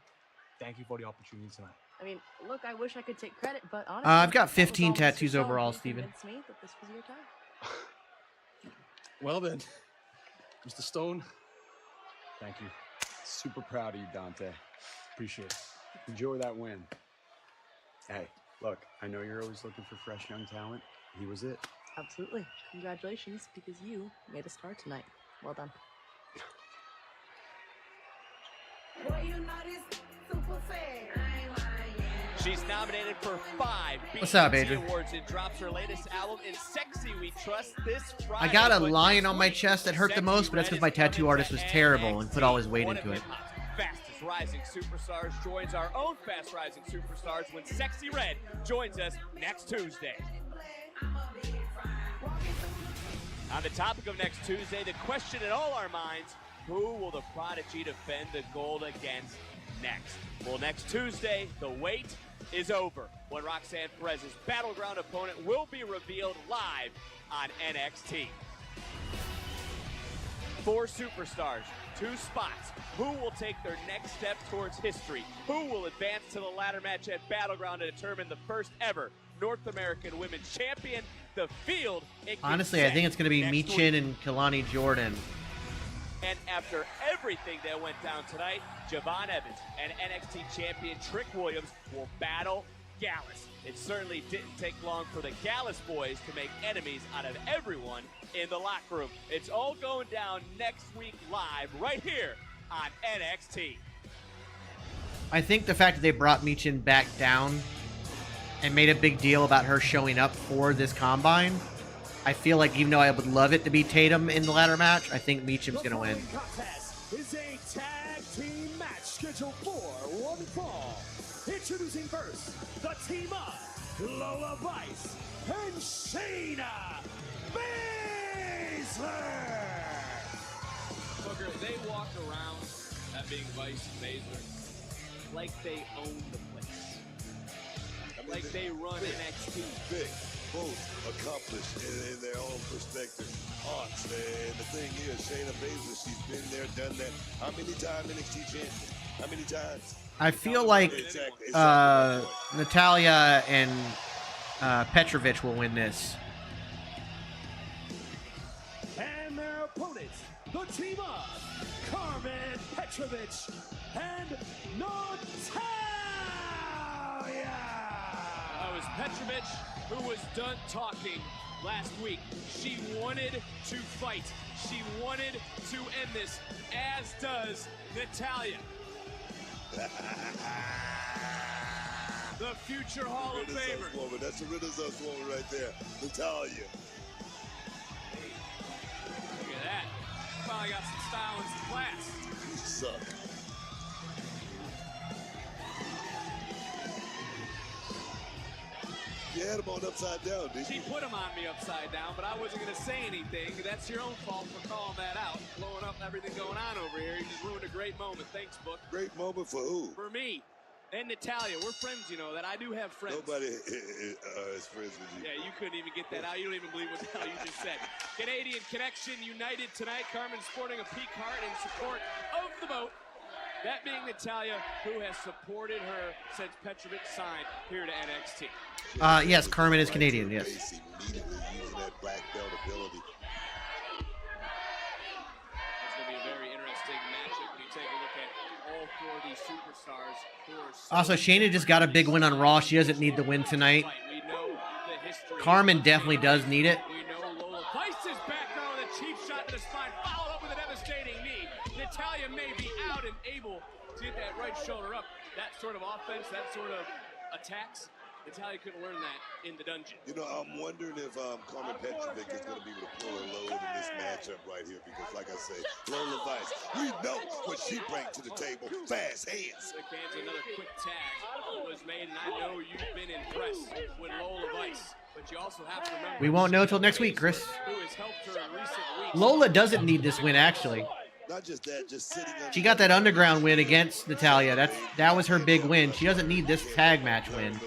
Thank you for the opportunity tonight. I mean, look, I wish I could take credit, but honestly, I've got that was 15 all Mr. tattoos Stone overall, who Steven. convinced me that this was your time. Well then, Mr. Stone, thank you. Super proud of you, Dante. Appreciate it. Enjoy that win. Hey, look, I know you're always looking for fresh young talent. He was it. Absolutely. Congratulations, because you made a star tonight. Well done. She's nominated for 5 What's up, BET Adrian? awards and drops her latest album in Sexy We Trust this Friday. I got a But lion this on my week, chest that hurt the Sexy most, but that's Red because my is coming tattoo artist to was terrible and put all his NXT. weight One into of it. hip-hop's fastest rising superstars joins our own fast rising superstars when Sexy Red joins us next Tuesday. On the topic of next Tuesday, the question in all our minds, who will the Prodigy defend the gold against next? Well, next Tuesday, the wait is over when Roxanne Perez's battleground opponent will be revealed live on NXT. 4 superstars, 2 spots. Who will take their next step towards history? Who will advance to the ladder match at Battleground to determine the first ever North American Women's Champion? The field. Honestly, I think it's going to be Michin and Kalani Jordan. And after everything that went down tonight, Javon Evans and NXT champion Trick Williams will battle Gallus. It certainly didn't take long for the Gallus boys to make enemies out of everyone in the locker room. It's all going down next week live right here on NXT. I think the fact that they brought Michin back down and made a big deal about her showing up for this combine. I feel like even though I would love it to be Tatum in the ladder match, I think Meacham's going to win. Contest is a tag team match scheduled for one fall. Introducing first, the team of Lola Vice and Shayna Baszler. Booker, they walk around, that being Vice and Baszler, like they own the place. Like they run NXT. Big, both accomplished in their own perspective. Hearts, and the thing is, Shayna Baszler, she's been there, done that. How many times NXT champion? How many times? I feel like Natalia and Petrovich will win this. And their opponents, the team of Carmen Petrovich and Natalia. That was Petrovich who was done talking last week. She wanted to fight. She wanted to end this, as does Natalia. The future Hall of Famer. Woman. That's a Renaissance woman right there. Natalia. Look at that. Finally got some style and some class. You suck. You had him on upside down, didn't you? She put him on me upside down, but I wasn't going to say anything. That's your own fault for calling that out. Blowing up everything going on over here. You just ruined a great moment. Thanks, Book. Great moment for who? For me. And Natalia. We're friends, you know that. I do have friends. Nobody is friends with you. Yeah, you couldn't even get that out. You don't even believe what the hell you just said. Canadian Connection united tonight. Carmen sporting a peak heart in support of the boat. That being Natalia, who has supported her since Petrovich signed here to NXT. Yes, Carmen is Canadian, yes. Immediately using that black belt ability. It's going to be a very interesting matchup when you take a look at all four of these superstars who are so Also, Shayna just got a big win on Raw. She doesn't need the win tonight. we know the history. Carmen definitely does need it. We know Lola Vice's background with a cheap shot to the spine, followed up with a devastating knee. Natalia may be out and able to get that right shoulder up. That sort of offense, that sort of attacks, Natalia couldn't learn that in the dungeon. You know, I'm wondering if Carmen Petrovic is going to be able to pull a load in this matchup right here because, like I say, Lola Vice, we know what she brings to the table. Fast hands. Another quick tag was made, and I know you've been impressed with Lola Vice. But you also have to remember We won't know till next week, Chris. who has helped her in recent weeks. Lola doesn't need this win, actually. Not just that, just sitting on. She got that underground win against Natalia. That was her big win. She doesn't need this tag match win.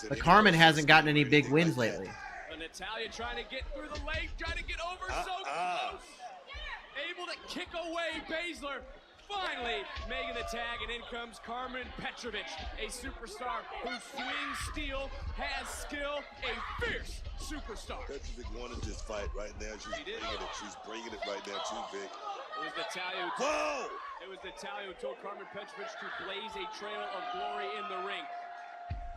But Carmen hasn't gotten any big wins lately. Natalia trying to get through the leg, trying to get over so close. Able to kick away Baszler. Finally making the tag, and in comes Carmen Petrovich, a superstar who swings steel, has skill, a fierce superstar. Petrovic wanted this fight right now. She's bringing it right now too, Vic. It was Natalia who told Carmen Petrovich to blaze a trail of glory in the ring.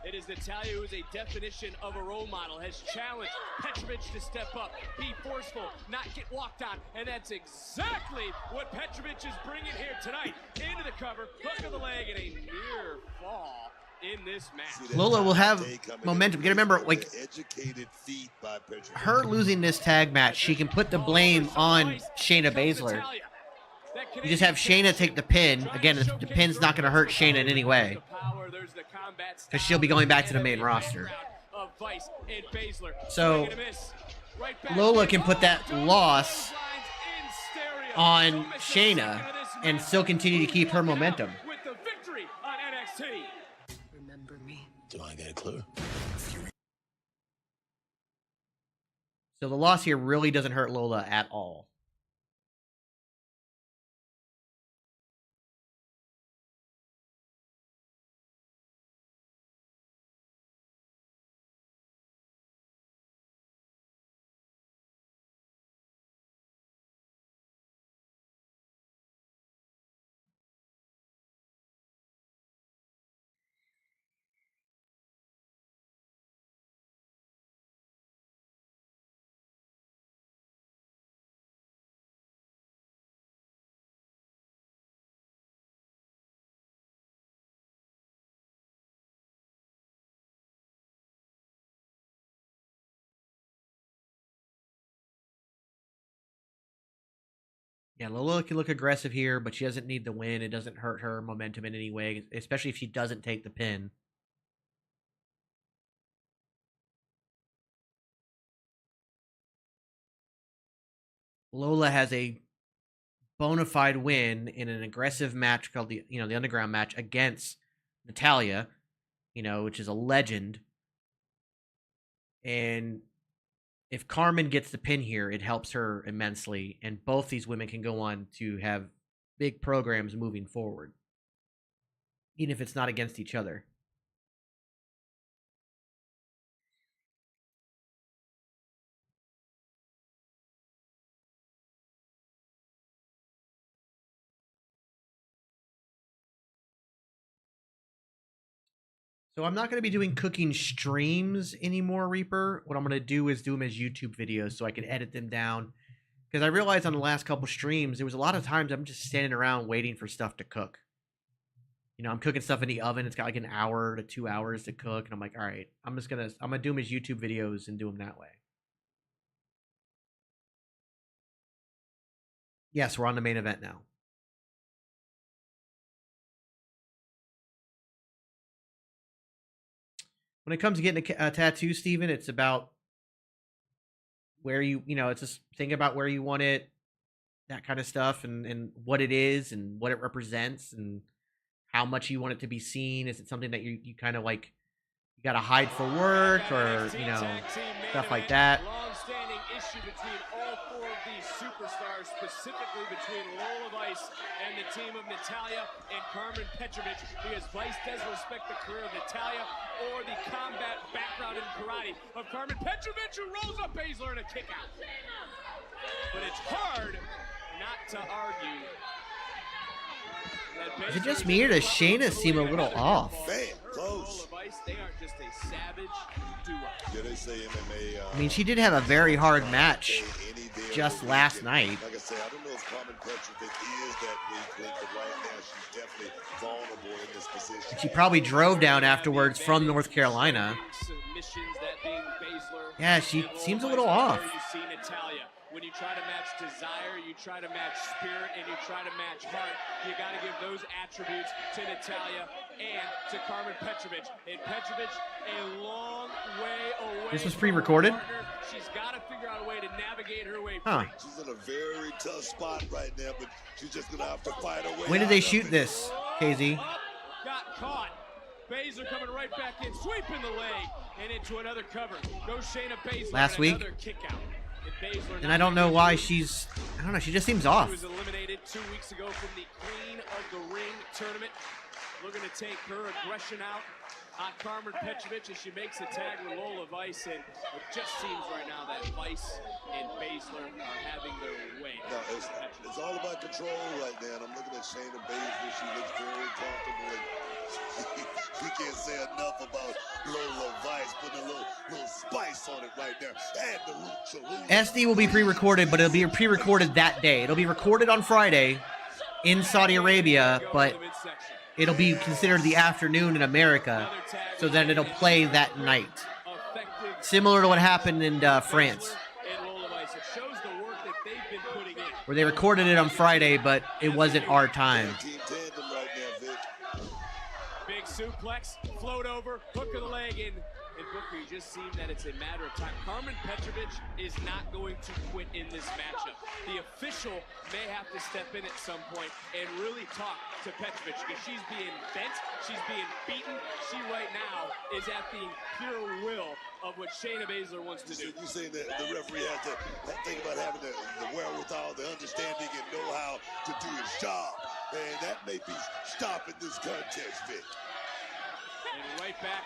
It is Natalia who is a definition of a role model, has challenged Petrovich to step up, be forceful, not get walked on, and that's exactly what Petrovich is bringing here tonight. Into the cover, hook of the leg, and a near fall in this match. Lola will have momentum. You gotta remember, like, Educated feet by Petrovic. her losing this tag match, she can put the blame on Shayna Baszler. You just have Shayna take the pin. Again, the pin's not going to hurt Shayna in any way. Because she'll be going back to the main roster. So, Lola can put that loss on Shayna and still continue to keep her momentum. Remember me? Do I get a clue? So the loss here really doesn't hurt Lola at all. Yeah, Lola can look aggressive here, but she doesn't need the win. It doesn't hurt her momentum in any way, especially if she doesn't take the pin. Lola has a bona fide win in an aggressive match called the Underground match against Natalya, which is a legend. And if Carmen gets the pin here, it helps her immensely, and both these women can go on to have big programs moving forward, even if it's not against each other. So I'm not going to be doing cooking streams anymore, Reaper. What I'm going to do is do them as YouTube videos so I can edit them down. Because I realized on the last couple streams, there was a lot of times I'm just standing around waiting for stuff to cook. I'm cooking stuff in the oven. It's got like an hour to 2 hours to cook. And I'm like, all right, I'm going to do them as YouTube videos and do them that way. Yes, we're on the main event now. When it comes to getting a tattoo, Steven, it's about where it's just think about where you want it, that kind of stuff, and what it is and what it represents and how much you want it to be seen. Is it something that you kind of like, you got to hide for work or, stuff like that? Long-standing issue between all four of these superstars, specifically between Lola Vice and the team of Natalya and Carmen Petrovic, because Vice does respect the career of Natalya or the combat background in karate of Carmen Petrovic, who rolls up Baszler in a kick out. But it's hard not to argue. Is it just me or does Shayna seem a little off? Man, close. They are just a savage duo. Yeah, they say MMA. I mean, she did have a very hard match just last night. Like I say, I don't know if Carmen Petrovic is that weak link, but right now she's definitely vulnerable in this position. She probably drove down afterwards from North Carolina. Yeah, she seems a little off. When you try to match desire, you try to match spirit, and you try to match heart, you got to give those attributes to Natalya and to Carmen Petrovic. And Petrovic, a long way away. This was pre-recorded? She's got to figure out a way to navigate her way. Huh. She's in a very tough spot right now, but she's just going to have to fight her way. When did they shoot this, KZ? Got caught. Baszler coming right back in, sweeping the leg, and into another cover. Go Shayna Baszler. Last week. Another kick out. And I don't know why she just seems off. She was eliminated 2 weeks ago from the Queen of the Ring tournament. Looking to take her aggression out on Carmen Petrovic as she makes a tag with Lola Vice, and it just seems right now that Vice and Baszler are having their way. No, it's all about control right now, and I'm looking at Shayna Baszler. She looks very comfortable. We can't say enough about Lola Vice putting a little spice on it right there. And the Lucha. SD will be pre-recorded, but it'll be pre-recorded that day. It'll be recorded on Friday in Saudi Arabia, but it'll be considered the afternoon in America, so then it'll play that night. Similar to what happened in France, where they recorded it on Friday, but it wasn't our time. Big suplex, float over, hook of the leg in. And Booker, you just seen that it's a matter of time. Carmen Petrovic is not going to quit in this matchup. The official may have to step in at some point and really talk to Petrovic because she's being bent, she's being beaten. She right now is at the pure will of what Shayna Baszler wants to do. You're saying that the referee has to think about having the wherewithal, the understanding, and know how to do his job. And that may be stopping this contest, Vic. And right back,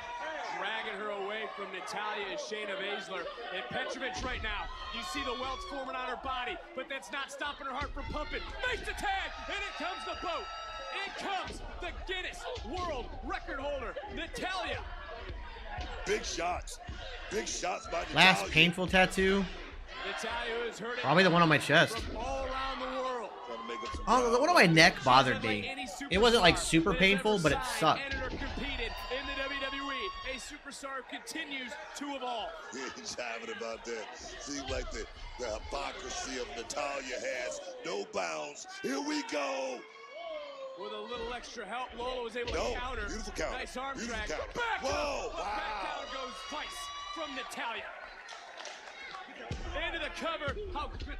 dragging her away from Natalya is Shayna Baszler. And Petrovic right now, you see the welts forming on her body, but that's not stopping her heart from pumping. Makes the tag, and it comes the boat. In comes the Guinness World Record holder, Natalya. Big shots. Big shots by Natalya. Last painful tattoo? Probably the one on my chest. All around the world. Oh, the one on my neck bothered me. It wasn't like super painful, but it sucked. Competed in the WWE, a superstar continues to evolve. He's having about that. Seems like the hypocrisy of Natalia has no bounds. Here we go. With a little extra help, Lola was able to counter. Beautiful counter. Nice arm Beautiful drag. counter. Back Whoa, up. wow. Back down goes Vice from Natalia. Into the cover. How good.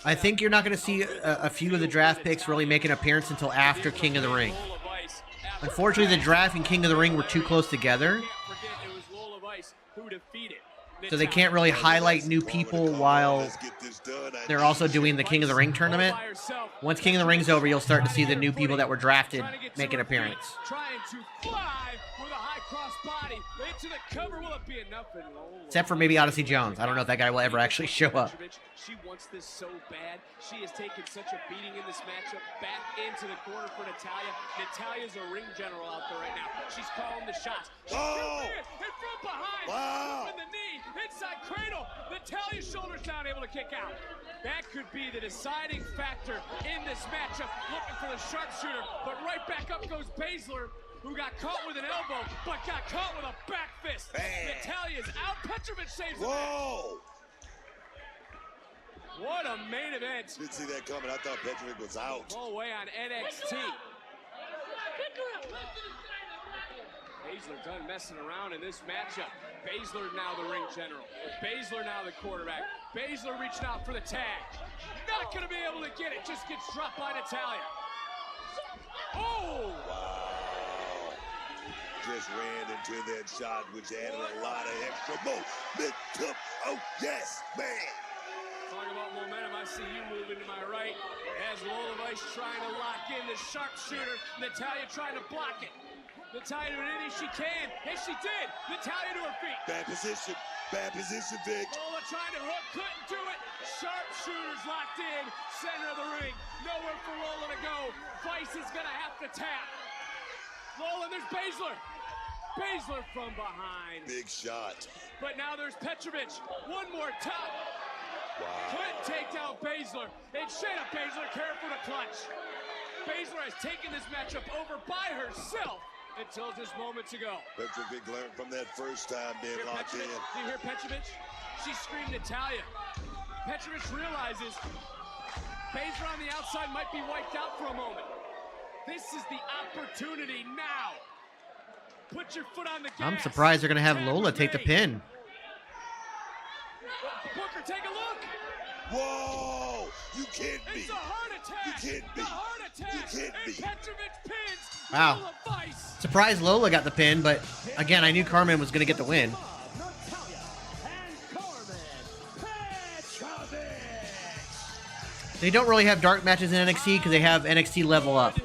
I think you're not going to see a few of the draft picks really make an appearance until after King of the Ring. Unfortunately, the draft and King of the Ring were too close together, so they can't really highlight new people while they're also doing the King of the Ring tournament. Once King of the Ring's over, you'll start to see the new people that were drafted make an appearance. Trying to fly with a high cross body into the cover. Will it be enough? Except for maybe Odyssey Jones. I don't know if that guy will ever actually show up. She wants this so bad. She has taken such a beating in this matchup. Back into the corner for Natalia. Natalia's a ring general out there right now. She's calling the shots. She's and from behind. Wow. In the knee. Inside cradle. Natalia's shoulders down, able to kick out. That could be the deciding factor in this matchup. Looking for the sharpshooter. But right back up goes Baszler, who got caught with an elbow, but got caught with a back fist. Natalia's out. Petrovic saves it. Whoa! What a main event. Didn't see that coming. I thought Petrovic was out. All the way on NXT. Baszler done messing around in this matchup. Baszler now the ring general. Baszler now the quarterback. Baszler reaching out for the tag. Not going to be able to get it. Just gets dropped by Natalia. Oh! Wow. Just ran into that shot, which added a lot of extra momentum. Oh, yes, man. Talking about momentum, I see you moving to my right as Lola Vice trying to lock in the sharpshooter. Natalia trying to block it. Natalia doing anything she can, and she did. Natalia to her feet. Bad position, Vic. Lola trying to hook, couldn't do it. Sharpshooters locked in, center of the ring. Nowhere for Lola to go. Vice is gonna have to tap. Lola, there's Baszler. Baszler from behind. Big shot. But now there's Petrovic. One more time. Wow. Couldn't take down Baszler. And Shayna Baszler careful to clutch. Baszler has taken this matchup over by herself until just moments ago. Petrovic learned from that first time being locked in. Do you hear Petrovic? She screamed Natalia. Petrovic realizes Baszler on the outside might be wiped out for a moment. This is the opportunity now. Put your foot on the gas. I'm surprised they're going to have Lola take the pin. Booker, take a look. Whoa! You can't be. It's a heart attack. You can't be. The heart attack. You can't be. And Petrovic pins. Wow. Lola Vice. Surprised Lola got the pin, but again, I knew Carmen was going to get the win. They don't really have dark matches in NXT because they have NXT Level Up.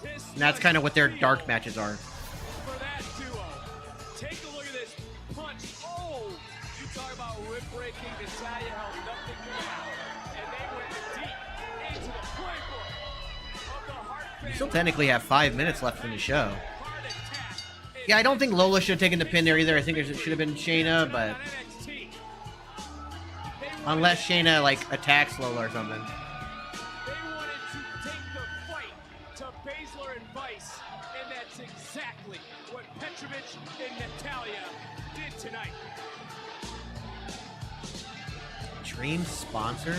And that's kind of what their dark matches are. For that duo. Take a look at this punch. Oh, you talk about rib breaking. Natalia held nothing back. And they went deep into the playbook of the Hart family. We still technically have 5 minutes left in the show. Yeah, I don't think Lola should have taken the pin there either. I think it should have been Shayna, but unless Shayna like attacks Lola or something. They wanted to take the fight to Baszler and Vice, and that's exactly what Petrovic and Natalia did tonight. Dream sponsor?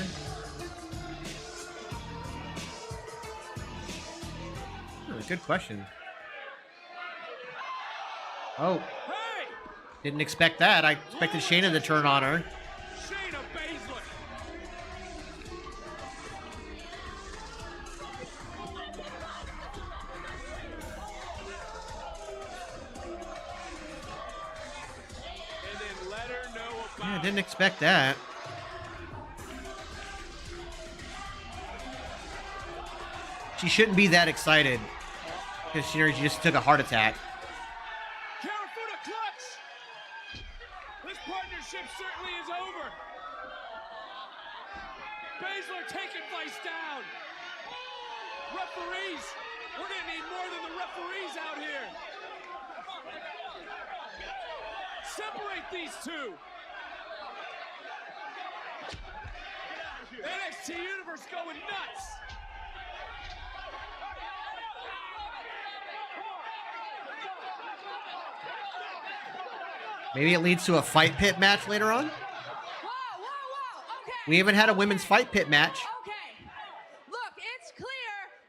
Good question. Oh. Didn't expect that. I expected Shayna to turn on her. Shayna Baszler. And then let her know about Yeah, didn't expect that. She shouldn't be that excited because she just took a heart attack. Karafuda clutch. This partnership certainly is over. Baszler taking Vice down. Referees. We're going to need more than the referees out here. Separate these two. NXT Universe going nuts. Maybe it leads to a fight pit match later on. We haven't had a women's fight pit match. Okay. Look, it's clear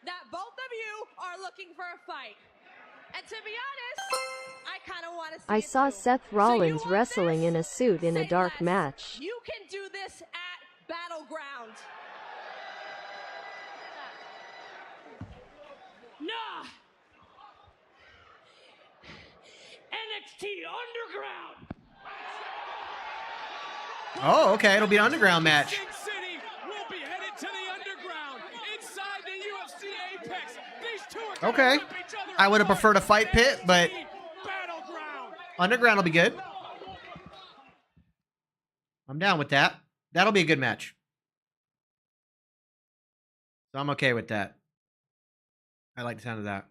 that both of you are looking for a fight. And to be honest, I kind of want to see I it saw too. Seth Rollins wrestling in a suit in a dark match. You can do this at Battleground. Nah! NXT Underground! Oh, okay. It'll be an underground match. King City will be headed to the underground inside the UFC Apex. These two are gonna Okay. rip each other I would have apart. preferred a fight pit, but Battleground. underground will be good. I'm down with that. That'll be a good match. So I'm okay with that. I like the sound of that.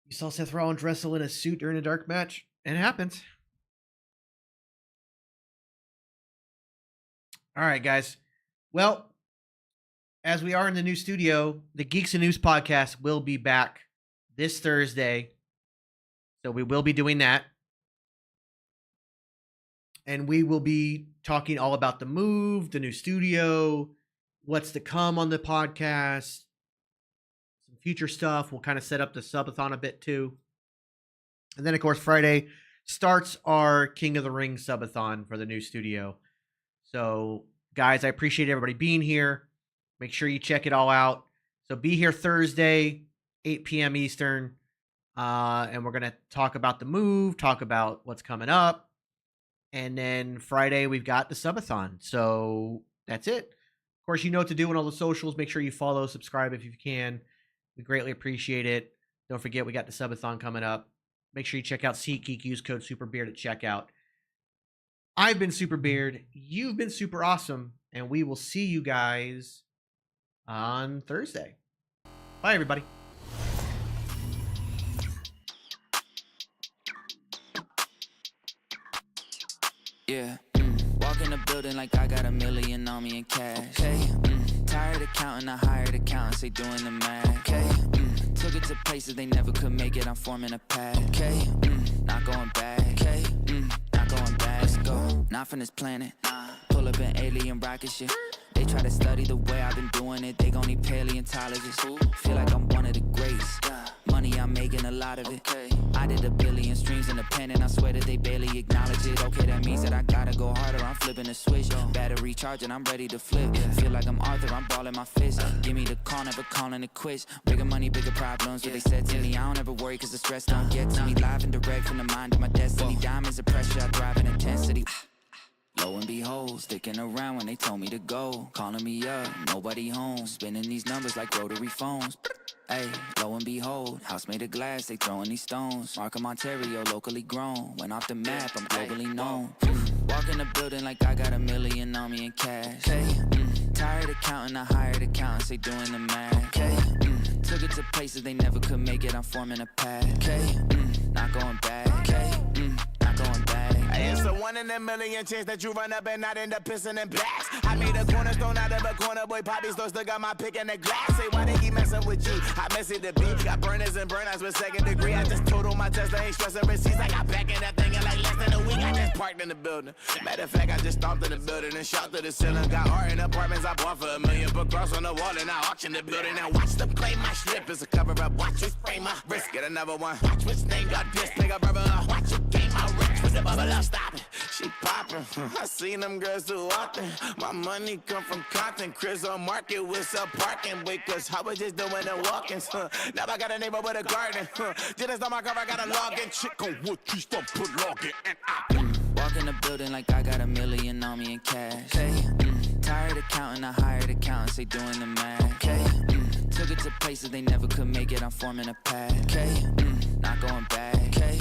You saw Seth Rollins wrestle in a suit during a dark match? It happens. All right, guys. Well, as we are in the new studio, the Geeks and News podcast will be back this Thursday. So we will be doing that. And we will be talking all about the move, the new studio, what's to come on the podcast, some future stuff. We'll kind of set up the subathon a bit too. And then, of course, Friday starts our King of the Ring subathon for the new studio. So, guys, I appreciate everybody being here. Make sure you check it all out. So be here Thursday, 8 p.m. Eastern. And we're going to talk about the move, talk about what's coming up. And then Friday, we've got the subathon. So that's it. Of course, you know what to do on all the socials. Make sure you follow, subscribe if you can. We greatly appreciate it. Don't forget, we got the subathon coming up. Make sure you check out SeatGeek. Use code SuperBeard at checkout. I've been Super Beard. You've been super awesome. And we will see you guys on Thursday. Bye, everybody. Yeah, walk in the building like I got $1 million on me in cash. Okay, tired of counting, I hired accountants, they doing the math. Okay, took it to places they never could make it, I'm forming a path. Okay, not going back. Okay, not going back. Let's go, not from this planet. Pull up an alien rocket ship. They try to study the way I've been doing it, they gon' need paleontologists. Feel like I'm one of the greats. Money, I'm making a lot of it. I did 1 billion streams in the pen and I swear that they barely acknowledge it. Okay, that means that I gotta go harder, I'm flipping the switch. Battery charging, I'm ready to flip. Feel like I'm Arthur, I'm balling my fist. Give me the call, never calling it quits. Bigger money, bigger problems, what they said to me. I don't ever worry cause the stress don't get to me. Live and direct from the mind of my destiny. Diamonds of pressure, I drive in intensity. Lo and behold, sticking around when they told me to go. Calling me up, nobody home. Spinning these numbers like rotary phones. Hey, lo and behold, house made of glass, they throwing these stones. Markham, Ontario, locally grown. Went off the map, I'm globally known. Walk in the building like I got $1 million on me in cash. Okay, tired of counting, I hired accountants, they doing the math. Okay, took it to places they never could make it, I'm forming a path. Okay, not going back. Okay, not going back. It's a 1 in a million chance that you run up and not end up pissing in blacks. I made a cornerstone out of a corner, boy. Poppy store still got my pick in the glass. Say, why they keep messing with G? I mess it the beat. Got burners and burnouts with 2nd degree. I just total my Tesla, ain't stressing receipts. I got back in that thing in like less than a week. I just parked in the building. Matter of fact, I just stomped in the building and shot to the ceiling. Got art in apartments I bought for $1 million. Put cross on the wall and I auction the building. Now watch them claim my strip. It's a cover up. Watch me spray my wrist. Get another one. Watch which name got this. Pick up brother. Watch you game my rich. With the bubble up. Stop it. She poppin', I seen them girls too often. My money come from Compton, Chris on market with some parking. Wait, cause I was just doing the walk-ins. Now I got a neighbor with a garden. Just on my car, I got a login. Chick on wood trees, don't put login. Walk in the building like I got $1 million on me in cash. Okay, tired of counting, I hired accountants, they doing the math. Okay, took it to places they never could make it, I'm forming a path. Okay, not going back. Okay.